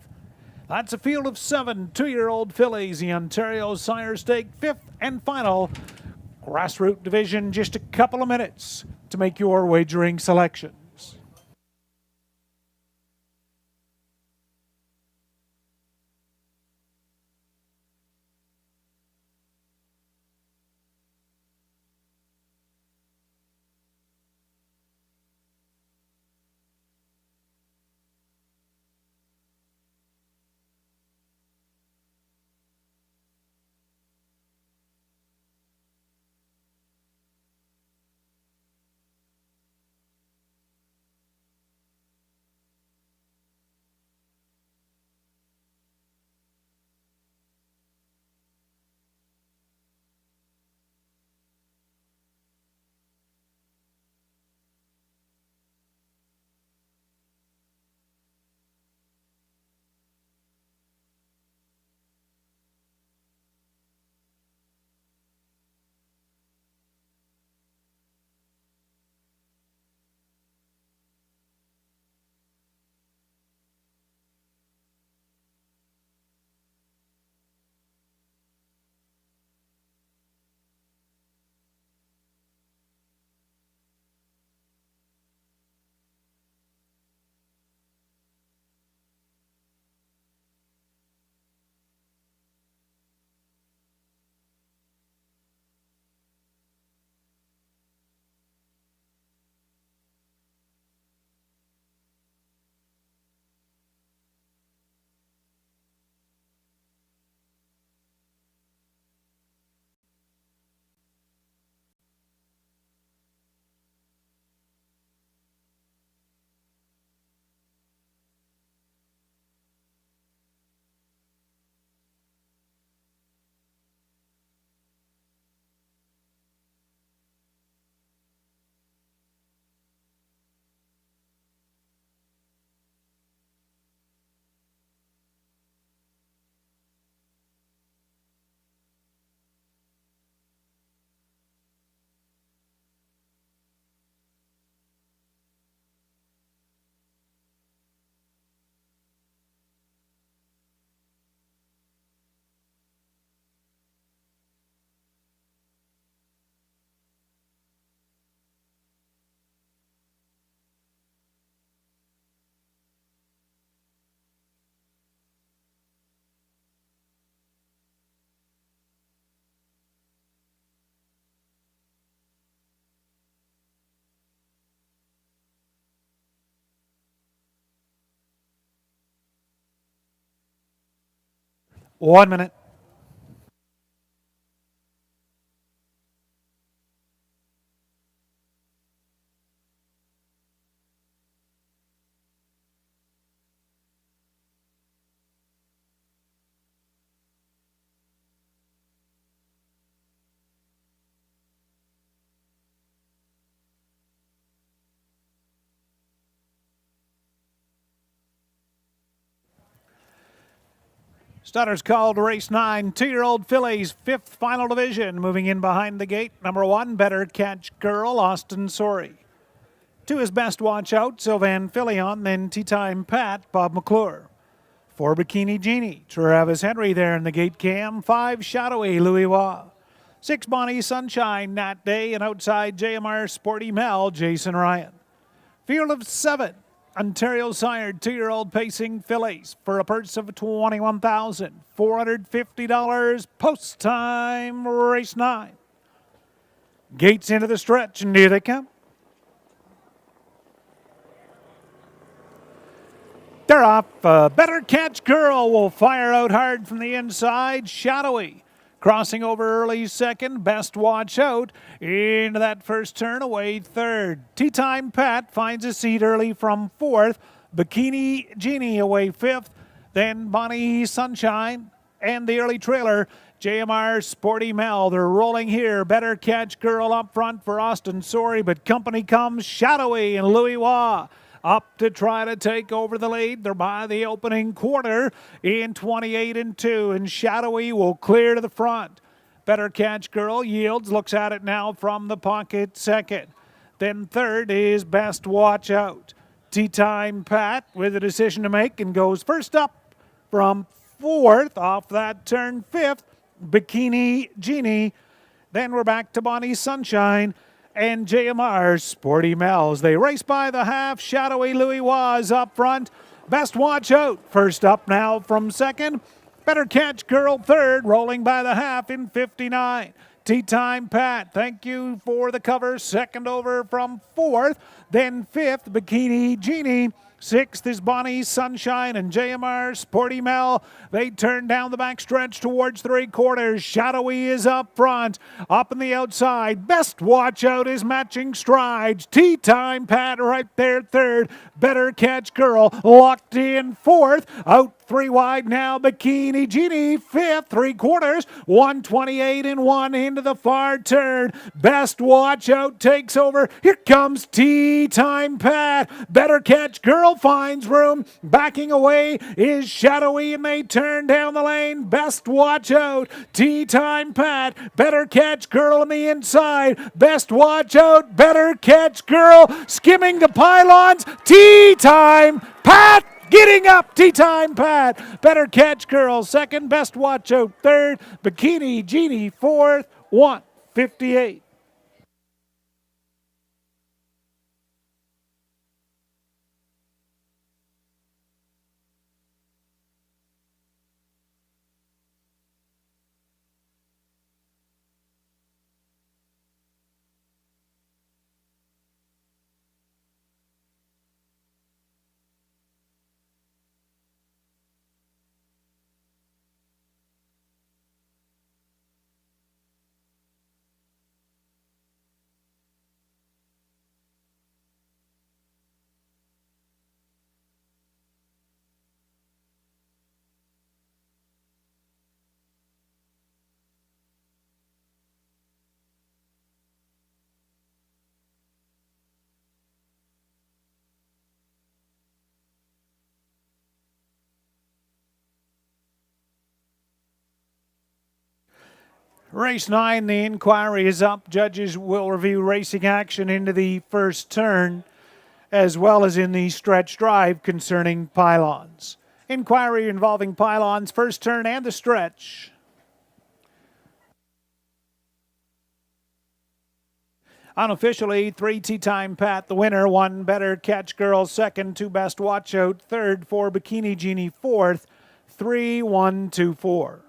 That's a field of 7 2-year-old fillies. The Ontario Sire Stake, 5th and final grassroots division. Just a couple of minutes to make your wagering selections. One minute. Starters called race 9, 2-year-old fillies, 5th final division. Moving in behind the gate, number 1, Better Catch Girl, Austin Sorry. 2 is Best Watch Out, Sylvan Filion, then Tea Time Pat, Bob McClure. 4, Bikini Genie, Travis Henry there in the gate cam. 5, Shadowy, Louis Waugh. 6, Bonnie Sunshine, Nat Day, and outside JMR Sporty Mel, Jason Ryan. Field of 7. Ontario sired 2-year-old pacing fillies for a purse of $21,450. Post time, race 9. Gates into the stretch, and here they come. They're off. Better Catch Girl will fire out hard from the inside. Shadowy crossing over early second. Best Watch Out into that first turn, away third. Tea Time Pat finds a seat early from fourth. Bikini Genie away fifth. Then Bonnie Sunshine and the early trailer, JMR Sporty Mel. They're rolling here. Better Catch Girl up front for Austin Sorry, but company comes Shadowy and Louis Waugh up to try to take over the lead. They're by the opening quarter in 28-2, and Shadowy will clear to the front. Better Catch Girl yields, looks at it now from the pocket second. Then third is Best Watch Out. Tea Time Pat with a decision to make and goes first up from 4th. Off that turn, 5th, Bikini Genie. Then we're back to Bonnie Sunshine and JMR Sporty Mel's. They race by the half. Shadowy Louis was up front. Best Watch Out first up now from 2nd. Better Catch Girl 3rd, rolling by the half in 59. Tea Time Pat, thank you for the cover. 2nd over from 4th. Then 5th, Bikini Genie. 6th is Bonnie Sunshine and JMR Sporty Mel. They turn down the backstretch towards 3/4. Shadowy is up front. Up on the outside, Best Watch Out is matching strides. Tea Time Pat right there 3rd. Better Catch Girl locked in 4th. Out 3 wide now, Bikini Genie 5th. 3/4. 128 and 1 into the far turn. Best Watch Out takes over. Here comes Tea Time Pat. Better Catch Girl finds room. Backing away is Shadowy, and they turn down the lane. Best Watch Out. Tea Time Pat. Better Catch Girl on the inside. Best Watch Out. Better Catch Girl skimming the pylons. Tea Time Pat getting up. Tea Time Pat. Better Catch Girl 2nd. Best Watch Out 3rd. Bikini Genie 4th. 1:58. Race 9, the inquiry is up. Judges will review racing action into the first turn, as well as in the stretch drive concerning pylons. Inquiry involving pylons, first turn and the stretch. Unofficially, 3 Tea Time Pat, the winner. 1 Better Catch Girl 2nd. 2 Best Watch Out 3rd. 4 Bikini Genie 4th. 3, 1, 2, 4.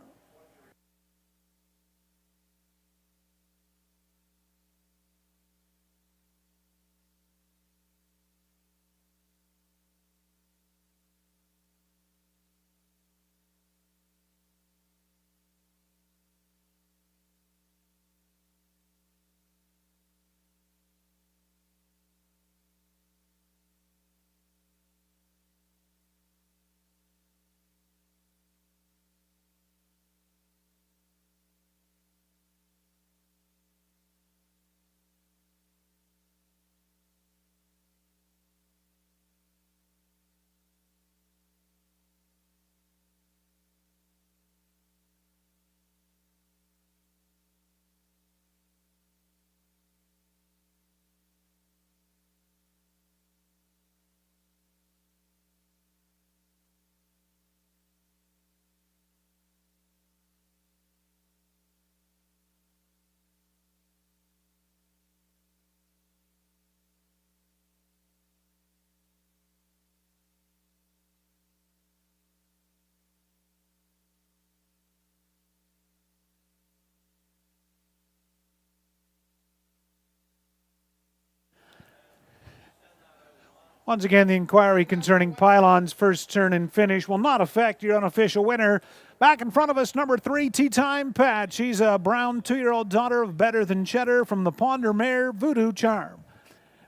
Once again, the inquiry concerning pylons, first turn and finish will not affect your unofficial winner. Back in front of us, number 3, Tea Time Pat. She's a brown 2-year-old daughter of Better Than Cheddar from the Ponder Mare Voodoo Charm.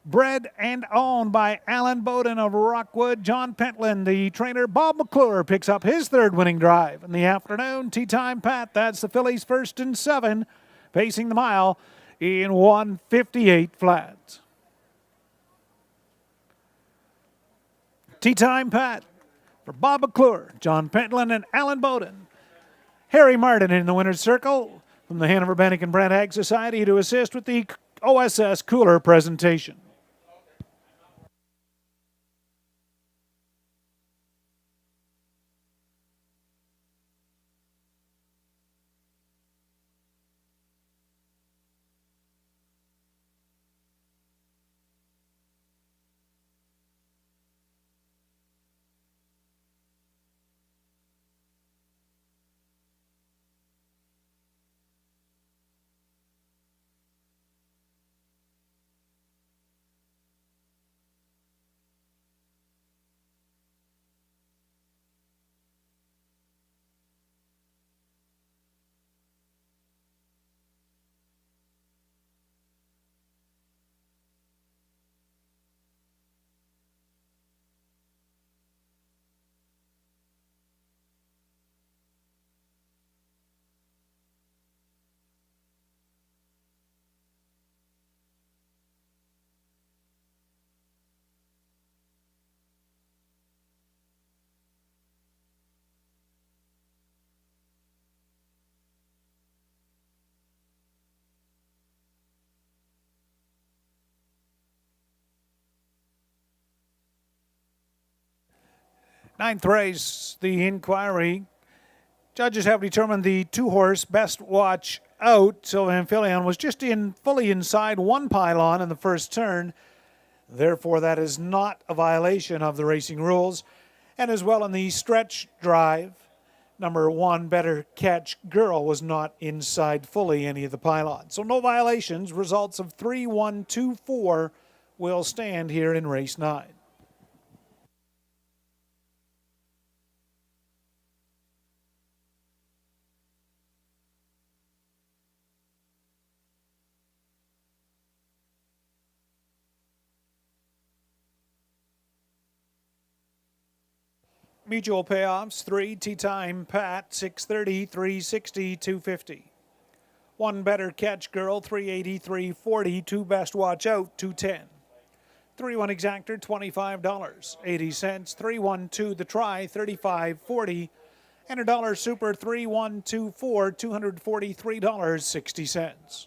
Bred and owned by Alan Bowden of Rockwood. John Pentland, the trainer. Bob McClure picks up his 3rd winning drive in the afternoon. Tea Time Pat, that's the fillies 1st and 7, pacing the mile in 1:58 flat. Tea Time Pat for Bob McClure, John Pentland, and Alan Bowden. Harry Martin in the winner's circle from the Hanover Bannock and Brant Ag Society to assist with the OSS cooler presentation. Ninth race, the inquiry. Judges have determined the 2-horse Best Watch Out. Sylvan Filion was just fully inside one pylon in the first turn. Therefore, that is not a violation of the racing rules. And as well in the stretch drive, number 1, Better Catch Girl, was not inside fully any of the pylons. So no violations. Results of 3, 1, 2, 4 will stand here in race 9. Mutual payoffs, 3, Tea Time Pat, 630, 360, 250. 1 Better Catch Girl, 380, 340, 2 Best Watch Out, 210. 3-1 Exactor, $25, 80 cents. 3-1-2 The Try, $35.40. And $1 Super, 3-1-2-4, $243.60.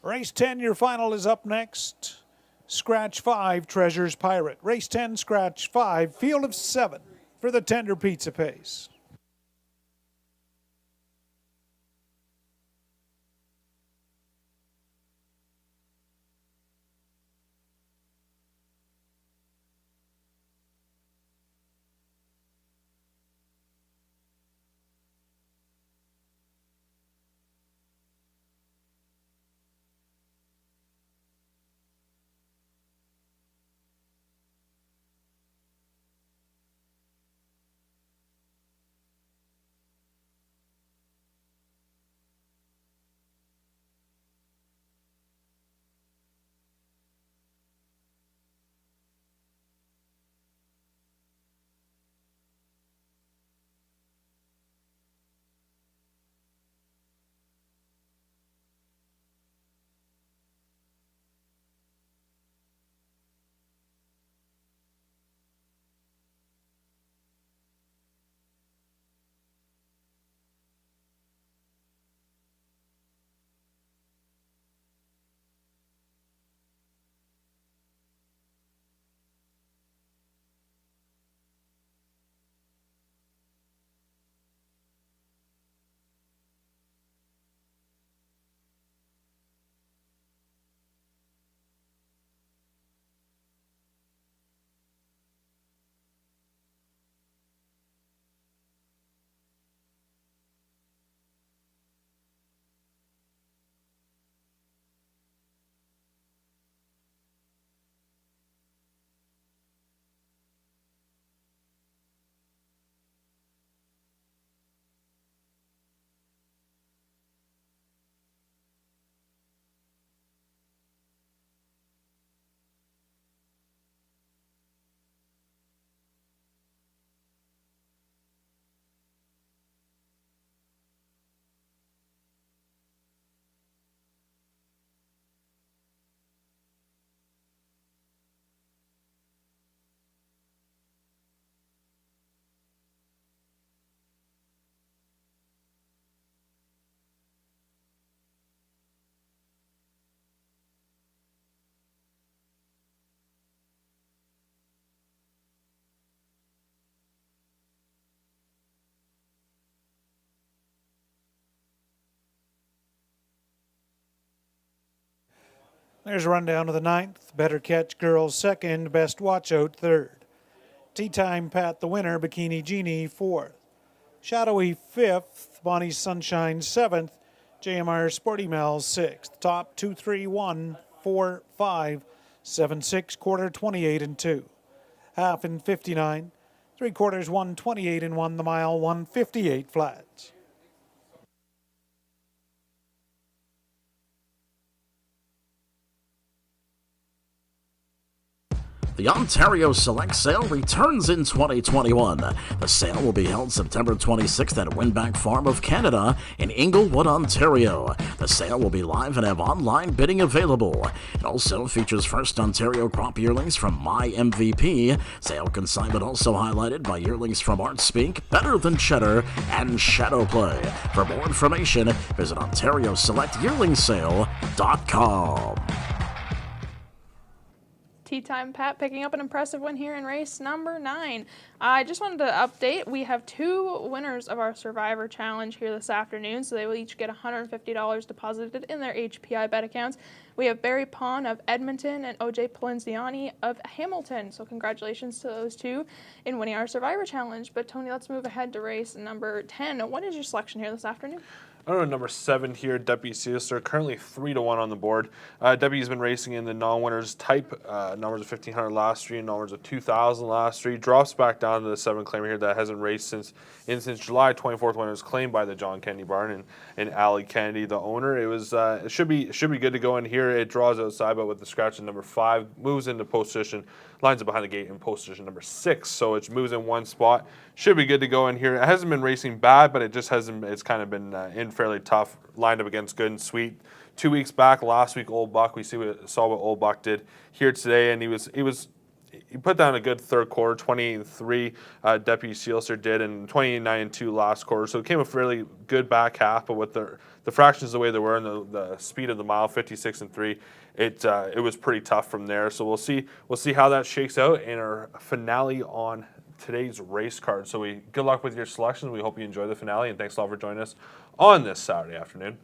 Race 10, your final is up next. Scratch 5, Treasures Pirate. Race 10, Scratch 5, Field of 7 for the Tender Pizza Pace. There's a rundown of the 9th. Better Catch Girl 2nd. Best Watch Out 3rd. Tea Time Pat the winner. Bikini Genie 4th. Shadowy 5th. Bonnie Sunshine 7th. JMR Sporty Mel 6th. Top 2, 3, 1, 4, 5, 7, 6. Quarter 28 and 2. Half in 59. 3/4 128 and 1. The mile 158 flats. The Ontario Select Sale returns in 2021. The sale will be held September 26th at Winback Farm of Canada in Inglewood, Ontario. The sale will be live and have online bidding available. It also features first Ontario crop yearlings from My MVP. Sale consignment also highlighted by yearlings from Art Speak, Better Than Cheddar, and Shadow Play. For more information, visit OntarioSelectYearlingSale.com. Tea Time Pat picking up an impressive win here in race number 9. I just wanted to update. We have 2 winners of our Survivor Challenge here this afternoon, so they will each get $150 deposited in their HPI bet accounts. We have Barry Pond of Edmonton and OJ Polenziani of Hamilton. So congratulations to those 2 in winning our Survivor Challenge. But Tony, let's move ahead to race number 10. What is your selection here this afternoon? I don't know, number 7 here, Deputy Sealster, currently 3-1 on the board. Deputy's been racing in the non-winners type, numbers of 1,500 last street, numbers of 2,000 last street. Drops back down to the 7 claimer here that hasn't raced since July 24th when it was claimed by the John Kennedy barn and Ali Kennedy, the owner. It should be good to go in here. It draws outside, but with the scratch in number 5, moves into post position, lines up behind the gate in post position number 6. So it moves in 1 spot. Should be good to go in here. It hasn't been racing bad, but it just hasn't. It's kind of been in fairly tough. Lined up against Good and Sweet 2 weeks back. Last week, Old Buck. We saw what Old Buck did here today, and he put down a good third quarter, 28-3. Deputy Sealster did, and 29-2 last quarter. So it came a fairly good back half, but with the fractions the way they were and the speed of the mile, 56-3, it was pretty tough from there. So we'll see how that shakes out in our finale on today's race card. So good luck with your selections. We hope you enjoy the finale, and thanks a lot for joining us on this Saturday afternoon.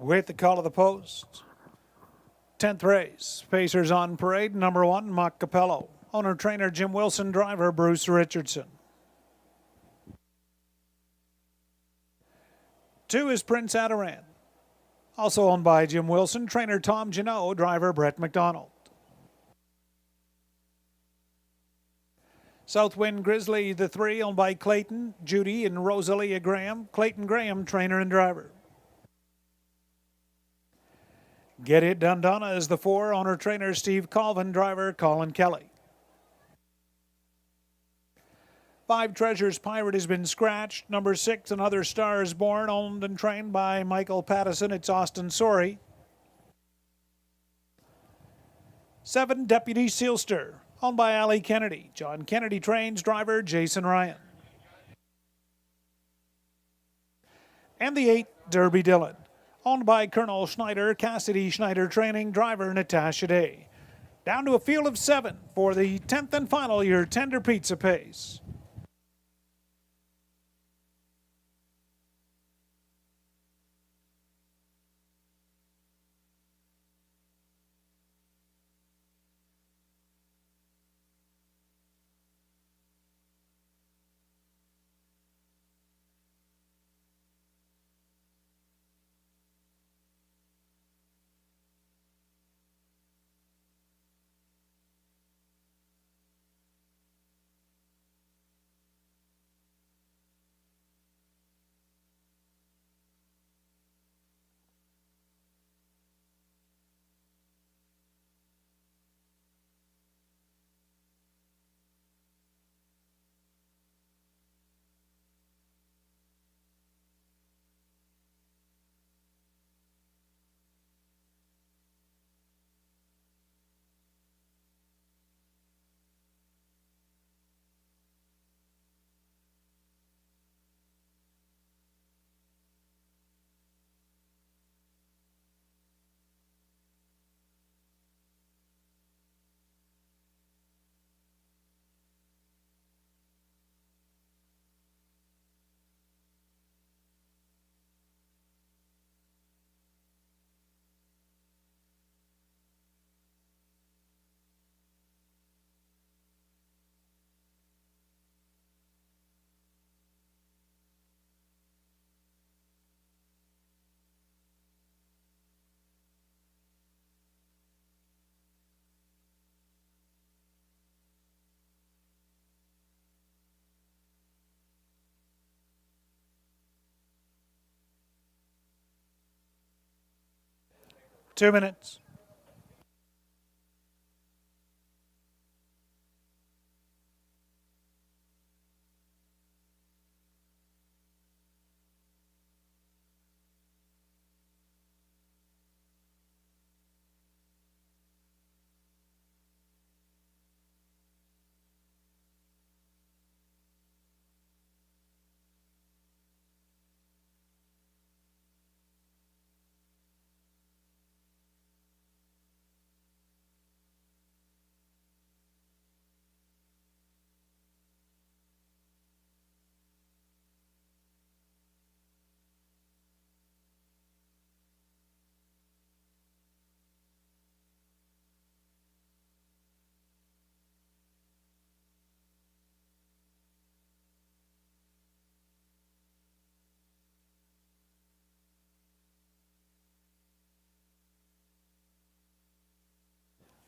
with the call of the post. 10th race, Pacers on parade. Number 1, Mock Capello. Owner, trainer, Jim Wilson. Driver, Bruce Richardson. 2 is Prince Adaran. Also owned by Jim Wilson. Trainer, Tom Janot. Driver, Brett McDonald. Southwind Grizzly, the 3, owned by Clayton, Judy, and Rosalia Graham. Clayton Graham, trainer and driver. Get It Done Donna is the 4, owner trainer Steve Colvin, driver Colin Kelly. 5 Treasures Pirate has been scratched. Number 6, Another Star is Born, owned and trained by Michael Pattison. It's Austin Sorey. 7 Deputy Sealster, owned by Ali Kennedy. John Kennedy trains, driver Jason Ryan. And the 8 Derby Dillon, owned by Colonel Schneider, Cassidy Schneider training, driver Natasha Day. Down to a field of 7 for the 10th and final, your tender pizza pace. Two minutes.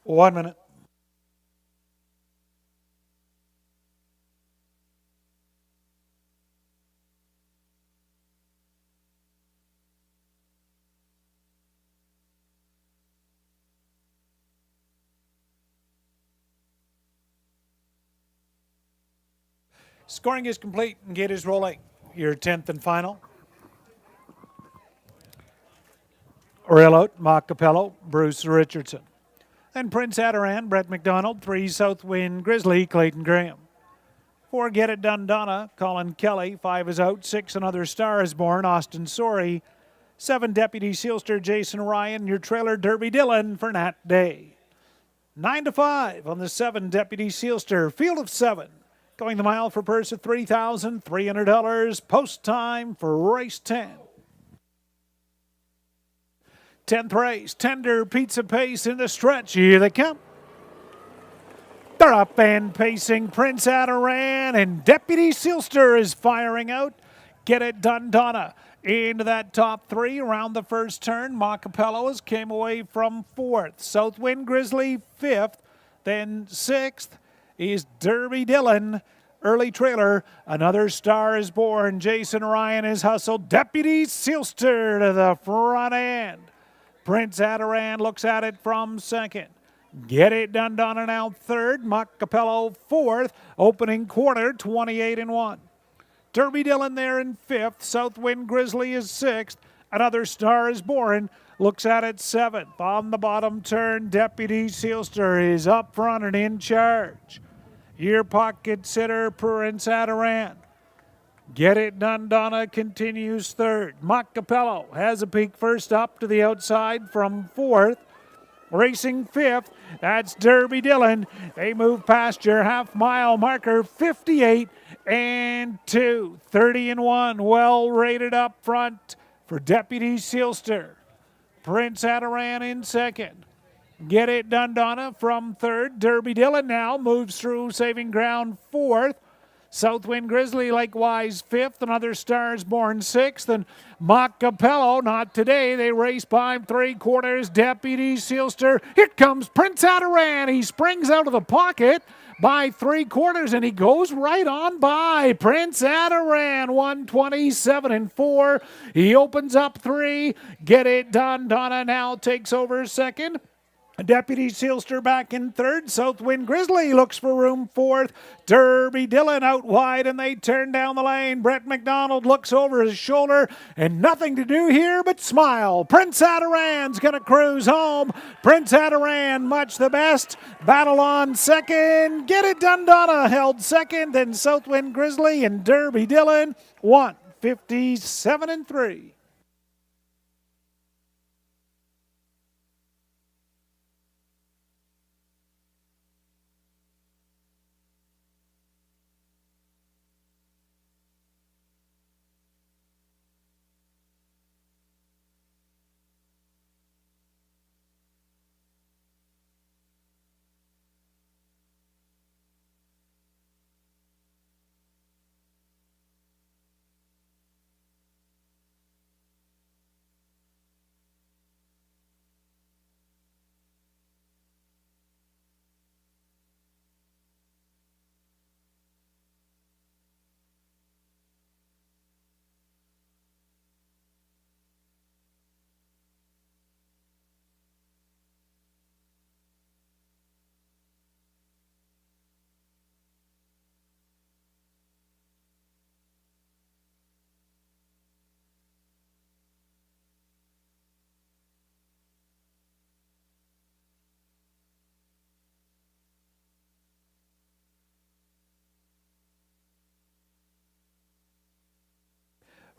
One minute. Scoring is complete and gate is rolling. Your 10th and final. Railroad, Mock Capello, Bruce Richardson. Then Prince Adaran, Brett McDonald. 3 Southwind Grizzly, Clayton Graham. 4 Get It Done Donna, Colin Kelly. 5 is out. 6 Another Star is Born, Austin Sorey. 7 Deputy Sealster, Jason Ryan. Your trailer, Derby Dillon for Nat Day. 9 to 5 on the 7 Deputy Sealster, field of 7. Going the mile for purse of $3,300. Post time for race 10. 10th race, Tender Pizza Pace in the stretch. Here they come. They're up and pacing. Prince Adaran and Deputy Sealster is firing out. Get It Done Donna into that top three around the first turn. Macapellos came away from fourth. Southwind Grizzly fifth. Then sixth is Derby Dillon. Early trailer, Another Star is Born. Jason Ryan is hustled. Deputy Sealster to the front end. Prince Adaran looks at it from second. Get It Done Donna now third. Macapello fourth. Opening quarter, 28-1. Derby Dillon there in fifth. Southwind Grizzly is sixth. Another Star is Born. Looks at it seventh. On the bottom turn, Deputy Sealster is up front and in charge. Your pocket sitter, Prince Adaran. Get It Done Donna continues third. Macapello has a peek first up to the outside from fourth. Racing fifth, that's Derby Dillon. They move past your half-mile marker, 58-2, 30-1. Well rated up front for Deputy Sealster. Prince Adaran in second. Get It Done Donna from third. Derby Dillon now moves through, saving ground fourth. Southwind Grizzly likewise fifth. Another Stars Born sixth. And Macapello, not today. They race by 3/4. Deputy Sealster. Here comes Prince Adaran. He springs out of the pocket by 3/4 and he goes right on by Prince Adaran. 127-4. He opens up three. Get It Done Donna now takes over second. Deputy Sealster back in third. Southwind Grizzly looks for room fourth. Derby Dillon out wide and they turn down the lane. Brett McDonald looks over his shoulder and nothing to do here but smile. Prince Adaran's going to cruise home. Prince Adaran much the best. Battle on second. Get It Done Donna held second. Then Southwind Grizzly and Derby Dillon 157-3.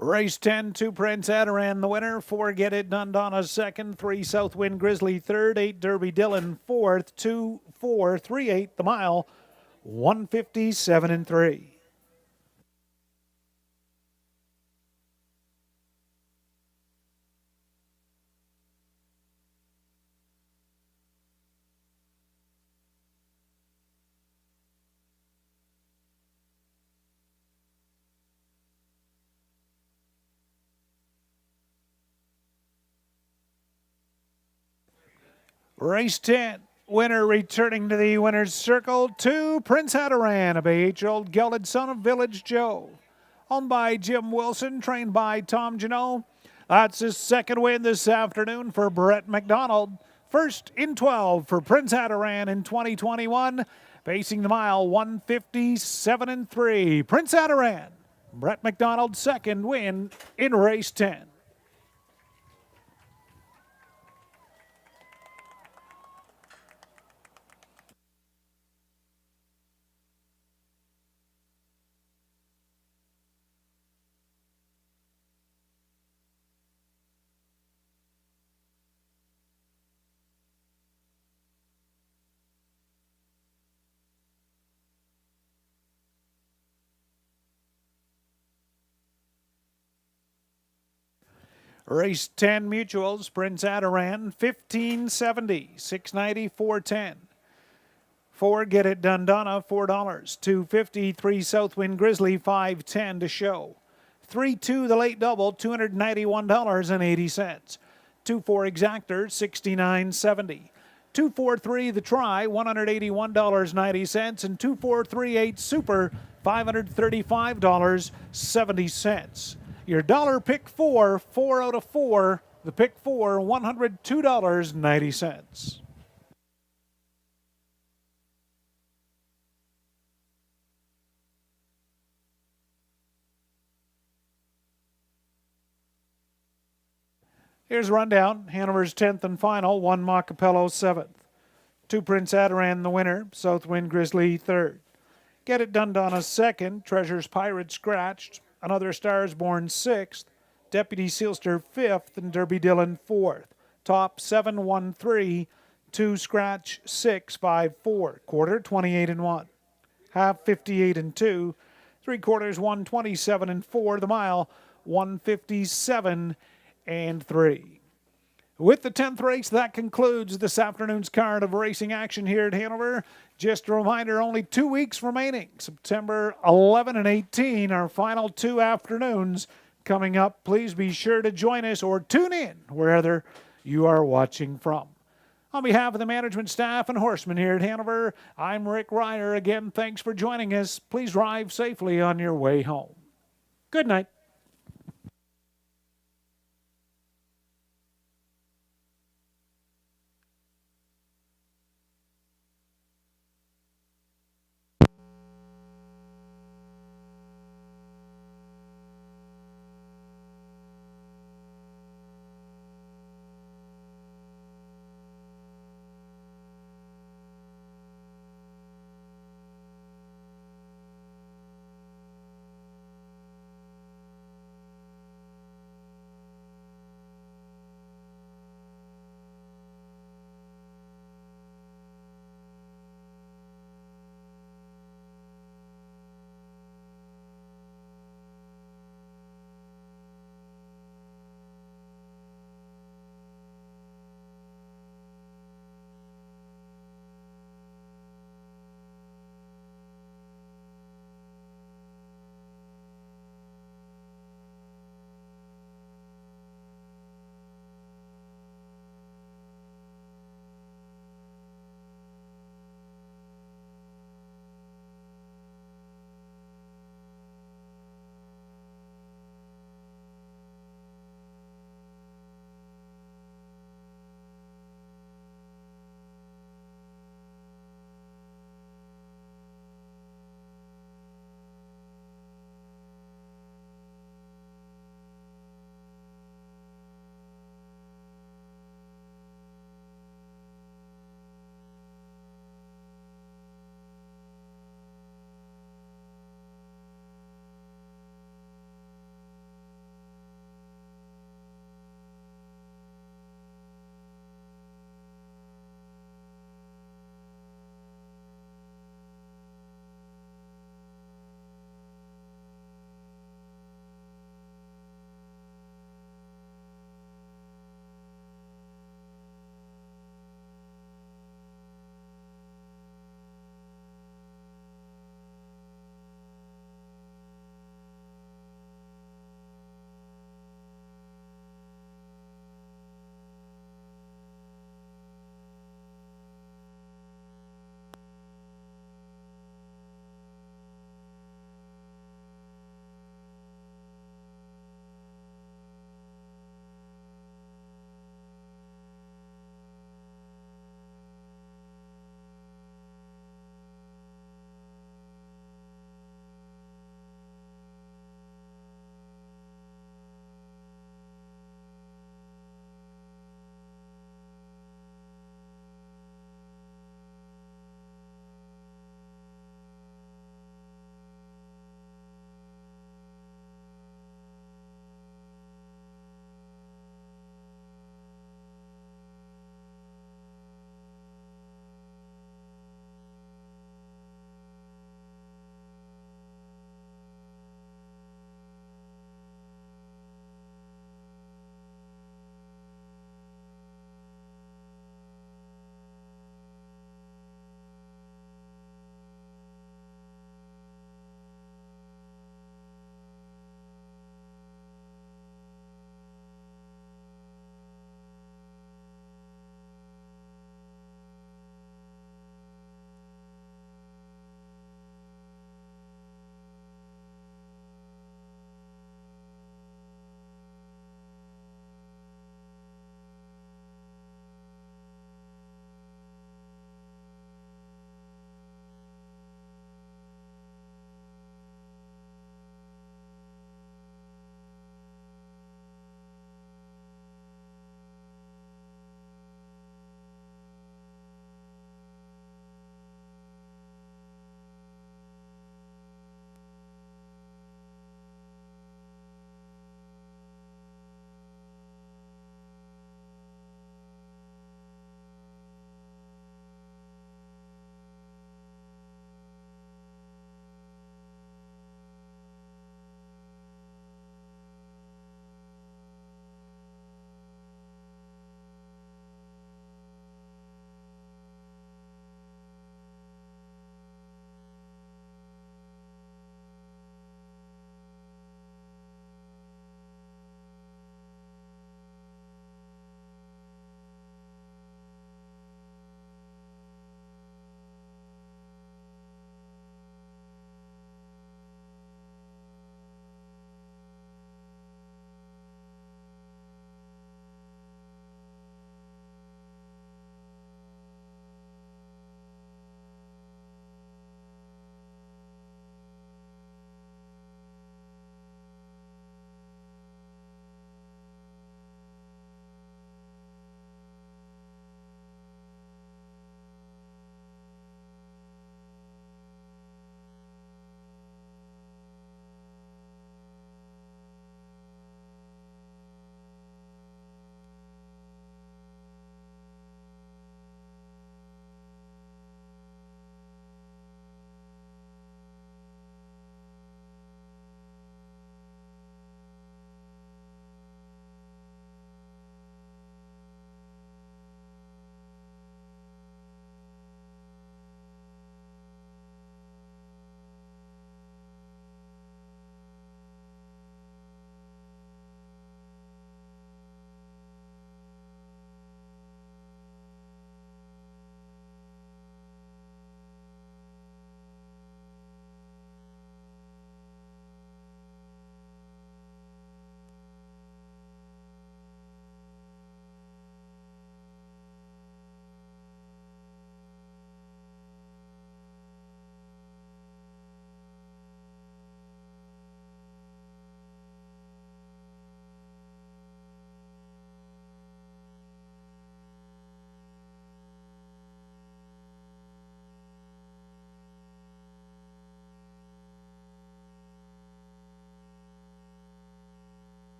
Race 10, 2 Prince Adaran, the winner. 4 Get It Done Donna second. 3 Southwind Grizzly third. 8 Derby Dillon fourth. 2, 4, 3, 8 the mile. 157-3. Race 10, winner returning to the winner's circle, 2 Prince Adaran, a bay 8-year-old gelded son of Village Joe. Owned by Jim Wilson, trained by Tom Janot. That's his second win this afternoon for Brett McDonald. First in 12 for Prince Adaran in 2021. Pacing the mile, 157-3. Prince Adaran, Brett McDonald's second win in race 10. Race 10 Mutuals, Prince Adaran, 1570, 690, 410. 4 Get It Done Donna, $4. 250, 3 Southwind Grizzly, $5.10 to show. 3-2 the late double, $291.80. 2-4 Exactor, $69.70. 2-4-3 the try, $181.90. And 2-4-3-8 Super, $535.70. Your dollar pick 4, 4 out of 4. The pick 4, $102.90. Here's a rundown. Hanover's 10th and final, 1 Macapello 7th. 2 Prince Adaran the winner, Southwind Grizzly 3rd. Get It Done Donna 2nd, Treasure's Pirate scratched. Another Stars Born 6th, Deputy Sealster 5th, and Derby Dillon 4th. Top 7-1-3, 2 scratch 6-5-4. Quarter 28-1. Half 58-2. 3/4 127-4. The mile 157-3. With the 10th race, that concludes this afternoon's card of racing action here at Hanover. Just a reminder, only 2 weeks remaining. September 11 and 18, our final 2 afternoons coming up. Please be sure to join us or tune in wherever you are watching from. On behalf of the management staff and horsemen here at Hanover, I'm Rick Ryer. Again, thanks for joining us. Please drive safely on your way home. Good night.